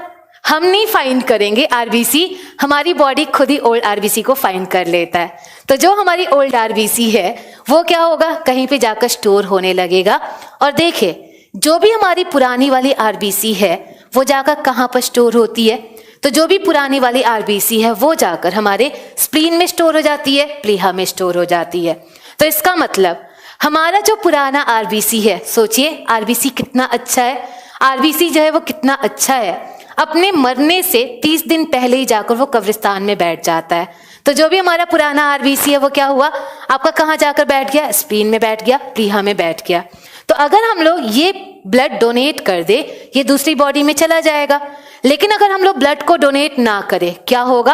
हम नहीं फाइंड करेंगे आरबीसी, हमारी बॉडी खुद ही ओल्ड आरबीसी को फाइंड कर लेता है। तो जो हमारी ओल्ड आरबीसी है वो क्या होगा, कहीं पे जाकर स्टोर होने लगेगा। और देखिए जो भी हमारी पुरानी वाली आरबीसी है वो जाकर कहाँ पर स्टोर होती है, तो जो भी पुरानी वाली आरबीसी है वो जाकर हमारे स्प्लीन में स्टोर हो जाती है, प्लीहा में स्टोर हो जाती है। तो इसका मतलब हमारा जो पुराना आरबीसी है, सोचिए आरबीसी कितना अच्छा है, आरबीसी जो है वो कितना अच्छा है, अपने मरने से 30 दिन पहले ही जाकर वो कब्रिस्तान में बैठ जाता है। तो जो भी हमारा पुराना आरबीसी है वो क्या हुआ, आपका कहाँ जाकर बैठ गया, स्प्लीन में बैठ गया, प्लीहा में बैठ गया। तो अगर हम लोग ये ब्लड डोनेट कर दे, ये दूसरी बॉडी में चला जाएगा। लेकिन अगर हम लोग ब्लड को डोनेट ना करें, क्या होगा,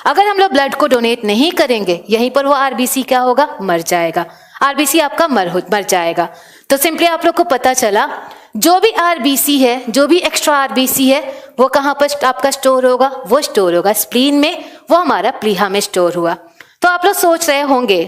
अगर हम लोग ब्लड को डोनेट नहीं करेंगे, यहीं पर वो आरबीसी क्या होगा, मर जाएगा, आरबीसी आपका मर जाएगा। तो सिंपली आप लोग को पता चला जो भी आरबीसी है, जो भी एक्स्ट्रा आरबीसी है वो कहाँ पर आपका स्टोर होगा, वो स्टोर होगा स्प्लीन में, वो हमारा प्लीहा में स्टोर हुआ। तो आप लोग सोच रहे होंगे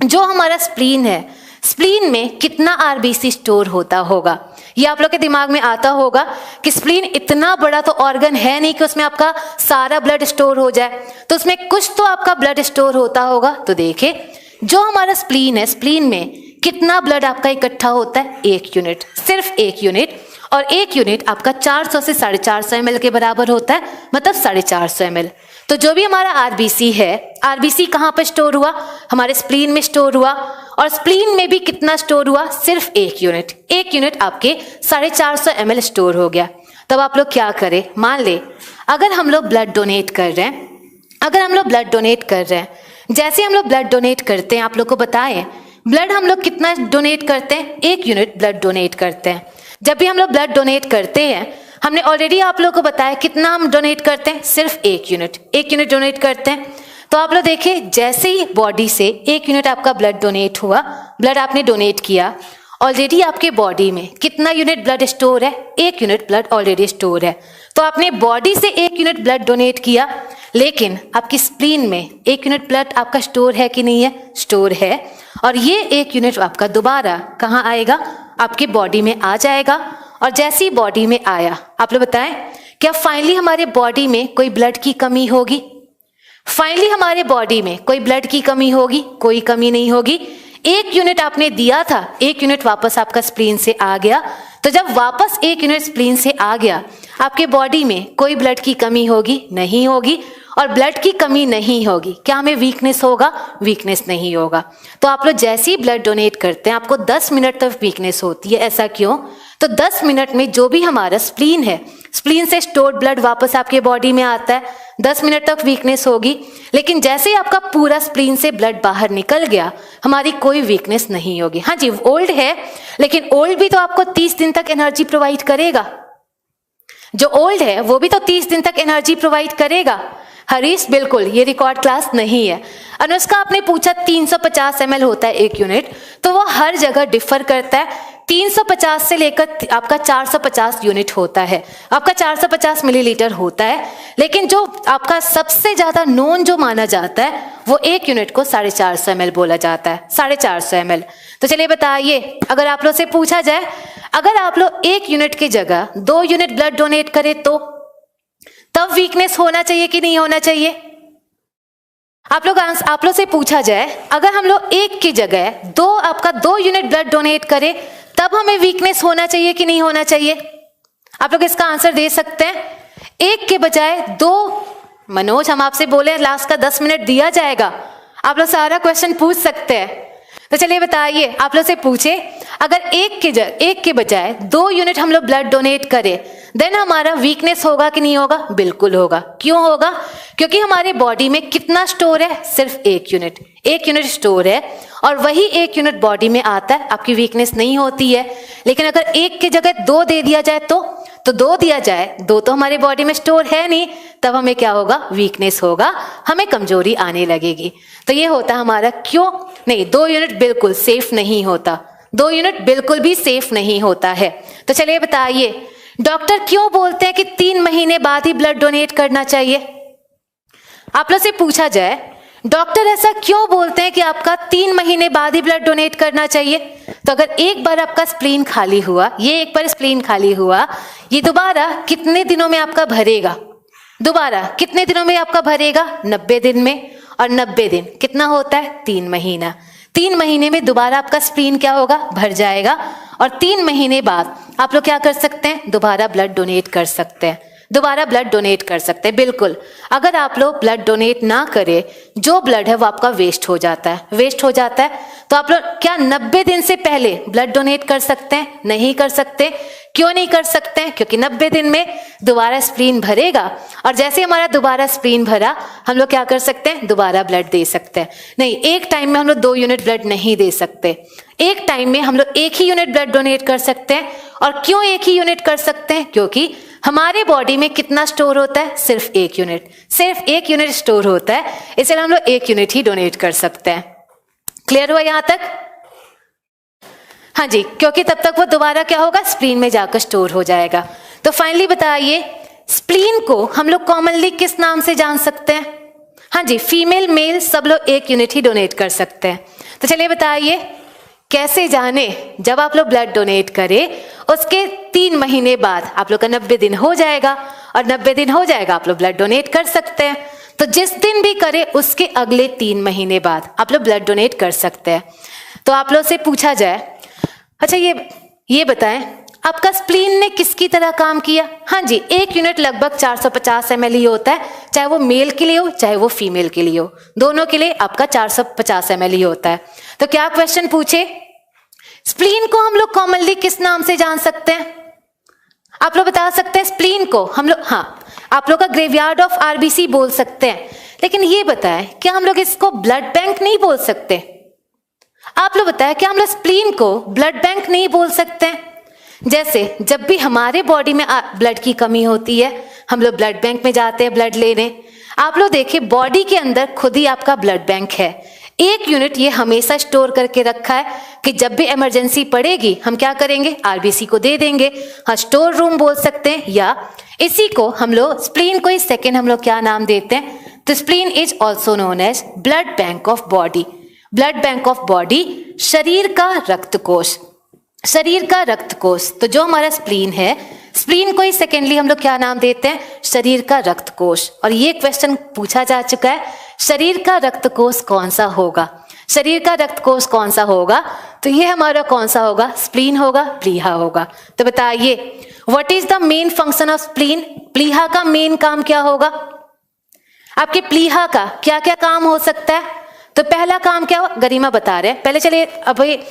जो हमारा स्प्लीन है, स्प्लीन में कितना आरबीसी स्टोर होता होगा। ये आप लोग के दिमाग में आता होगा कि स्प्लीन इतना बड़ा तो ऑर्गन है नहीं कि उसमें आपका सारा ब्लड स्टोर हो जाए, तो उसमें कुछ तो आपका ब्लड स्टोर होता होगा। तो देखिए जो हमारा स्प्लीन है, स्प्लीन में कितना ब्लड आपका इकट्ठा होता है, 1 यूनिट, सिर्फ 1 यूनिट। और 1 यूनिट आपका 400 से 450 ml के बराबर होता है, मतलब 450 ml। तो जो भी हमारा आरबीसी है, आरबीसी कहाँ पर स्टोर हुआ, हमारे स्प्लीन में स्टोर हुआ। और स्प्लीन में भी कितना स्टोर हुआ, सिर्फ 1 यूनिट। 1 यूनिट आपके 450 ml स्टोर हो गया। तब आप लोग क्या करें, मान ले अगर हम लोग ब्लड डोनेट कर रहे हैं, अगर हम लोग ब्लड डोनेट कर रहे हैं, जैसे हम लोग ब्लड डोनेट करते हैं, आप लोग को बताएं ब्लड हम लोग कितना डोनेट करते हैं, 1 यूनिट ब्लड डोनेट करते हैं। जब भी हम लोग ब्लड डोनेट करते हैं, हमने ऑलरेडी आप लोगों को बताया कितना हम डोनेट करते हैं, सिर्फ 1 यूनिट, 1 यूनिट डोनेट करते हैं। तो आप लोग देखिए जैसे ही बॉडी से 1 यूनिट आपका ब्लड डोनेट हुआ, ब्लड आपने डोनेट किया, ऑलरेडी आपके बॉडी में कितना यूनिट ब्लड स्टोर है, 1 यूनिट ब्लड ऑलरेडी स्टोर है। तो आपने बॉडी से 1 यूनिट ब्लड डोनेट किया, लेकिन आपकी स्प्लीन में 1 यूनिट ब्लड आपका स्टोर है कि नहीं है, स्टोर है। और ये 1 यूनिट आपका दोबारा कहाँ आएगा, आपके बॉडी में आ जाएगा। और जैसे ही बॉडी में आया, आप लोग बताएं क्या फाइनली हमारे बॉडी में कोई ब्लड की कमी होगी, फाइनली हमारे बॉडी में कोई ब्लड की कमी होगी, कोई कमी नहीं होगी। 1 यूनिट आपने दिया था, 1 यूनिट वापस आपका स्प्लीन से आ गया। तो जब वापस 1 यूनिट स्प्लीन से आ गया, आपके बॉडी में कोई ब्लड की कमी होगी? नहीं होगी। और ब्लड की कमी नहीं होगी, क्या हमें वीकनेस होगा? वीकनेस नहीं होगा। तो आप लोग जैसे ही ब्लड डोनेट करते हैं आपको 10 मिनट तक वीकनेस होती है। ऐसा क्यों? तो 10 मिनट में जो भी हमारा स्प्लीन है, स्प्लीन से स्टोर्ड ब्लड वापस आपके बॉडी में आता है, 10 मिनट तक वीकनेस होगी। लेकिन जैसे ही आपका पूरा स्प्लीन से ब्लड बाहर निकल गया, हमारी कोई वीकनेस नहीं होगी। हाँ जी, ओल्ड है, लेकिन ओल्ड भी तो आपको 30 दिन तक एनर्जी प्रोवाइड करेगा। जो ओल्ड है वो भी तो 30 दिन तक एनर्जी प्रोवाइड करेगा। हरीश, बिल्कुल, ये रिकॉर्ड क्लास नहीं है। अनुष्का, आपने पूछा 350 ml होता है 1 यूनिट, तो वो हर जगह डिफर करता है। 350 से लेकर आपका 450 यूनिट होता है, आपका 450 मिलीलीटर होता है। लेकिन जो आपका सबसे ज्यादा नोन जो माना जाता है वो 1 यूनिट को 450 ml बोला जाता है, 450 ml। तो चलिए बताइए, अगर आप लोग से पूछा जाए, अगर आप लोग 1 यूनिट की जगह 2 यूनिट ब्लड डोनेट करें तो तब वीकनेस होना चाहिए कि नहीं होना चाहिए? आप लोग से पूछा जाए, अगर हम लोग 1 की जगह आपका 2 यूनिट ब्लड डोनेट करें तब हमें वीकनेस होना चाहिए कि नहीं होना चाहिए? आप लोग इसका आंसर दे सकते हैं। 1 के बजाय 2, मनोज हम आपसे बोले लास्ट का 10 मिनट दिया जाएगा, आप लोग सारा क्वेश्चन पूछ सकते हैं। तो चलिए बताइए, आप लोग से पूछे, अगर 1 के बजाय 2 यूनिट हम लोग ब्लड डोनेट करें देन हमारा वीकनेस होगा कि नहीं होगा? बिल्कुल होगा। क्यों होगा? क्योंकि हमारे बॉडी में कितना स्टोर है? सिर्फ 1 यूनिट। 1 यूनिट स्टोर है और वही 1 यूनिट बॉडी में आता है, आपकी वीकनेस नहीं होती है। लेकिन अगर 1 की जगह 2 दे दिया जाए तो 2 दिया जाए, 2 तो हमारे बॉडी में स्टोर है नहीं, तब हमें क्या होगा? वीकनेस होगा, हमें कमजोरी आने लगेगी। तो ये होता हमारा क्यों नहीं, 2 यूनिट बिल्कुल सेफ नहीं होता, 2 यूनिट बिल्कुल भी सेफ नहीं होता है। तो चलिए बताइए, डॉक्टर क्यों बोलते हैं कि 3 महीने बाद ही ब्लड डोनेट करना चाहिए? आप लोग से पूछा जाए, डॉक्टर ऐसा क्यों बोलते हैं कि आपका 3 महीने बाद ही ब्लड डोनेट करना चाहिए? तो अगर एक बार आपका स्प्लीन खाली हुआ, ये एक बार स्प्लीन खाली हुआ, ये दोबारा कितने दिनों में आपका भरेगा? दोबारा कितने दिनों में आपका भरेगा? 90 दिन में। और 90 दिन कितना होता है? 3 महीना। 3 महीने में दोबारा आपका स्प्लीन क्या होगा? भर जाएगा। और 3 महीने बाद आप लोग क्या कर सकते हैं? दोबारा ब्लड डोनेट कर सकते हैं, दोबारा ब्लड डोनेट कर सकते हैं। बिल्कुल, अगर आप लोग ब्लड डोनेट ना करें, जो ब्लड है वो आपका वेस्ट हो जाता है, वेस्ट हो जाता है। तो आप लोग क्या 90 दिन से पहले ब्लड डोनेट कर सकते हैं? नहीं कर सकते। क्यों नहीं कर सकते हैं? क्योंकि 90 दिन में दोबारा स्प्लीन भरेगा और जैसे हमारा दोबारा स्प्लीन भरा, हम लोग क्या कर सकते हैं? दोबारा ब्लड दे सकते हैं। नहीं, एक टाइम में हम लोग 2 यूनिट ब्लड नहीं दे सकते, एक टाइम में हम लोग 1 ही यूनिट ब्लड डोनेट कर सकते हैं। और क्यों 1 ही यूनिट कर सकते हैं? क्योंकि हमारे बॉडी में कितना स्टोर होता है? सिर्फ 1 यूनिट, सिर्फ 1 यूनिट स्टोर होता है, इसलिए हम लोग 1 यूनिट ही डोनेट कर सकते हैं। क्लियर हुआ यहां तक? हाँ जी, क्योंकि तब तक वो दोबारा क्या होगा? स्प्लीन में जाकर स्टोर हो जाएगा। तो फाइनली बताइए, स्प्लीन को हम लोग कॉमनली किस नाम से जान सकते हैं? हाँ जी, फीमेल मेल सब लोग 1 यूनिट ही डोनेट कर सकते हैं। तो चलिए बताइए कैसे जाने? जब आप लोग ब्लड डोनेट करें उसके 3 महीने बाद आप लोग का 90 दिन हो जाएगा और 90 दिन हो जाएगा आप लोग ब्लड डोनेट कर सकते हैं। तो जिस दिन भी करें उसके अगले 3 महीने बाद आप लोग ब्लड डोनेट कर सकते हैं। तो आप लोग से पूछा जाए, अच्छा ये बताएं, आपका स्प्लीन ने किसकी तरह काम किया? हाँ जी, 1 यूनिट लगभग 450 ml ही होता है, चाहे वो मेल के लिए हो चाहे वो फीमेल के लिए हो, दोनों के लिए आपका 450 ml ही होता है। तो क्या क्वेश्चन पूछे, स्प्लीन को हम लोग कॉमनली किस नाम से जान सकते हैं? आप लोग बता सकते हैं स्प्लीन को हम लोग, हाँ, आप लोग का ग्रेवयार्ड ऑफ आरबीसी बोल सकते हैं, लेकिन ये बताएं क्या हम लोग इसको ब्लड बैंक नहीं बोल सकते? आप लोग बताएं क्या हम लोग स्प्लीन को ब्लड बैंक नहीं बोल सकते हैं? जैसे जब भी हमारे बॉडी में ब्लड की कमी होती है, हम लोग ब्लड बैंक में जाते हैं ब्लड लेने। आप लोग देखिए, बॉडी के अंदर खुद ही आपका ब्लड बैंक है, 1 यूनिट ये हमेशा स्टोर करके रखा है कि जब भी इमरजेंसी पड़ेगी हम क्या करेंगे? आरबीसी को दे देंगे। हाँ, स्टोर रूम बोल सकते हैं, या इसी को हम लोग स्प्लीन को ही सेकेंड हम लोग क्या नाम देते हैं? तो spleen is also known as blood bank of body. Blood bank of body, शरीर का रक्त कोष, शरीर का रक्त कोष। तो जो हमारा स्प्लीन है, स्प्लीन को ही सेकेंडली हम लोग क्या नाम देते हैं? शरीर का रक्त कोष। और ये क्वेश्चन पूछा जा चुका है, शरीर का रक्त कोष कौन सा होगा? शरीर का रक्त कोष कौन सा होगा? तो ये हमारा कौन सा होगा? स्प्लीन होगा, प्लीहा होगा। तो बताइए what is the main function of spleen? प्लीहा का मेन काम क्या होगा? आपके प्लीहा का क्या क्या काम हो सकता है? तो पहला काम क्या हुआ? गरिमा बता रहे हैं। पहले चलिए अब ये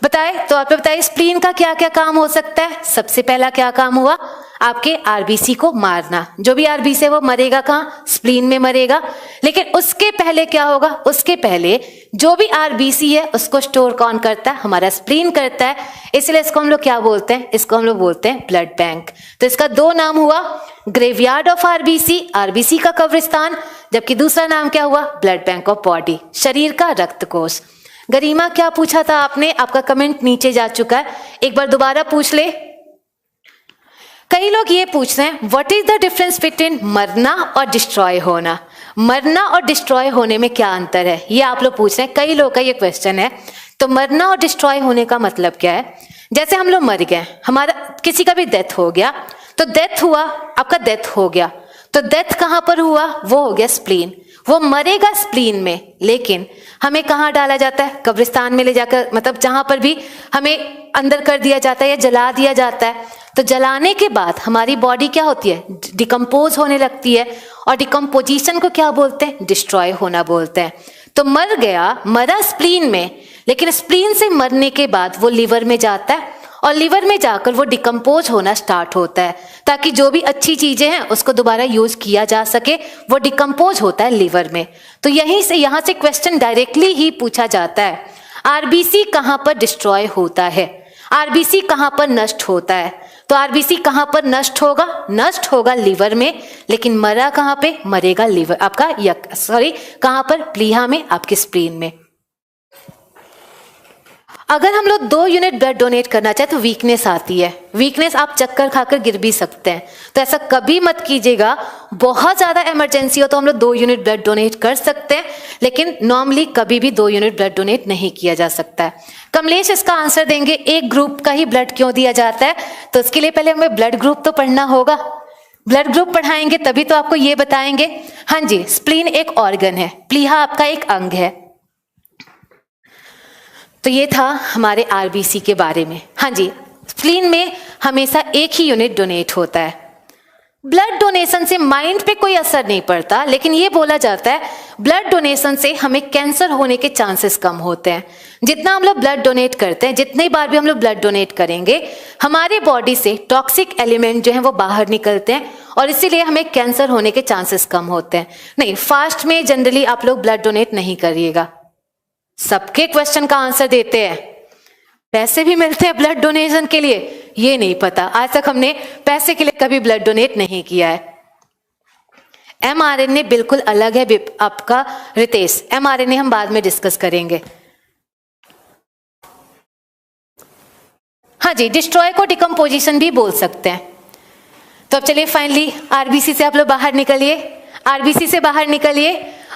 बताए, तो आप बताइए स्प्लीन का क्या क्या काम हो सकता है? सबसे पहला क्या काम हुआ? आपके आरबीसी को मारना। जो भी आरबीसी है वो मरेगा कहाँ? स्प्लीन में मरेगा। लेकिन उसके पहले क्या होगा? उसके पहले जो भी आरबीसी है उसको स्टोर कौन करता है? हमारा स्प्लीन करता है। इसलिए इसको हम लोग क्या बोलते हैं? इसको हम लोग बोलते हैं ब्लड बैंक। तो इसका दो नाम हुआ, ग्रेवयार्ड ऑफ आरबीसी, आरबीसी का कब्रिस्तान, जबकि दूसरा नाम क्या हुआ? ब्लड बैंक ऑफ बॉडी, शरीर का रक्त कोष। गरिमा क्या पूछा था आपने? आपका कमेंट नीचे जा चुका है, एक बार दोबारा पूछ ले। कई लोग ये पूछ रहे हैं what is the difference between मरना और डिस्ट्रॉय होना? मरना और डिस्ट्रॉय होने में क्या अंतर है? ये आप लोग पूछ रहे हैं, कई लोग का ये क्वेश्चन है। तो मरना और डिस्ट्रॉय होने का मतलब क्या है? जैसे हम लोग मर गए, हमारा किसी का भी डेथ हो गया, तो डेथ हुआ, आपका डेथ हो गया, तो डेथ कहां पर हुआ? वो हो गया स्प्लीन। वो मरेगा स्प्लीन में, लेकिन हमें कहाँ डाला जाता है? कब्रिस्तान में ले जाकर, मतलब जहां पर भी हमें अंदर कर दिया जाता है या जला दिया जाता है। तो जलाने के बाद हमारी बॉडी क्या होती है? डिकम्पोज होने लगती है, और डिकम्पोजिशन को क्या बोलते हैं? डिस्ट्रॉय होना बोलते हैं। तो मर गया, मरा स्प्लीन में, लेकिन स्प्लीन से मरने के बाद वो लिवर में जाता है, और लिवर में जाकर वो डिकम्पोज होना स्टार्ट होता है, ताकि जो भी अच्छी चीजें हैं उसको दोबारा यूज किया जा सके। वो डिकम्पोज होता है लिवर में। तो यहीं से, यहाँ से क्वेश्चन डायरेक्टली ही पूछा जाता है, आरबीसी कहाँ पर डिस्ट्रॉय होता है? आरबीसी कहाँ पर नष्ट होता है? तो आरबीसी कहाँ पर नष्ट होगा? नष्ट होगा लिवर में, लेकिन मरा कहाँ पे? मरेगा लिवर आपका कहाँ पर? प्लीहा में, आपके स्प्लीन में। अगर हम लोग 2 यूनिट ब्लड डोनेट करना चाहे तो वीकनेस आती है। वीकनेस, आप चक्कर खाकर गिर भी सकते हैं, तो ऐसा कभी मत कीजिएगा। बहुत ज्यादा इमरजेंसी हो तो हम लोग 2 यूनिट ब्लड डोनेट कर सकते हैं, लेकिन नॉर्मली कभी भी 2 यूनिट ब्लड डोनेट नहीं किया जा सकता है। कमलेश इसका आंसर देंगे, एक ग्रुप का ही ब्लड क्यों दिया जाता है? तो इसके लिए पहले हमें ब्लड ग्रुप तो पढ़ना होगा। ब्लड ग्रुप पढ़ाएंगे तभी तो आपको ये बताएंगे। हाँ जी, स्प्लीन एक ऑर्गन है, प्लीहा आपका एक अंग है। तो ये था हमारे आरबीसी के बारे में। हाँ जी, स्प्लीन में हमेशा एक ही यूनिट डोनेट होता है। ब्लड डोनेशन से माइंड पे कोई असर नहीं पड़ता, लेकिन ये बोला जाता है ब्लड डोनेशन से हमें कैंसर होने के चांसेस कम होते हैं। जितना हम लोग ब्लड डोनेट करते हैं, जितनी बार भी हम लोग ब्लड डोनेट करेंगे, हमारे बॉडी से टॉक्सिक एलिमेंट जो है वो बाहर निकलते हैं, और इसीलिए हमें कैंसर होने के चांसेस कम होते हैं। नहीं, फास्ट में जनरली आप लोग ब्लड डोनेट नहीं करिएगा। सबके क्वेश्चन का आंसर देते हैं। पैसे भी मिलते हैं ब्लड डोनेशन के लिए, ये नहीं पता। आज तक हमने पैसे के लिए कभी ब्लड डोनेट नहीं किया है। एमआरएनए बिल्कुल अलग है आपका रितेश, एमआरएनए हम बाद में डिस्कस करेंगे। हाँ जी, डिस्ट्रॉय को डिकम्पोजिशन भी बोल सकते हैं। तो अब चलिए फाइनली आरबीसी से आप लोग बाहर निकलिए, आरबीसी से बाहर निकलिए,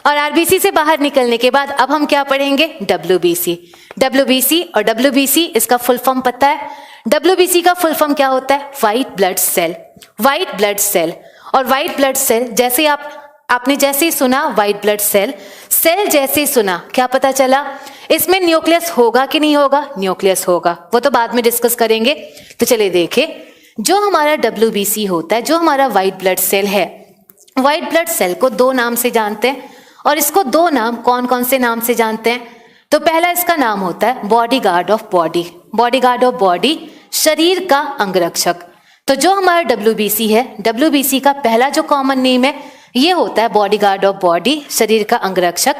और आरबीसी से बाहर निकलने के बाद अब हम क्या पढ़ेंगे? डब्ल्यूबीसी। डब्ल्यूबीसी और डब्ल्यूबीसी इसका फुल फॉर्म पता है? डब्ल्यूबीसी का फुल फॉर्म क्या होता है? White blood cell. White blood cell, और व्हाइट ब्लड सेल जैसे आपने जैसे ही सुना व्हाइट ब्लड सेल, सेल जैसे ही सुना क्या पता चला? इसमें न्यूक्लियस होगा कि नहीं होगा? न्यूक्लियस होगा, वो तो बाद में डिस्कस करेंगे। तो चलिए देखें, जो हमारा डब्ल्यूबीसी होता है, जो हमारा व्हाइट ब्लड सेल है, व्हाइट ब्लड सेल को 2 नाम से जानते हैं, और इसको 2 नाम कौन कौन से नाम से जानते हैं? तो पहला इसका नाम होता है bodyguard of body. Bodyguard of body, शरीर का अंगरक्षक। तो जो हमारा डब्ल्यूबीसी है, डब्ल्यूबीसी का पहला जो कॉमन नेम है ये होता है बॉडीगार्ड ऑफ बॉडी, शरीर का अंगरक्षक।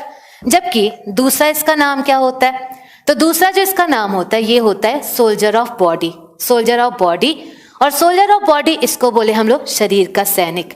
जबकि दूसरा इसका नाम क्या होता है? तो दूसरा जो इसका नाम होता है ये होता है soldier of body. Soldier of body, और सोल्जर ऑफ बॉडी इसको बोले हम लोग शरीर का सैनिक।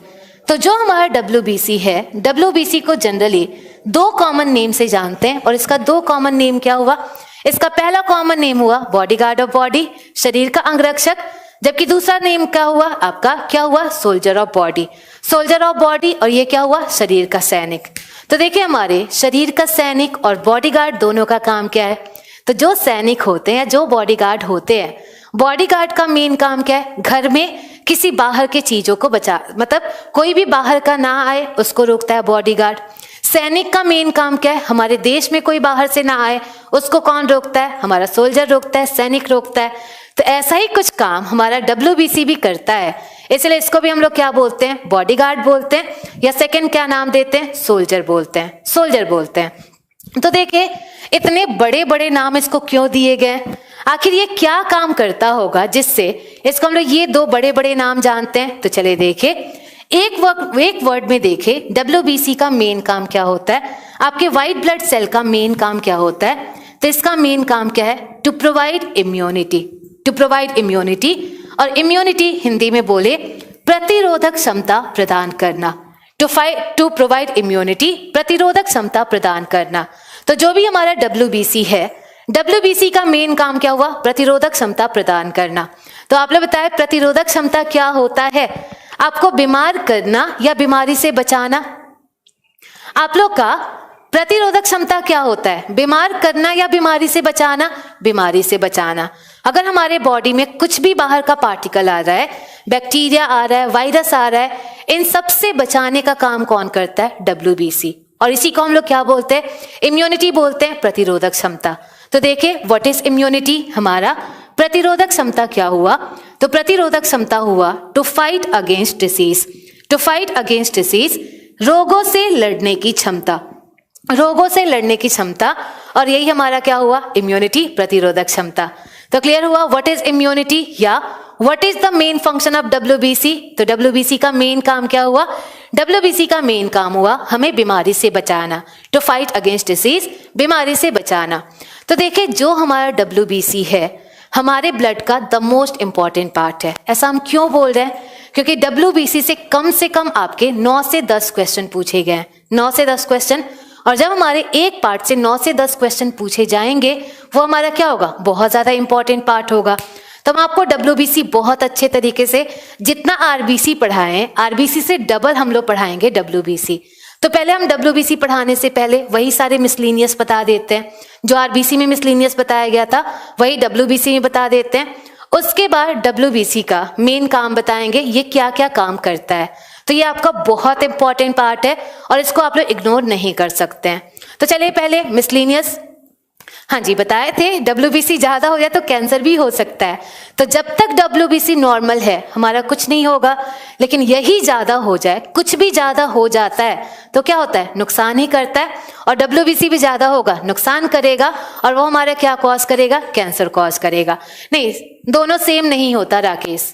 तो जो हमारा डब्ल्यूबीसी है, डब्ल्यूबीसी को जनरली 2 कॉमन नेम से जानते हैं, और इसका 2 कॉमन नेम क्या हुआ? इसका पहला कॉमन नेम हुआ बॉडीगार्ड ऑफ बॉडी, शरीर का अंगरक्षक, जबकि दूसरा नेम क्या हुआ आपका? क्या हुआ? Soldier of body. Soldier of body, और ये क्या हुआ? शरीर का सैनिक। तो देखिए, हमारे शरीर का सैनिक और बॉडीगार्ड दोनों का काम क्या है? तो जो सैनिक होते हैं, जो बॉडीगार्ड होते हैं, बॉडीगार्ड का मेन काम क्या है? घर में किसी बाहर के चीजों को बचा, मतलब कोई भी बाहर का ना आए उसको रोकता है बॉडीगार्ड। सैनिक का मेन काम क्या है? हमारे देश में कोई बाहर से ना आए, उसको कौन रोकता है? हमारा सोल्जर रोकता है, सैनिक रोकता है। तो ऐसा ही कुछ काम हमारा WBC भी करता है, इसलिए इसको भी हम लोग क्या बोलते हैं? बॉडीगार्ड बोलते हैं, या सेकंड क्या नाम देते हैं? सोल्जर बोलते हैं, सोल्जर बोलते हैं। तो देखिए इतने बड़े बड़े नाम इसको क्यों दिए गए? आखिर ये क्या काम करता होगा जिससे इसको हम लोग ये दो बड़े बड़े नाम जानते हैं? तो चलिए देखिए, एक वर्ड में देखे WBC का मेन काम क्या होता है, आपके व्हाइट ब्लड सेल का मेन काम क्या होता है? तो इसका मेन काम क्या है? To provide immunity, to provide immunity. और इम्यूनिटी हिंदी में बोले प्रतिरोधक क्षमता प्रदान करना, टू प्रोवाइड इम्यूनिटी, प्रतिरोधक क्षमता प्रदान करना। तो जो भी हमारा WBC है, WBC का मेन काम क्या हुआ? प्रतिरोधक क्षमता प्रदान करना। तो आप लोग बताएं प्रतिरोधक क्षमता क्या होता है? आपको बीमार करना या बीमारी से बचाना? आप लोग का प्रतिरोधक क्षमता क्या होता है? बीमार करना या बीमारी से बचाना? बीमारी से बचाना। अगर हमारे बॉडी में कुछ भी बाहर का पार्टिकल आ रहा है, बैक्टीरिया आ रहा है, वायरस आ रहा है, इन सब से बचाने का काम कौन करता है? WBC। और इसी को हम लोग क्या बोलते हैं? इम्यूनिटी बोलते हैं, प्रतिरोधक क्षमता। तो देखिए व्हाट इज इम्यूनिटी? हमारा प्रतिरोधक क्षमता क्या हुआ? तो प्रतिरोधक क्षमता हुआ to fight against disease, to fight against disease, रोगों से लड़ने की क्षमता, रोगों से लड़ने की क्षमता। और यही हमारा क्या हुआ? इम्यूनिटी, प्रतिरोधक क्षमता। तो क्लियर हुआ व्हाट इज इम्यूनिटी या what is the main function of WBC? तो WBC का मेन काम क्या हुआ? WBC का मेन काम हुआ हमें बीमारी से बचाना, टू फाइट अगेंस्ट डिसीज, बीमारी से बचाना। तो देखिए जो हमारा WBC है हमारे ब्लड का द मोस्ट इंपॉर्टेंट पार्ट है। ऐसा हम क्यों बोल रहे हैं? क्योंकि WBC से कम आपके 9 से 10 क्वेश्चन पूछे गए हैं, 9 से 10 क्वेश्चन। और जब हमारे एक पार्ट से 9 से 10 क्वेश्चन पूछे जाएंगे, वो हमारा क्या होगा? बहुत ज्यादा इंपॉर्टेंट पार्ट होगा। तो हम आपको WBC बहुत अच्छे तरीके से, जितना RBC पढ़ाएं, RBC से डबल हम लोग पढ़ाएंगे WBC। तो पहले हम WBC पढ़ाने से पहले वही सारे मिसलेनियस बता देते हैं, जो RBC में मिसलेनियस बताया गया था वही WBC में बता देते हैं। उसके बाद WBC का मेन काम बताएंगे, ये क्या क्या काम करता है। तो ये आपका बहुत इंपॉर्टेंट पार्ट है और इसको आप लोग इग्नोर नहीं कर सकते हैं। तो चलिए पहले मिसलेनियस, हाँ जी बताए थे WBC ज्यादा हो जाए तो कैंसर भी हो सकता है। तो जब तक WBC नॉर्मल है हमारा कुछ नहीं होगा, लेकिन यही ज्यादा हो जाए, कुछ भी ज्यादा हो जाता है तो क्या होता है? नुकसान ही करता है। और WBC भी ज्यादा होगा नुकसान करेगा, और वो हमारा क्या कॉज करेगा? कैंसर कॉज करेगा। नहीं, दोनों सेम नहीं होता राकेश।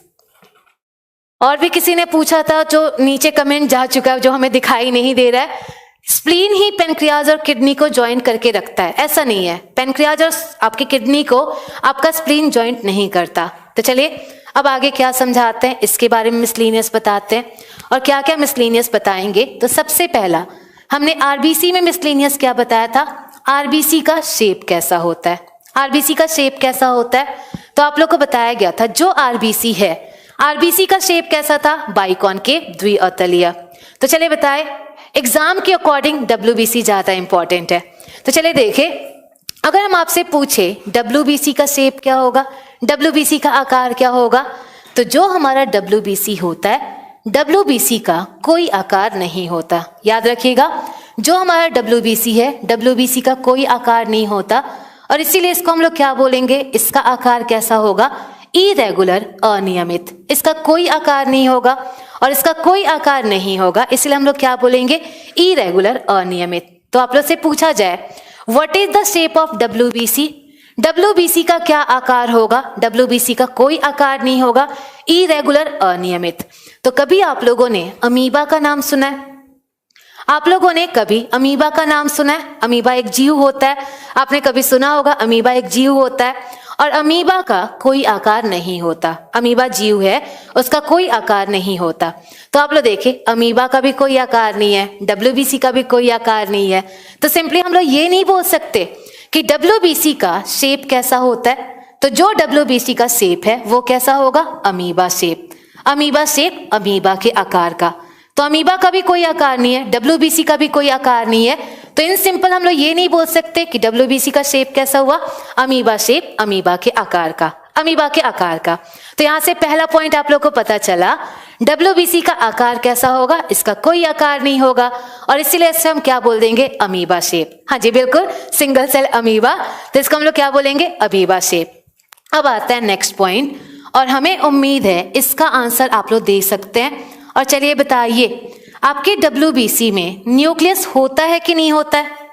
और भी किसी ने पूछा था, जो नीचे कमेंट जा चुका है, जो हमें दिखाई नहीं दे रहा है, स्प्लीन ही पेनक्रियाज और किडनी को ज्वाइन करके रखता है। ऐसा नहीं है, पेनक्रियाज और आपकी किडनी को आपका स्प्लीन ज्वाइंट नहीं करता। तो चलिए अब आगे क्या समझाते हैं इसके बारे में मिसलेनियस बताते हैं। और क्या क्या मिसलेनियस बताएंगे? तो सबसे पहला हमने RBC में मिसलेनियस क्या बताया था? RBC का शेप कैसा होता है? RBC का शेप कैसा होता है? तो आप लोग को बताया गया था जो RBC है, RBC का शेप कैसा था? बाइकॉनकेव द्विअतलीय। तो चलिए बताए, एग्जाम के अकॉर्डिंग WBC ज्यादा इंपॉर्टेंट है। तो चलिए देखें, अगर हम आपसे पूछे WBC का शेप क्या होगा, WBC का आकार क्या होगा, तो जो हमारा WBC होता है, WBC का कोई आकार नहीं होता। याद रखिएगा, जो हमारा WBC है, WBC का कोई आकार नहीं होता। और इसीलिए इसको हम लोग क्या बोलेंगे? इसका आकार कैसा होगा? इरेगुलर, अनियमित। इसका कोई आकार नहीं होगा, और इसका कोई आकार नहीं होगा, इसलिए हम लोग क्या बोलेंगे? इरेगुलर, अनियमित। तो आप लोग से पूछा जाए what is the shape of WBC? WBC का क्या आकार होगा? WBC का कोई आकार नहीं होगा, इरेगुलर, अनियमित। तो कभी आप लोगों ने अमीबा का नाम सुना है? आप लोगों ने कभी अमीबा का नाम सुना है? अमीबा एक जीव होता है, आपने कभी सुना होगा अमीबा एक जीव होता है। और अमीबा का कोई आकार नहीं होता, अमीबा जीव है, उसका कोई आकार नहीं होता। तो आप लोग देखें, अमीबा का भी कोई आकार नहीं है, WBC का भी कोई आकार नहीं है। तो सिंपली हम लोग ये नहीं बोल सकते कि WBC का शेप कैसा होता है। तो जो WBC का शेप है वो कैसा होगा? Amoeba shape. Amoeba shape, amoeba के आकार का। तो अमीबा का भी कोई आकार नहीं है, WBC का भी कोई आकार नहीं है। तो इन सिंपल हम लोग ये नहीं बोल सकते कि WBC का शेप कैसा हुआ? अमीबा शेप, अमीबा के आकार का, अमीबा के आकार का। तो यहां से पहला पॉइंट आप लोग को पता चला, WBC का आकार कैसा होगा? इसका कोई आकार नहीं होगा और इसीलिए इसे हम क्या बोल देंगे? Amoeba shape. हाँ जी बिल्कुल, सिंगल सेल अमीबा, तो इसको हम लोग क्या बोलेंगे? Amoeba shape. अब आता है नेक्स्ट पॉइंट और हमें उम्मीद है इसका आंसर आप लोग दे सकते हैं। और चलिए बताइए, आपके WBC में न्यूक्लियस होता है कि नहीं होता है?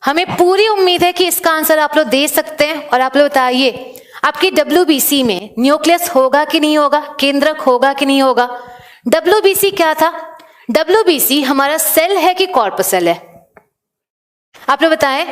हमें पूरी उम्मीद है कि इसका आंसर आप लोग दे सकते हैं और आप लोग बताइए आपकी WBC में न्यूक्लियस होगा कि नहीं होगा? केंद्रक होगा कि नहीं होगा? WBC क्या था? WBC हमारा सेल है कि कॉर्पसेल है? आप लोग बताएं,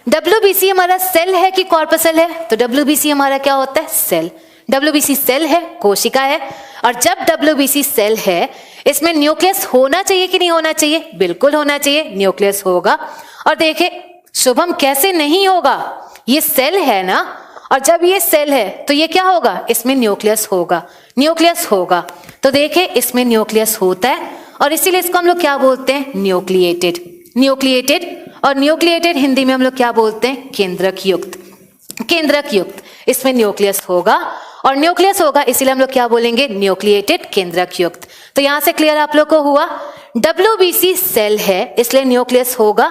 WBC हमारा सेल है कि कॉर्पसेल है? तो WBC हमारा क्या होता है? सेल। WBC सेल है, कोशिका है। और जब WBC सेल है, इसमें न्यूक्लियस होना चाहिए कि नहीं होना चाहिए? बिल्कुल होना चाहिए, न्यूक्लियस होगा। और देखें शुभम, कैसे नहीं होगा? ये सेल है ना, और जब ये सेल है तो ये क्या होगा? इसमें न्यूक्लियस होगा, न्यूक्लियस होगा। तो देखें इसमें न्यूक्लियस होता है और इसीलिए इसको हम लोग क्या बोलते हैं? न्यूक्लिएटेड। न्यूक्लिएटेड, और न्यूक्लिएटेड हिंदी में हम लोग क्या बोलते हैं? केंद्रक युक्त। केंद्रक युक्त, इसमें न्यूक्लियस होगा और न्यूक्लियस होगा इसीलिए हम लोग क्या बोलेंगे? न्यूक्लिएटेड, केंद्रक युक्त। तो यहां से क्लियर आप लोग को हुआ? WBC सेल है इसलिए न्यूक्लियस होगा,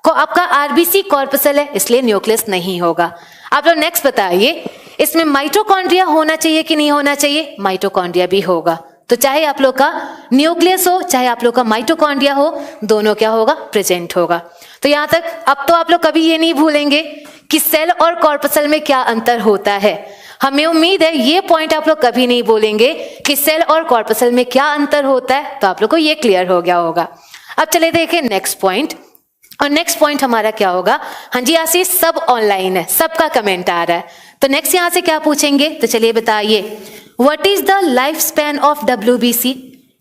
आपका RBC कॉर्पसेल है इसलिए न्यूक्लियस नहीं होगा। आप लोग नेक्स्ट बताइए, इसमें माइटोकॉन्ड्रिया होना चाहिए कि नहीं होना चाहिए? माइटोकॉन्ड्रिया भी होगा। तो चाहे आप लोग का न्यूक्लियस हो चाहे आप लोग का माइटोकॉन्ड्रिया हो, दोनों क्या होगा? प्रेजेंट होगा। तो यहां तक अब तो आप लोग कभी ये नहीं भूलेंगे कि सेल और कॉर्पसेल में क्या अंतर होता है। हमें उम्मीद है ये पॉइंट आप लोग कभी नहीं बोलेंगे कि सेल और कॉर्पसेल में क्या अंतर होता है, तो आप लोग को ये क्लियर हो गया होगा। अब चले देखें नेक्स्ट पॉइंट, और नेक्स्ट पॉइंट हमारा क्या होगा? हाँ जी आशीष, सब ऑनलाइन है, सबका कमेंट आ रहा है, तो नेक्स्ट यहां से क्या पूछेंगे? तो चलिए बताइए, what is the life span of WBC?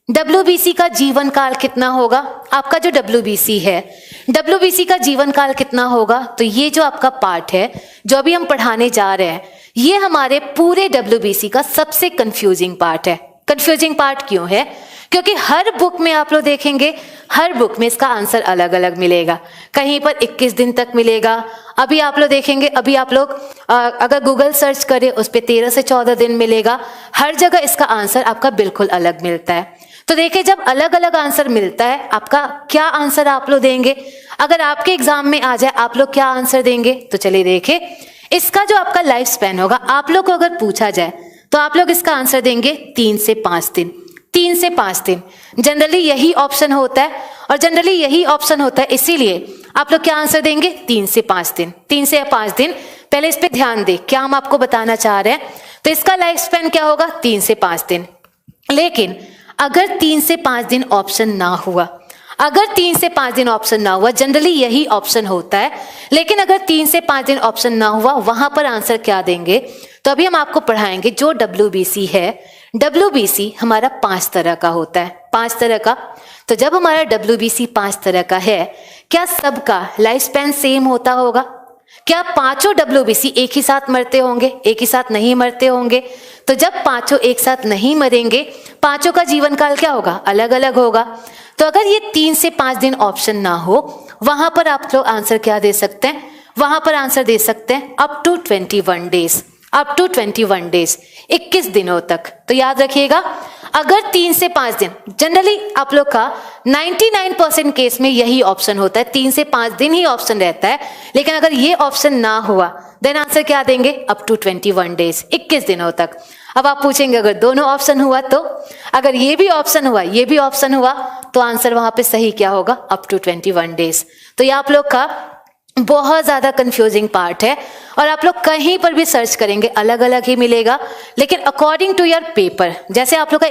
WBC का जीवन काल कितना होगा? आपका जो WBC है, WBC का जीवन काल कितना होगा? तो ये जो आपका पार्ट है जो अभी हम पढ़ाने जा रहे हैं, ये हमारे पूरे WBC का सबसे कंफ्यूजिंग पार्ट है। कंफ्यूजिंग पार्ट क्यों है? क्योंकि हर बुक में आप लोग देखेंगे, हर बुक में इसका आंसर अलग अलग मिलेगा। कहीं पर 21 दिन तक मिलेगा, अभी आप लोग देखेंगे, अभी आप लोग अगर गूगल सर्च करें उस पर 13 से 14 दिन मिलेगा। हर जगह इसका आंसर आपका बिल्कुल अलग मिलता है। तो देखिए जब अलग अलग आंसर मिलता है, आपका क्या आंसर आप लोग देंगे? अगर आपके एग्जाम में आ जाए आप लोग क्या आंसर देंगे? तो चलिए देखें, इसका जो आपका लाइफ स्पैन होगा, आप लोग को अगर पूछा जाए तो आप लोग इसका आंसर देंगे 3 से 5 दिन। 3 से 5 दिन जनरली यही ऑप्शन होता है, और जनरली यही ऑप्शन होता है इसीलिए आप लोग क्या आंसर देंगे? 3 से 5 दिन। 3 से 5 दिन। पहले इस पे ध्यान दे, क्या हम आपको बताना चाह रहे हैं। तो इसका लाइफ स्पैन क्या होगा? 3 से 5 दिन। लेकिन अगर 3 से 5 दिन ऑप्शन ना हुआ, अगर 3 से 5 दिन ऑप्शन ना हुआ, जनरली यही ऑप्शन होता है, लेकिन अगर 3 से 5 दिन ऑप्शन ना हुआ, वहां पर आंसर क्या देंगे? तो अभी हम आपको पढ़ाएंगे जो WBC है। WBC हमारा 5 तरह का होता है, 5 तरह का। तो जब हमारा WBC 5 तरह का है, क्या सबका लाइफ स्पैन सेम होता होगा? क्या पांचों WBC एक ही साथ मरते होंगे? एक ही साथ नहीं मरते होंगे। तो जब पांचों एक साथ नहीं मरेंगे, पांचों का जीवन काल क्या होगा? अलग अलग होगा। तो अगर ये 3 से 5 दिन ऑप्शन ना हो, वहां पर आप लोग आंसर क्या दे सकते हैं? वहां पर आंसर दे सकते हैं up to 21 days. Up to 21 days, 21 दिनों तक। तो याद रखिएगा, अगर 3 से 5 दिन, जनरली आप लोग का 99% केस में यही ऑप्शन होता है, 3 से 5 दिन ही ऑप्शन रहता है। लेकिन अगर ये ऑप्शन ना हुआ, देन आंसर क्या देंगे? अप टू 21 डेज, 21 दिनों तक। अब आप पूछेंगे अगर दोनों ऑप्शन हुआ तो? अगर ये भी ऑप्शन हुआ, ये भी ऑप्शन हुआ, तो आंसर वहां पे सही क्या होगा? Up to 21 days. तो ये आप लोग का बहुत ज्यादा कंफ्यूजिंग पार्ट है, और आप लोग कहीं पर भी सर्च करेंगे अलग अलग ही मिलेगा। लेकिन अकॉर्डिंग टू योर पेपर, जैसे आप लोग का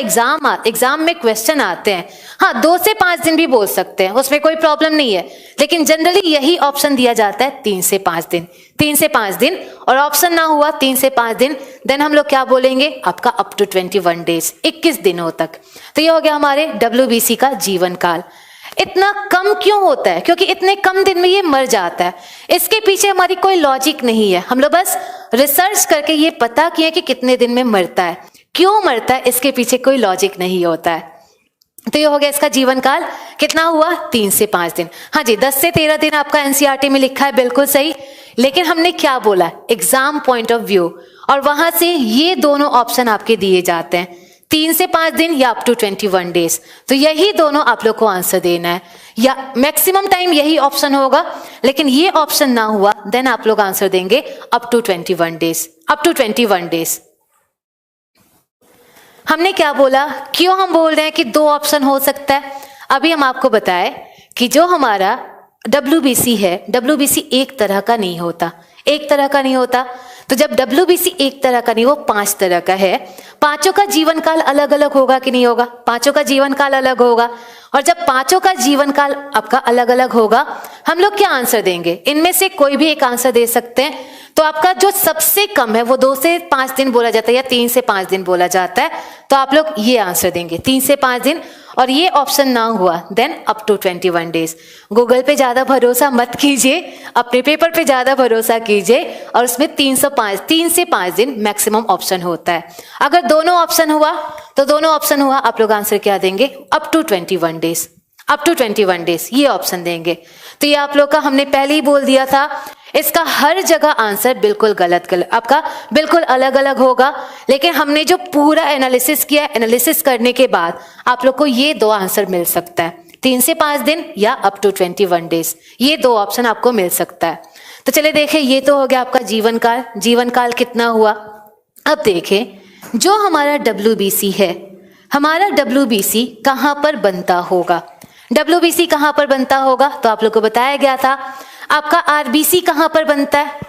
एग्जाम में क्वेश्चन आते हैं, हाँ 2 से 5 दिन भी बोल सकते हैं, उसमें कोई प्रॉब्लम नहीं है। लेकिन जनरली यही ऑप्शन दिया जाता है 3 से 5 दिन। 3 से 5 दिन, और ऑप्शन ना हुआ 3 से 5 दिन, देन हम लोग क्या बोलेंगे? आपका अप टू 21 डेज, 21 दिनों तक। तो ये हो गया हमारे WBC का जीवन काल। इतना कम क्यों होता है? क्योंकि इतने कम दिन में ये मर जाता है। इसके पीछे हमारी कोई लॉजिक नहीं है, हम लोग बस रिसर्च करके ये पता किया कि कितने दिन में मरता है, क्यों मरता है, इसके पीछे कोई लॉजिक नहीं होता है। तो ये हो गया इसका जीवन काल। कितना हुआ? 3 से 5 दिन। हाँ जी, 10 से 13 दिन आपका NCERT में लिखा है, बिल्कुल सही। लेकिन हमने क्या बोला? एग्जाम पॉइंट ऑफ व्यू, और वहां से ये दोनों ऑप्शन आपके दिए जाते हैं, 3 से 5 दिन या अप टू 21 डेज। तो यही दोनों आप लोग को आंसर देना है, या मैक्सिमम टाइम यही ऑप्शन होगा, लेकिन ये ऑप्शन ना हुआ देन आप लोग आंसर देंगे up to 21 days, up to 21 days. हमने क्या बोला, क्यों हम बोल रहे हैं कि 2 ऑप्शन हो सकता है? अभी हम आपको बताएं कि जो हमारा WBC है, WBC एक तरह का नहीं होता, एक तरह का नहीं होता। तो जब WBC एक तरह का नहीं, वो 5 तरह का है। पांचों का जीवन काल अलग अलग होगा कि नहीं होगा? पांचों का जीवन काल अलग होगा। और जब पांचों का जीवन काल आपका अलग अलग होगा, हम लोग क्या आंसर देंगे? इनमें से कोई भी एक आंसर दे सकते हैं। तो आपका जो सबसे कम है वो 2 से 5 दिन बोला जाता है या 3 से 5 दिन बोला जाता है। तो आप लोग ये आंसर देंगे 3 से 5 दिन, और ये ऑप्शन ना हुआ then up to 21 days. Google पे ज्यादा भरोसा मत कीजिए, अपने पेपर पे ज्यादा भरोसा कीजिए, और उसमें 3 से 5 दिन मैक्सिमम ऑप्शन होता है। अगर दोनों ऑप्शन हुआ तो दोनों ऑप्शन हुआ, आप लोग आंसर क्या देंगे? Up to 21 days, up to 21 days ये ऑप्शन देंगे। तो ये आप लोग का हमने पहले ही बोल दिया था, इसका हर जगह आंसर बिल्कुल गलत आपका बिल्कुल अलग अलग होगा। लेकिन हमने जो पूरा एनालिसिस किया, एनालिसिस करने के बाद आप लोग को ये 2 आंसर मिल सकता है, 3 से 5 दिन या अप टू 21 डेज, ये 2 ऑप्शन आपको मिल सकता है। तो चलिए देखें, ये तो हो गया आपका जीवन काल। जीवन काल कितना हुआ? अब देखें जो हमारा WBC है, हमारा WBC कहाँ पर बनता होगा? WBC कहाँ पर बनता होगा? तो आप लोग को बताया गया था। आपका RBC कहाँ पर बनता है?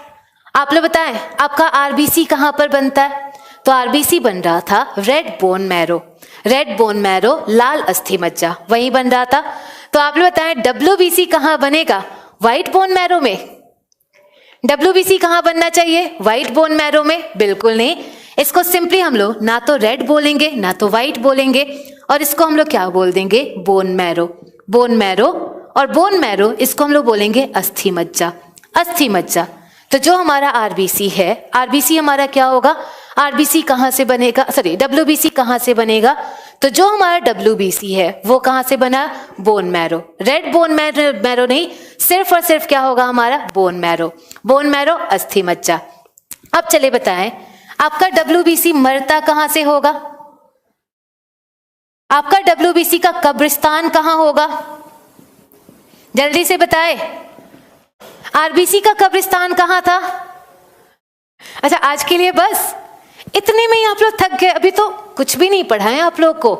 आप लोग बताएं, आपका RBC कहाँ पर बनता है? तो RBC बन रहा था red bone marrow, red bone marrow, लाल अस्थि मज्जा, वहीं बन रहा था। तो आप लोग बताएं WBC कहाँ बनेगा? व्हाइट बोन मैरो में। WBC कहाँ बनना चाहिए? व्हाइट बोन मैरो में? बिल्कुल नहीं। इसको सिंपली हम लोग ना तो रेड बोलेंगे ना तो व्हाइट बोलेंगे, और इसको हम लोग क्या बोल देंगे? Bone marrow, bone marrow. और बोन मैरो इसको हम लोग बोलेंगे अस्थि मज्जा, अस्थि मज्जा। तो जो हमारा RBC है, RBC हमारा क्या होगा? RBC कहाँ से बनेगा? सॉरी, WBC कहाँ से बनेगा? तो जो हमारा WBC है वो कहाँ से बना? Bone marrow, red bone marrow नहीं, सिर्फ और सिर्फ क्या होगा हमारा? बोन मैरो, बोन मैरो अस्थि मज्जा। अब चले बताएं, आपका WBC मरता कहाँ से होगा? आपका WBC का कब्रिस्तान कहाँ होगा? जल्दी से बताएं, RBC का कब्रिस्तान कहाँ था? अच्छा, आज के लिए बस इतने में ही आप लोग थक गए? अभी तो कुछ भी नहीं पढ़ा है आप लोग को।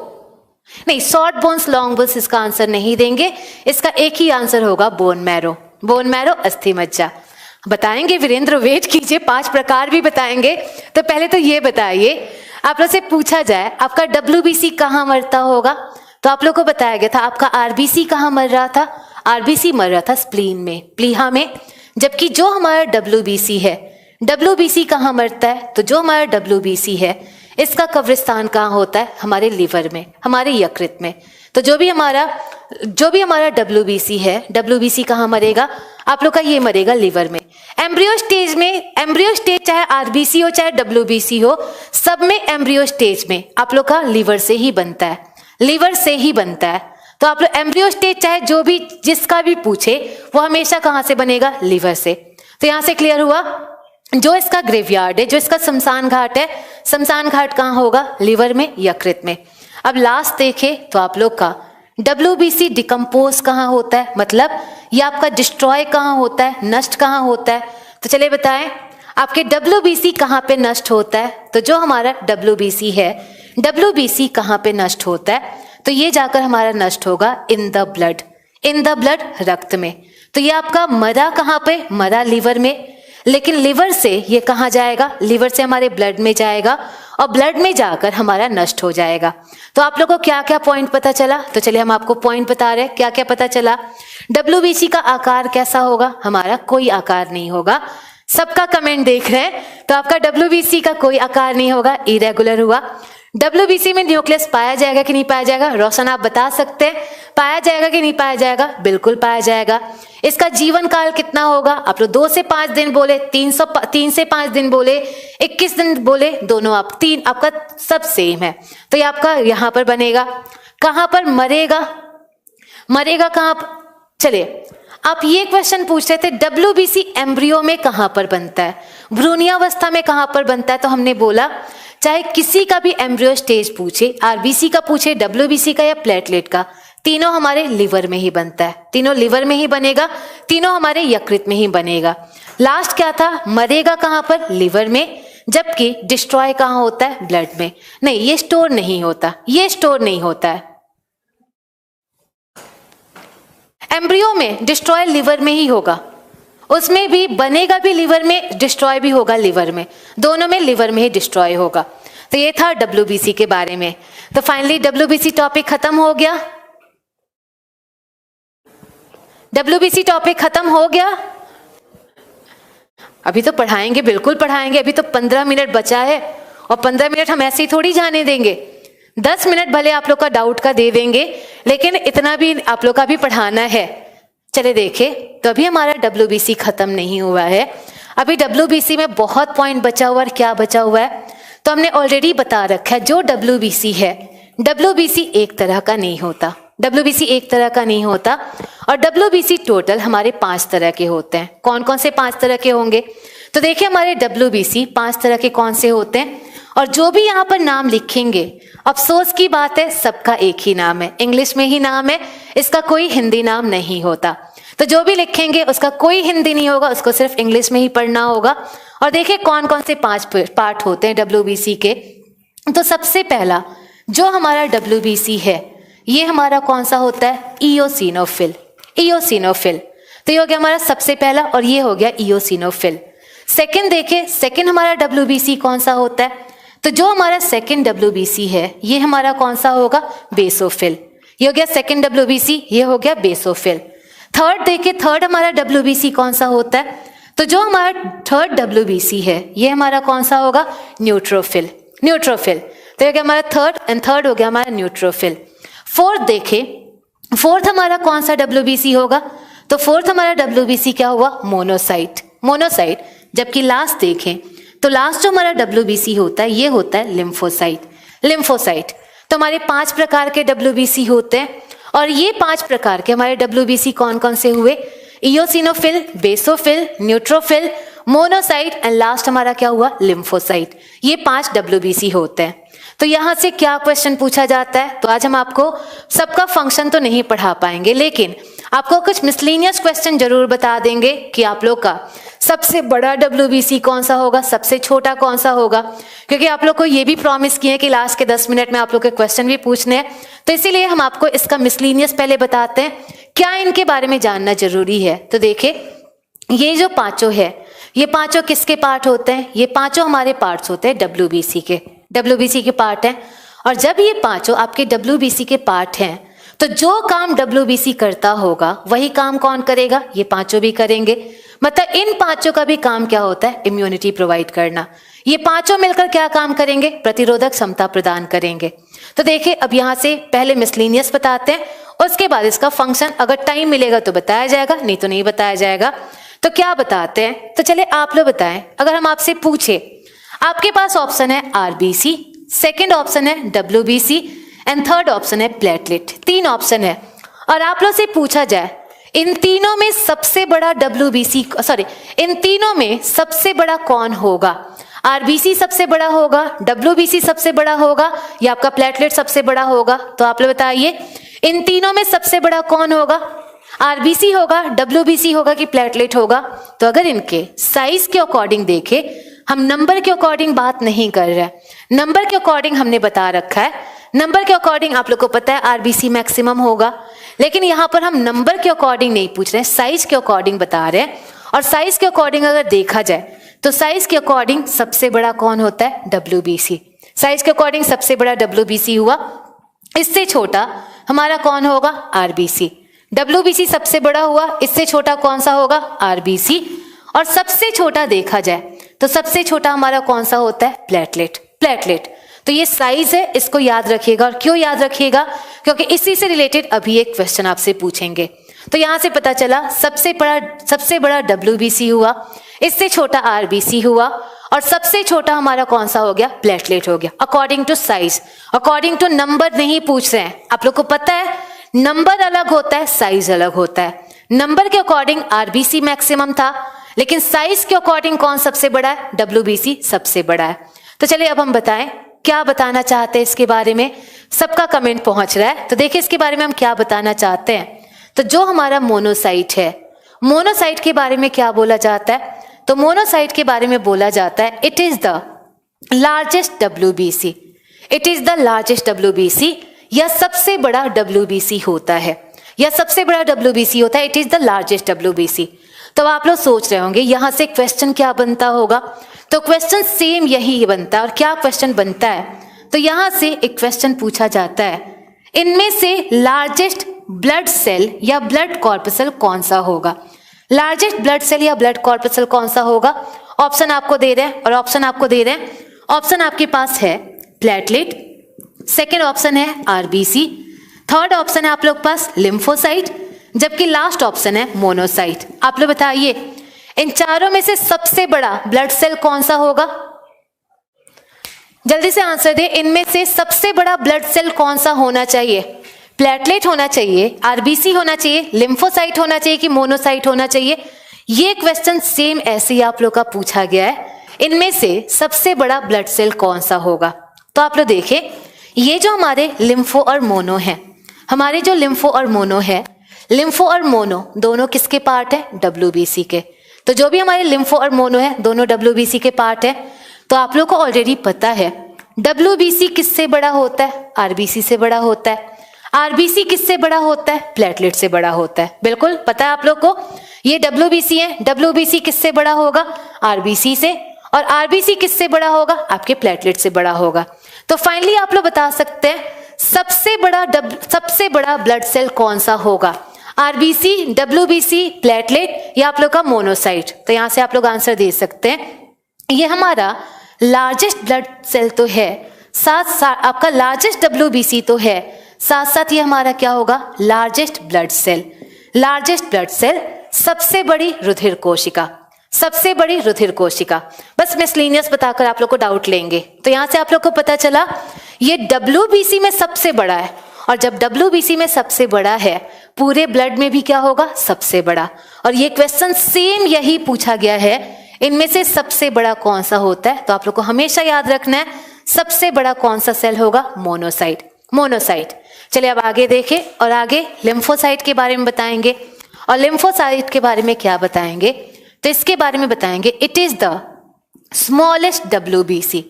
नहीं, शॉर्ट बोन्स लॉन्ग बोन्स इसका आंसर नहीं देंगे, इसका एक ही आंसर होगा बोन मैरो, बोन मैरो अस्थि मज्जा। बताएंगे वीरेंद्र, वेट कीजिए, 5 प्रकार भी बताएंगे। तो पहले तो ये बताइए, आप लोग से पूछा जाए आपका WBC कहाँ मरता होगा? तो आप लोग को बताया गया था आपका RBC कहाँ मर रहा था? RBC मर रहा था स्प्लीन में, प्लीहा में। जबकि जो हमारा WBC है, WBC कहाँ मरता है? तो जो हमारा WBC है इसका कब्रिस्तान कहाँ होता है? हमारे लिवर में, हमारे यकृत में। तो जो भी हमारा WBC है, WBC कहाँ मरेगा? आप लोग का ये मरेगा लिवर में। एम्ब्रियो स्टेज में, एम्ब्रियो स्टेज चाहे RBC हो चाहे WBC हो, सब में एम्ब्रियो स्टेज में आप लोग का लिवर से ही बनता है, लिवर से ही बनता है। तो आप लोग एम्ब्रियो स्टेज चाहे जो भी जिसका भी पूछे वो हमेशा कहाँ से बनेगा? लिवर से। तो यहाँ से क्लियर हुआ, जो इसका ग्रेवयार्ड है, जो इसका शमशान घाट है, शमशान घाट कहाँ होगा? लिवर में, यकृत में। अब लास्ट देखे तो आप लोग का WBC डिकम्पोज कहाँ होता है, मतलब ये आपका डिस्ट्रॉय कहाँ होता है, नष्ट कहाँ होता है? तो चलिए बताएं, आपके WBC कहाँ पे नष्ट होता है? तो जो हमारा WBC है, WBC कहाँ पे नष्ट होता है? तो ये जाकर हमारा नष्ट होगा in the blood, in the blood, रक्त में। तो ये आपका मरा कहाँ पे? मरा लिवर में। लेकिन लिवर से ये कहाँ जाएगा? लिवर से हमारे ब्लड में जाएगा, और ब्लड में जाकर हमारा नष्ट हो जाएगा। तो आप लोगों को क्या क्या पॉइंट पता चला? तो चलिए हम आपको पॉइंट बता रहे हैं, क्या क्या पता चला। WBC का आकार कैसा होगा? हमारा कोई आकार नहीं होगा। सबका कमेंट देख रहे हैं, तो आपका WBC का कोई आकार नहीं होगा, इरेगुलर हुआ। WBC में न्यूक्लियस पाया जाएगा कि नहीं पाया जाएगा? रोशन आप बता सकते हैं, पाया जाएगा कि नहीं पाया जाएगा? बिल्कुल पाया जाएगा। इसका जीवन काल कितना होगा? आप लोग 2 से 5 दिन बोले, 3 से 5 दिन बोले, 21 दिन बोले, दोनों आप 3, आपका सब सेम है। तो ये आपका यहाँ पर बनेगा। कहाँ पर मरेगा? मरेगा कहाँ पर? चलिए, आप ये क्वेश्चन पूछ रहे थे WBC एम्ब्रियो में कहाँ पर बनता है, भ्रूणीयावस्था में कहाँ पर बनता है? तो हमने बोला चाहे किसी का भी एम्ब्रियो स्टेज पूछे, आरबीसी का पूछे, डब्ल्यूबीसी का या प्लेटलेट का, तीनों हमारे लिवर में ही बनता है, तीनों लिवर में ही बनेगा, तीनों हमारे यकृत में ही बनेगा। लास्ट क्या था, मरेगा कहां पर, लिवर में, जबकि डिस्ट्रॉय कहां होता है, ब्लड में। नहीं, ये स्टोर नहीं होता, ये स्टोर नहीं होता है। एम्ब्रियो में डिस्ट्रॉय लिवर में ही होगा, उसमें भी बनेगा भी लिवर में, डिस्ट्रॉय भी होगा लिवर में, दोनों में लिवर में ही डिस्ट्रॉय होगा। तो ये था डब्ल्यूबीसी के बारे में। तो फाइनली डब्ल्यूबीसी टॉपिक खत्म हो गया, डब्ल्यूबीसी टॉपिक खत्म हो गया। अभी तो पढ़ाएंगे, बिल्कुल पढ़ाएंगे, अभी तो 15 मिनट बचा है और 15 मिनट हम ऐसे ही थोड़ी जाने देंगे। 10 मिनट भले आप लोग का डाउट का दे देंगे, लेकिन इतना भी आप लोग का भी पढ़ाना है। चले देखे, तो अभी हमारा डब्ल्यूबीसी खत्म नहीं हुआ है, अभी डब्ल्यूबीसी में बहुत पॉइंट बचा हुआ है। क्या बचा हुआ है तो हमने ऑलरेडी बता रखा है, जो डब्ल्यूबीसी है, डब्ल्यूबीसी एक तरह का नहीं होता, डब्ल्यूबीसी एक तरह का नहीं होता, और डब्ल्यूबीसी टोटल हमारे 5 तरह के होते हैं। कौन कौन से 5 तरह के होंगे, तो देखिए हमारे डब्ल्यूबीसी 5 तरह के कौन से होते हैं, और जो भी यहाँ पर नाम लिखेंगे, अफसोस की बात है सबका एक ही नाम है, इंग्लिश में ही नाम है, इसका कोई हिंदी नाम नहीं होता। तो जो भी लिखेंगे उसका कोई हिंदी नहीं होगा, उसको सिर्फ इंग्लिश में ही पढ़ना होगा। और देखिए कौन कौन से 5 पार्ट होते हैं डब्ल्यूबीसी के। तो सबसे पहला जो हमारा डब्ल्यूबीसी है, ये हमारा कौन सा होता है, इओसिनोफिल, इओसिनोफिल। तो ये हो गया हमारा सबसे पहला, और ये हो गया इओसिनोफिल। सेकंड देखे, सेकंड हमारा डब्ल्यूबीसी कौन सा होता है, तो जो हमारा सेकंड डब्ल्यूबीसी है, ये हमारा कौन सा होगा, बेसोफिल। ये हो गया सेकंड डब्ल्यूबीसी, ये हो गया बेसोफिल। थर्ड देखे, थर्ड हमारा डब्ल्यूबीसी कौन सा होता है, तो जो हमारा थर्ड डब्ल्यूबीसी है, ये हमारा कौन सा होगा, न्यूट्रोफिल, न्यूट्रोफिल। तो ये हो गया हमारा थर्ड, एंड थर्ड हो गया हमारा न्यूट्रोफिल। फोर्थ देखे, फोर्थ हमारा कौन सा डब्ल्यूबीसी होगा, तो फोर्थ हमारा डब्ल्यूबीसी क्या हुआ, मोनोसाइट, मोनोसाइट। जबकि लास्ट देखें तो लास्ट जो हमारा डब्ल्यूबीसी होता है, ये होता है लिम्फोसाइट, लिम्फोसाइट। तो हमारे 5 प्रकार के डब्ल्यूबीसी होते हैं, और ये 5 प्रकार के हमारे डब्ल्यूबीसी कौन कौन से हुए, eosinophil, basophil, neutrophil, monocyte, and last हमारा क्या हुआ, लिम्फोसाइट। ये 5 डब्ल्यूबीसी होते हैं। तो यहां से क्या क्वेश्चन पूछा जाता है, तो आज हम आपको सबका फंक्शन तो नहीं पढ़ा पाएंगे, लेकिन आपको कुछ मिसलेनियस क्वेश्चन जरूर बता देंगे कि आप लोग का सबसे बड़ा डब्ल्यूबीसी कौन सा होगा, सबसे छोटा कौन सा होगा, क्योंकि आप लोग को ये भी प्रॉमिस किए कि लास्ट के 10 मिनट में आप लोग के क्वेश्चन भी पूछने हैं। तो इसीलिए हम आपको इसका मिसलेनियस पहले बताते हैं, क्या इनके बारे में जानना जरूरी है। तो देखिए ये जो पांचों है, ये पांचों किसके पार्ट होते हैं, ये पांचों हमारे पार्ट्स होते हैं डब्ल्यूबीसी के, डब्ल्यूबीसी के पार्ट हैं। और जब ये पांचों आपके डब्ल्यूबीसी के पार्ट हैं, तो जो काम डब्ल्यूबीसी करता होगा वही काम कौन करेगा, ये पांचों भी करेंगे। मतलब इन पांचों का भी काम क्या होता है, इम्यूनिटी प्रोवाइड करना। ये पांचों मिलकर क्या काम करेंगे, प्रतिरोधक क्षमता प्रदान करेंगे। तो देखिए अब यहाँ से पहले मिसलेनियस बताते हैं, उसके बाद इसका फंक्शन अगर टाइम मिलेगा तो बताया जाएगा, नहीं तो नहीं बताया जाएगा। तो क्या बताते हैं, तो चले आप लोग बताएं। अगर हम आपसे पूछे, आपके पास ऑप्शन है आरबीसी, सेकेंड ऑप्शन है डब्ल्यूबीसी, एंड थर्ड ऑप्शन है प्लेटलेट। 3 ऑप्शन है, और आप लोग से पूछा जाए इन तीनों में सबसे बड़ा डब्ल्यूबीसी, सॉरी, इन तीनों में सबसे बड़ा कौन होगा, आरबीसी सबसे बड़ा होगा, डब्ल्यूबीसी सबसे बड़ा होगा, या आपका प्लेटलेट सबसे बड़ा होगा। तो आप लोग बताइए इन तीनों में सबसे बड़ा कौन होगा, आरबीसी होगा, डब्ल्यूबीसी होगा कि प्लेटलेट होगा। तो अगर इनके साइज के अकॉर्डिंग देखे, हम नंबर के अकॉर्डिंग बात नहीं कर रहे हैं, नंबर के अकॉर्डिंग हमने बता रखा है, नंबर के अकॉर्डिंग आप लोग को पता है आरबीसी मैक्सिमम होगा, लेकिन यहां पर हम नंबर के अकॉर्डिंग नहीं पूछ रहे हैं, साइज के अकॉर्डिंग बता रहे हैं। और साइज के अकॉर्डिंग अगर देखा जाए तो साइज के अकॉर्डिंग सबसे बड़ा कौन होता है, डब्ल्यूबीसी। साइज के अकॉर्डिंग सबसे बड़ा डब्ल्यूबीसी हुआ, इससे छोटा हमारा कौन होगा, आरबीसी। डब्ल्यूबीसी सबसे बड़ा हुआ, इससे छोटा कौन सा होगा, आरबीसी। और सबसे छोटा देखा जाए तो सबसे छोटा हमारा कौन सा होता है, प्लेटलेट, प्लेटलेट। तो ये साइज है, इसको याद रखिएगा। और क्यों याद रखिएगा, क्योंकि इसी से रिलेटेड अभी एक क्वेश्चन आपसे पूछेंगे। तो यहां से पता चला सबसे बड़ा डब्ल्यूबीसी हुआ, इससे छोटा आरबीसी हुआ, और सबसे छोटा हमारा कौन सा हो गया, प्लेटलेट हो गया। According to size, according to number नहीं पूछ रहे हैं। आप लोग को पता है नंबर अलग होता है, साइज अलग होता है। नंबर के अकॉर्डिंग आरबीसी मैक्सिमम था, लेकिन साइज के अकॉर्डिंग कौन सबसे बड़ा है, डब्ल्यूबीसी सबसे बड़ा है। तो चलिए अब हम बताएं क्या बताना चाहते हैं इसके बारे में। सबका कमेंट पहुंच रहा है, तो देखिए इसके बारे में हम क्या बताना चाहते हैं। तो जो हमारा मोनोसाइट है, मोनोसाइट के बारे में क्या बोला जाता है? तो मोनोसाइट के बारे में बोला जाता है it is the largest WBC। It is the largest WBC, या सबसे बड़ा WBC होता है, या सबसे बड़ा WBC होता है। It is the largest WBC। तो आप लोग सोच रहे होंगे यहां से क्वेश्चन क्या बनता होगा, तो क्वेश्चन सेम यही बनता है। और क्या क्वेश्चन बनता है? तो यहां से एक क्वेश्चन पूछा जाता है, इनमें से लार्जेस्ट ब्लड सेल या ब्लड कॉर्पसल कौन सा होगा? लार्जेस्ट ब्लड सेल या ब्लड कॉर्पसल कौन सा होगा? ऑप्शन आपको दे रहे हैं, और ऑप्शन आपको दे रहे हैं, ऑप्शन आपके पास है प्लेटलेट, सेकेंड ऑप्शन है RBC, थर्ड ऑप्शन है आप लोग पास लिम्फोसाइट, जबकि लास्ट ऑप्शन है मोनोसाइट। आप लोग बताइए इन चारों में से सबसे बड़ा ब्लड सेल कौन सा होगा? जल्दी से आंसर दे। इनमें से सबसे बड़ा ब्लड सेल कौन सा होना चाहिए? प्लेटलेट होना चाहिए, RBC होना चाहिए, लिम्फोसाइट होना चाहिए कि मोनोसाइट होना चाहिए? ये क्वेश्चन सेम ऐसे ही आप लोग का पूछा गया है, इनमें से सबसे बड़ा ब्लड सेल कौन सा होगा? तो आप लोग देखिए ये जो हमारे लिम्फो और मोनो है, हमारे जो लिम्फो और मोनो है, लिम्फो और मोनो दोनों किसके पार्ट है? WBC के। तो जो भी हमारे लिम्फो और मोनो है दोनों WBC के पार्ट है। तो आप लोग को ऑलरेडी पता है WBC किससे बड़ा होता है? RBC से बड़ा होता है। RBC किससे बड़ा होता है? प्लेटलेट से बड़ा होता है। बिल्कुल पता है आप लोग को, ये WBC है, WBC किससे बड़ा होगा? RBC से, और RBC किससे बड़ा होगा? आपके प्लेटलेट से बड़ा होगा। तो फाइनली आप लोग बता सकते हैं सबसे बड़ा ब्लड सेल कौन सा होगा? RBC, WBC, प्लेटलेट या आप लोग का मोनोसाइट? तो यहां से आप लोग आंसर दे सकते हैं। ये हमारा लार्जेस्ट ब्लड सेल तो है, साथ साथ आपका लार्जेस्ट WBC तो है, साथ साथ ये हमारा क्या होगा? Largest blood cell. Largest blood cell, सबसे बड़ी रुधिर कोशिका, सबसे बड़ी रुधिर कोशिका। बस मिसलिनियस बताकर आप लोग को डाउट लेंगे। तो यहां से आप लोग को पता चला ये WBC में सबसे बड़ा है, और जब WBC में सबसे बड़ा है पूरे ब्लड में भी क्या होगा? सबसे बड़ा। और ये क्वेश्चन सेम यही पूछा गया है, इनमें से सबसे बड़ा कौन सा होता है? तो आप लोग को हमेशा याद रखना है सबसे बड़ा कौन सा सेल होगा? मोनोसाइट। मोनोसाइट। चलिए अब आगे देखें, और आगे लिम्फोसाइट के बारे में बताएंगे। और लिम्फोसाइट के बारे में क्या बताएंगे? तो इसके बारे में बताएंगे it is the smallest WBC।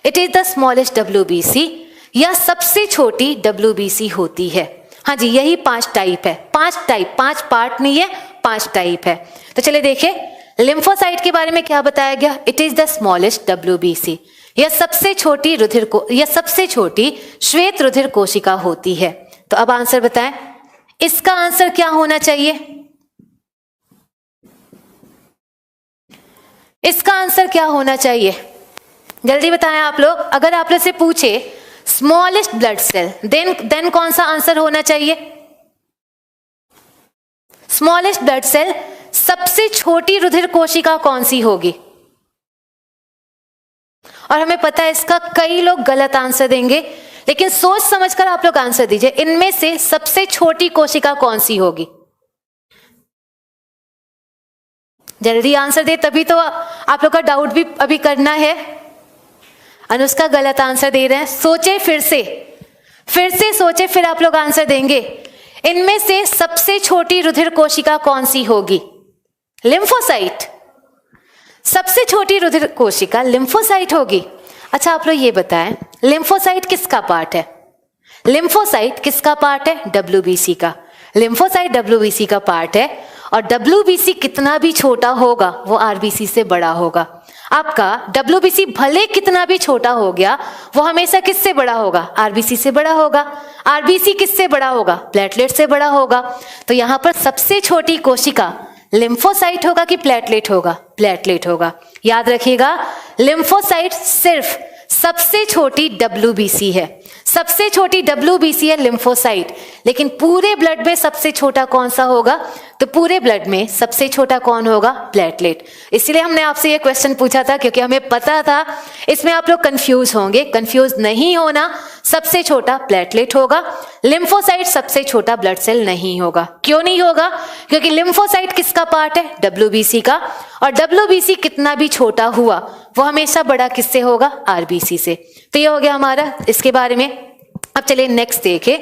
It is the smallest WBC, या सबसे छोटी WBC होती है। हाँ जी, यही 5 टाइप है, 5 टाइप, 5 पार्ट नहीं है, 5 टाइप है। तो चलिए देखिए लिम्फोसाइट के बारे में क्या बताया गया? It is the smallest WBC, यह सबसे छोटी या सबसे छोटी श्वेत रुधिर कोशिका होती है। तो अब आंसर बताएं, इसका आंसर क्या होना चाहिए? इसका आंसर क्या होना चाहिए? जल्दी बताएं आप लोग। अगर आप लोग से पूछे स्मॉलेस्ट ब्लड सेल, देन कौन सा आंसर होना चाहिए? स्मॉलेस्ट ब्लड सेल, सबसे छोटी रुधिर कोशिका कौन सी होगी? और हमें पता है इसका कई लोग गलत आंसर देंगे, लेकिन सोच समझकर आप लोग आंसर दीजिए, इनमें से सबसे छोटी कोशिका कौन सी होगी? जल्दी आंसर दे, तभी तो आप लोग का डाउट भी अभी करना है। अनुष्का गलत आंसर दे रहे हैं, सोचे फिर से सोचे, फिर आप लोग आंसर देंगे। इनमें से सबसे छोटी रुधिर कोशिका कौन सी होगी? लिम्फोसाइट। सबसे छोटी रुधिर कोशिका लिम्फोसाइट होगी। अच्छा आप लोग ये बताएं, लिम्फोसाइट किसका पार्ट है? लिम्फोसाइट किसका पार्ट है? WBC का। लिम्फोसाइट WBC का पार्ट है, और WBC कितना भी छोटा होगा वो RBC से बड़ा होगा। आपका WBC भले कितना भी छोटा हो गया, वो हमेशा किससे बड़ा होगा? RBC से बड़ा होगा। RBC किससे बड़ा होगा? प्लेटलेट से बड़ा होगा। तो यहाँ पर सबसे छोटी कोशिका लिम्फोसाइट होगा कि प्लेटलेट होगा? प्लेटलेट होगा। याद रखिएगा लिम्फोसाइट सिर्फ सबसे छोटी WBC है, सबसे छोटी WBC है लिम्फोसाइट, लेकिन पूरे ब्लड में सबसे छोटा कौन सा होगा? तो पूरे ब्लड में सबसे छोटा कौन होगा? प्लेटलेट। इसलिए हमने आपसे ये क्वेश्चन पूछा था क्योंकि हमें पता था इसमें आप लोग कंफ्यूज होंगे। कंफ्यूज नहीं होना, सबसे छोटा प्लेटलेट होगा, लिम्फोसाइट सबसे छोटा ब्लड सेल नहीं होगा। क्यों नहीं होगा? क्योंकि लिम्फोसाइट किसका पार्ट है? WBC का, और WBC कितना भी छोटा हुआ वो हमेशा बड़ा किससे होगा? RBC से। तो ये हो गया हमारा इसके बारे में। अब चलिए नेक्स्ट देखें।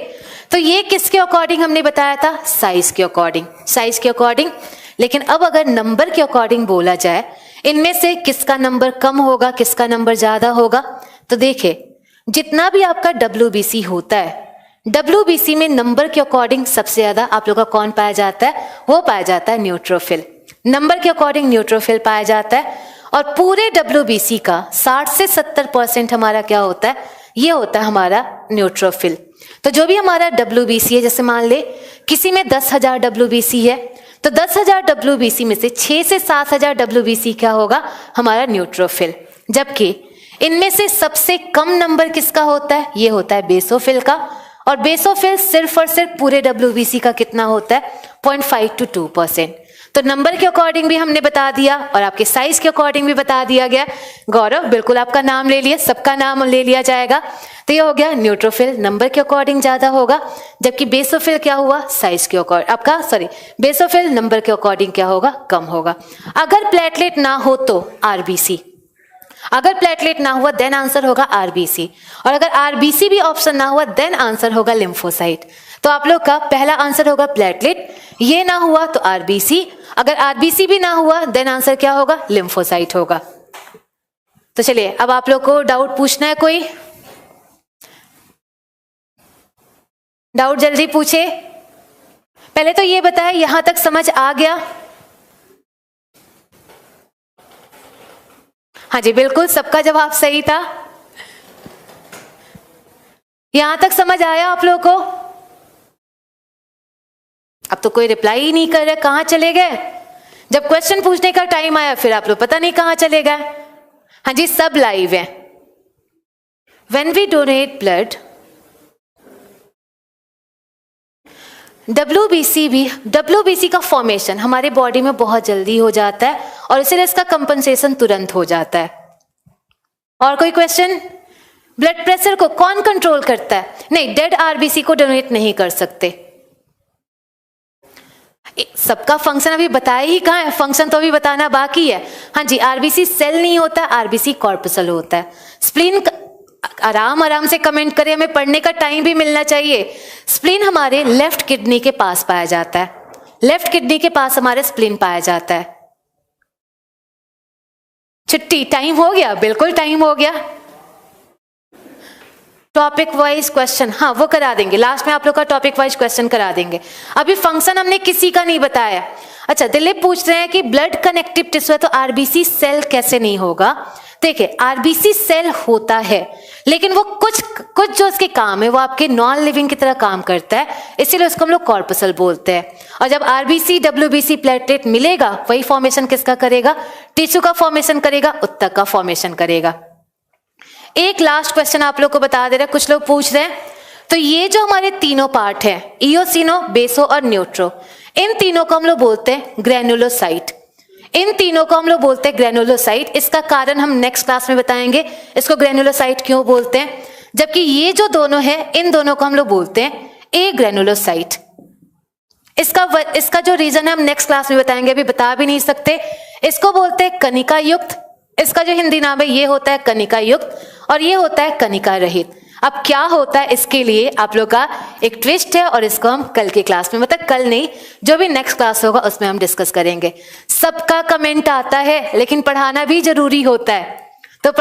तो ये किसके अकॉर्डिंग हमने बताया था? साइज के अकॉर्डिंग, साइज के अकॉर्डिंग। लेकिन अब अगर नंबर के अकॉर्डिंग बोला जाए, इनमें से किसका नंबर कम होगा, किसका नंबर ज्यादा होगा? तो देखिए जितना भी आपका WBC होता है, WBC में नंबर के अकॉर्डिंग सबसे ज्यादा आप लोग का कौन पाया जाता है? वो पाया जाता है न्यूट्रोफिल। नंबर के अकॉर्डिंग न्यूट्रोफिल पाया जाता है। और पूरे WBC का 60 से 70% हमारा क्या होता है? ये होता है हमारा न्यूट्रोफिल। तो जो भी हमारा WBC है, जैसे मान ले किसी में 10,000 WBC है, तो 10,000 WBC में से 6 से 7,000 WBC क्या होगा? हमारा न्यूट्रोफिल। जबकि इनमें से सबसे कम नंबर किसका होता है? ये होता है बेसोफिल का। और बेसोफिल सिर्फ और सिर्फ पूरे WBC का कितना होता है? 0.5 to 2%। तो नंबर के अकॉर्डिंग भी हमने बता दिया और आपके साइज के अकॉर्डिंग भी बता दिया गया। गौरव बिल्कुल आपका नाम ले लिया, सबका नाम ले लिया जाएगा। तो ये हो गया न्यूट्रोफिल नंबर के अकॉर्डिंग ज्यादा होगा, जबकि बेसोफिल क्या हुआ? साइज के अकॉर्डिंग आपका बेसोफिल नंबर के अकॉर्डिंग क्या होगा? कम होगा। अगर प्लेटलेट ना हो तो RBC, अगर प्लेटलेट ना हुआ देन आंसर होगा RBC, और अगर RBC भी ऑप्शन ना हुआ देन आंसर होगा लिम्फोसाइट। तो आप लोग का पहला आंसर होगा प्लेटलेट, ये ना हुआ तो RBC, अगर RBC भी ना हुआ देन आंसर क्या होगा? लिम्फोसाइट होगा। तो चलिए अब आप लोग को डाउट पूछना है, कोई डाउट जल्दी पूछे। पहले तो ये बताए यहां तक समझ आ गया? हाँ जी बिल्कुल, सबका जवाब सही था। यहां तक समझ आया आप लोगों को? अब तो कोई रिप्लाई ही नहीं कर रहे, कहां चले गए? जब क्वेश्चन पूछने का टाइम आया फिर आप लोग पता नहीं कहां चले गए। हाँ जी सब लाइव है। When we donate blood, WBC का फॉर्मेशन हमारे बॉडी में बहुत जल्दी हो जाता है और इसलिए इसका कंपनसेशन तुरंत हो जाता है। और कोई क्वेश्चन? ब्लड प्रेशर को कौन कंट्रोल करता है? नहीं, डेड RBC को डोनेट नहीं कर सकते। सबका फंक्शन अभी बताया ही कहाँ है, फंक्शन तो अभी बताना बाकी है। हाँ जी, RBC सेल नहीं होता, RBC कॉर्पसल होता है। स्प्लीन, आराम से कमेंट करें, हमें पढ़ने का टाइम भी मिलना चाहिए। स्प्लीन हमारे लेफ्ट किडनी के पास पाया जाता है, लेफ्ट किडनी के पास हमारे स्प्लीन पाया जाता है। छुट्टी, टाइम हो गया, बिल्कुल टाइम हो गया। टॉपिक वाइज क्वेश्चन, हाँ वो करा देंगे लास्ट में, आप लोग का टॉपिक वाइज क्वेश्चन करा देंगे। अभी फंक्शन हमने किसी का नहीं बताया। अच्छा, दिलीप पूछ रहे हैं कि ब्लड कनेक्टिव टिश्यू है तो RBC सेल कैसे नहीं होगा? देखिए RBC सेल होता है, लेकिन वो कुछ जो उसके काम है वो आपके नॉन लिविंग की तरह काम करता है, इसीलिए उसको हम लोग कॉर्पसल बोलते हैं। और जब RBC WBC प्लेटलेट मिलेगा वही फॉर्मेशन किसका करेगा? टिश्यू का फॉर्मेशन करेगा, उत्तक का फॉर्मेशन करेगा। एक लास्ट क्वेश्चन आप लोग को बता दे रहे हैं, कुछ लोग पूछ रहे हैं। तो ये जो हमारे तीनों पार्ट हैं, इओसिनो, बेसो और न्यूट्रो, इन तीनों को हम लोग बोलते हैं ग्रेनुलोसाइट। इन तीनों को हम लोग बोलते हैं ग्रेनुलोसाइट। इसका कारण हम नेक्स्ट क्लास में बताएंगे, इसको ग्रेनुलोसाइट क्यों बोलते हैं। जबकि ये जो दोनों है, इन दोनों को हम लोग बोलते हैं ए ग्रेनुलोसाइट। इसका जो रीजन है हम नेक्स्ट क्लास में बताएंगे, अभी बता भी नहीं सकते। इसको बोलते हैं कनिका युक्त, इसका जो हिंदी नाम है ये होता है कनिका युक्त, और ये होता है कनिका रहित। अब क्या होता है इसके लिए आप लोग का एक ट्विस्ट है, और इसको हम कल की क्लास में, मतलब कल नहीं, जो भी नेक्स्ट क्लास होगा उसमें हम डिस्कस करेंगे। सबका कमेंट आता है लेकिन पढ़ाना भी जरूरी होता है। तो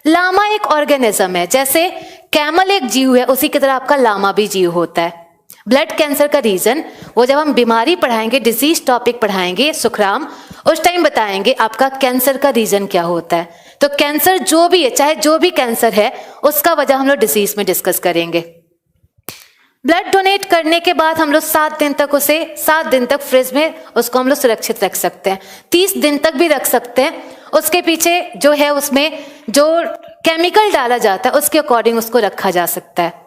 लामा एक ऑर्गेनिज्म है, जैसे कैमल एक जीव है उसी की तरह आपका लामा भी जीव होता है। ब्लड कैंसर का रीजन वो जब हम बीमारी पढ़ाएंगे, डिजीज टॉपिक पढ़ाएंगे सुखराम, उस टाइम बताएंगे आपका कैंसर का रीजन क्या होता है। तो कैंसर जो भी है, चाहे जो भी कैंसर है, उसका वजह हम लोग डिजीज में डिस्कस करेंगे। ब्लड डोनेट करने के बाद हम लोग 7 दिन तक फ्रिज में उसको हम लोग सुरक्षित रख सकते हैं, 30 दिन तक भी रख सकते हैं। उसके पीछे जो है उसमें जो केमिकल डाला जाता है उसके अकॉर्डिंग उसको रखा जा सकता है।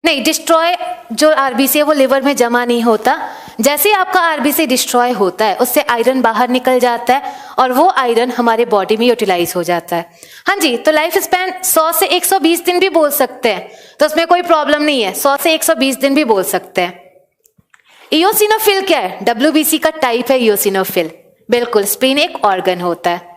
नहीं, डिस्ट्रॉय जो आरबीसी है वो लिवर में जमा नहीं होता। जैसे ही आपका आरबीसी डिस्ट्रॉय होता है उससे आयरन बाहर निकल जाता है और वो आयरन हमारे बॉडी में यूटिलाइज हो जाता है। हाँ जी, तो लाइफ स्पैन 100 से 120 दिन भी बोल सकते हैं, तो उसमें कोई प्रॉब्लम नहीं है, 100 से 120 दिन भी बोल सकते हैं। इयोसिनोफिल क्या है? डब्ल्यूबीसी का टाइप है इयोसिनोफिल। बिल्कुल, स्प्लीन एक ऑर्गन होता है।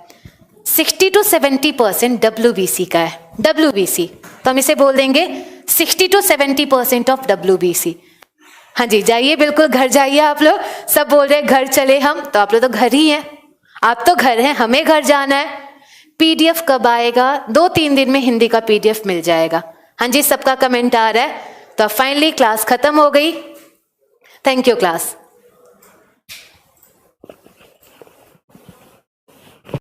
60 to 70% डब्ल्यूबीसी का है, डब्ल्यूबीसी, तो हम इसे बोल देंगे 60 to 70% ऑफ डब्ल्यूबीसी। हाँ जी, जाइए, बिल्कुल घर जाइए। आप लोग सब बोल रहे हैं घर चले हम, तो आप लोग तो घर ही हैं, आप तो घर हैं, हमें घर जाना है। पीडीएफ कब आएगा? 2-3 दिन में हिंदी का पीडीएफ मिल जाएगा। हाँ जी, सबका कमेंट आ रहा है। तो फाइनली क्लास खत्म हो गई। Thank you class.